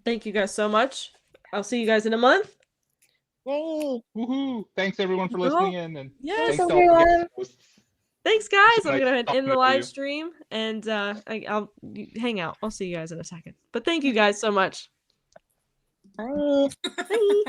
Thank you guys so much. I'll see you guys in a month. Yay. Woohoo! Thanks everyone for listening in, and Yes. thanks to all everyone. the guests. Thanks, guys. So I'm nice gonna talking end the to live you. stream, and I'll hang out. I'll see you guys in a second. But thank you guys so much. Bye. Bye.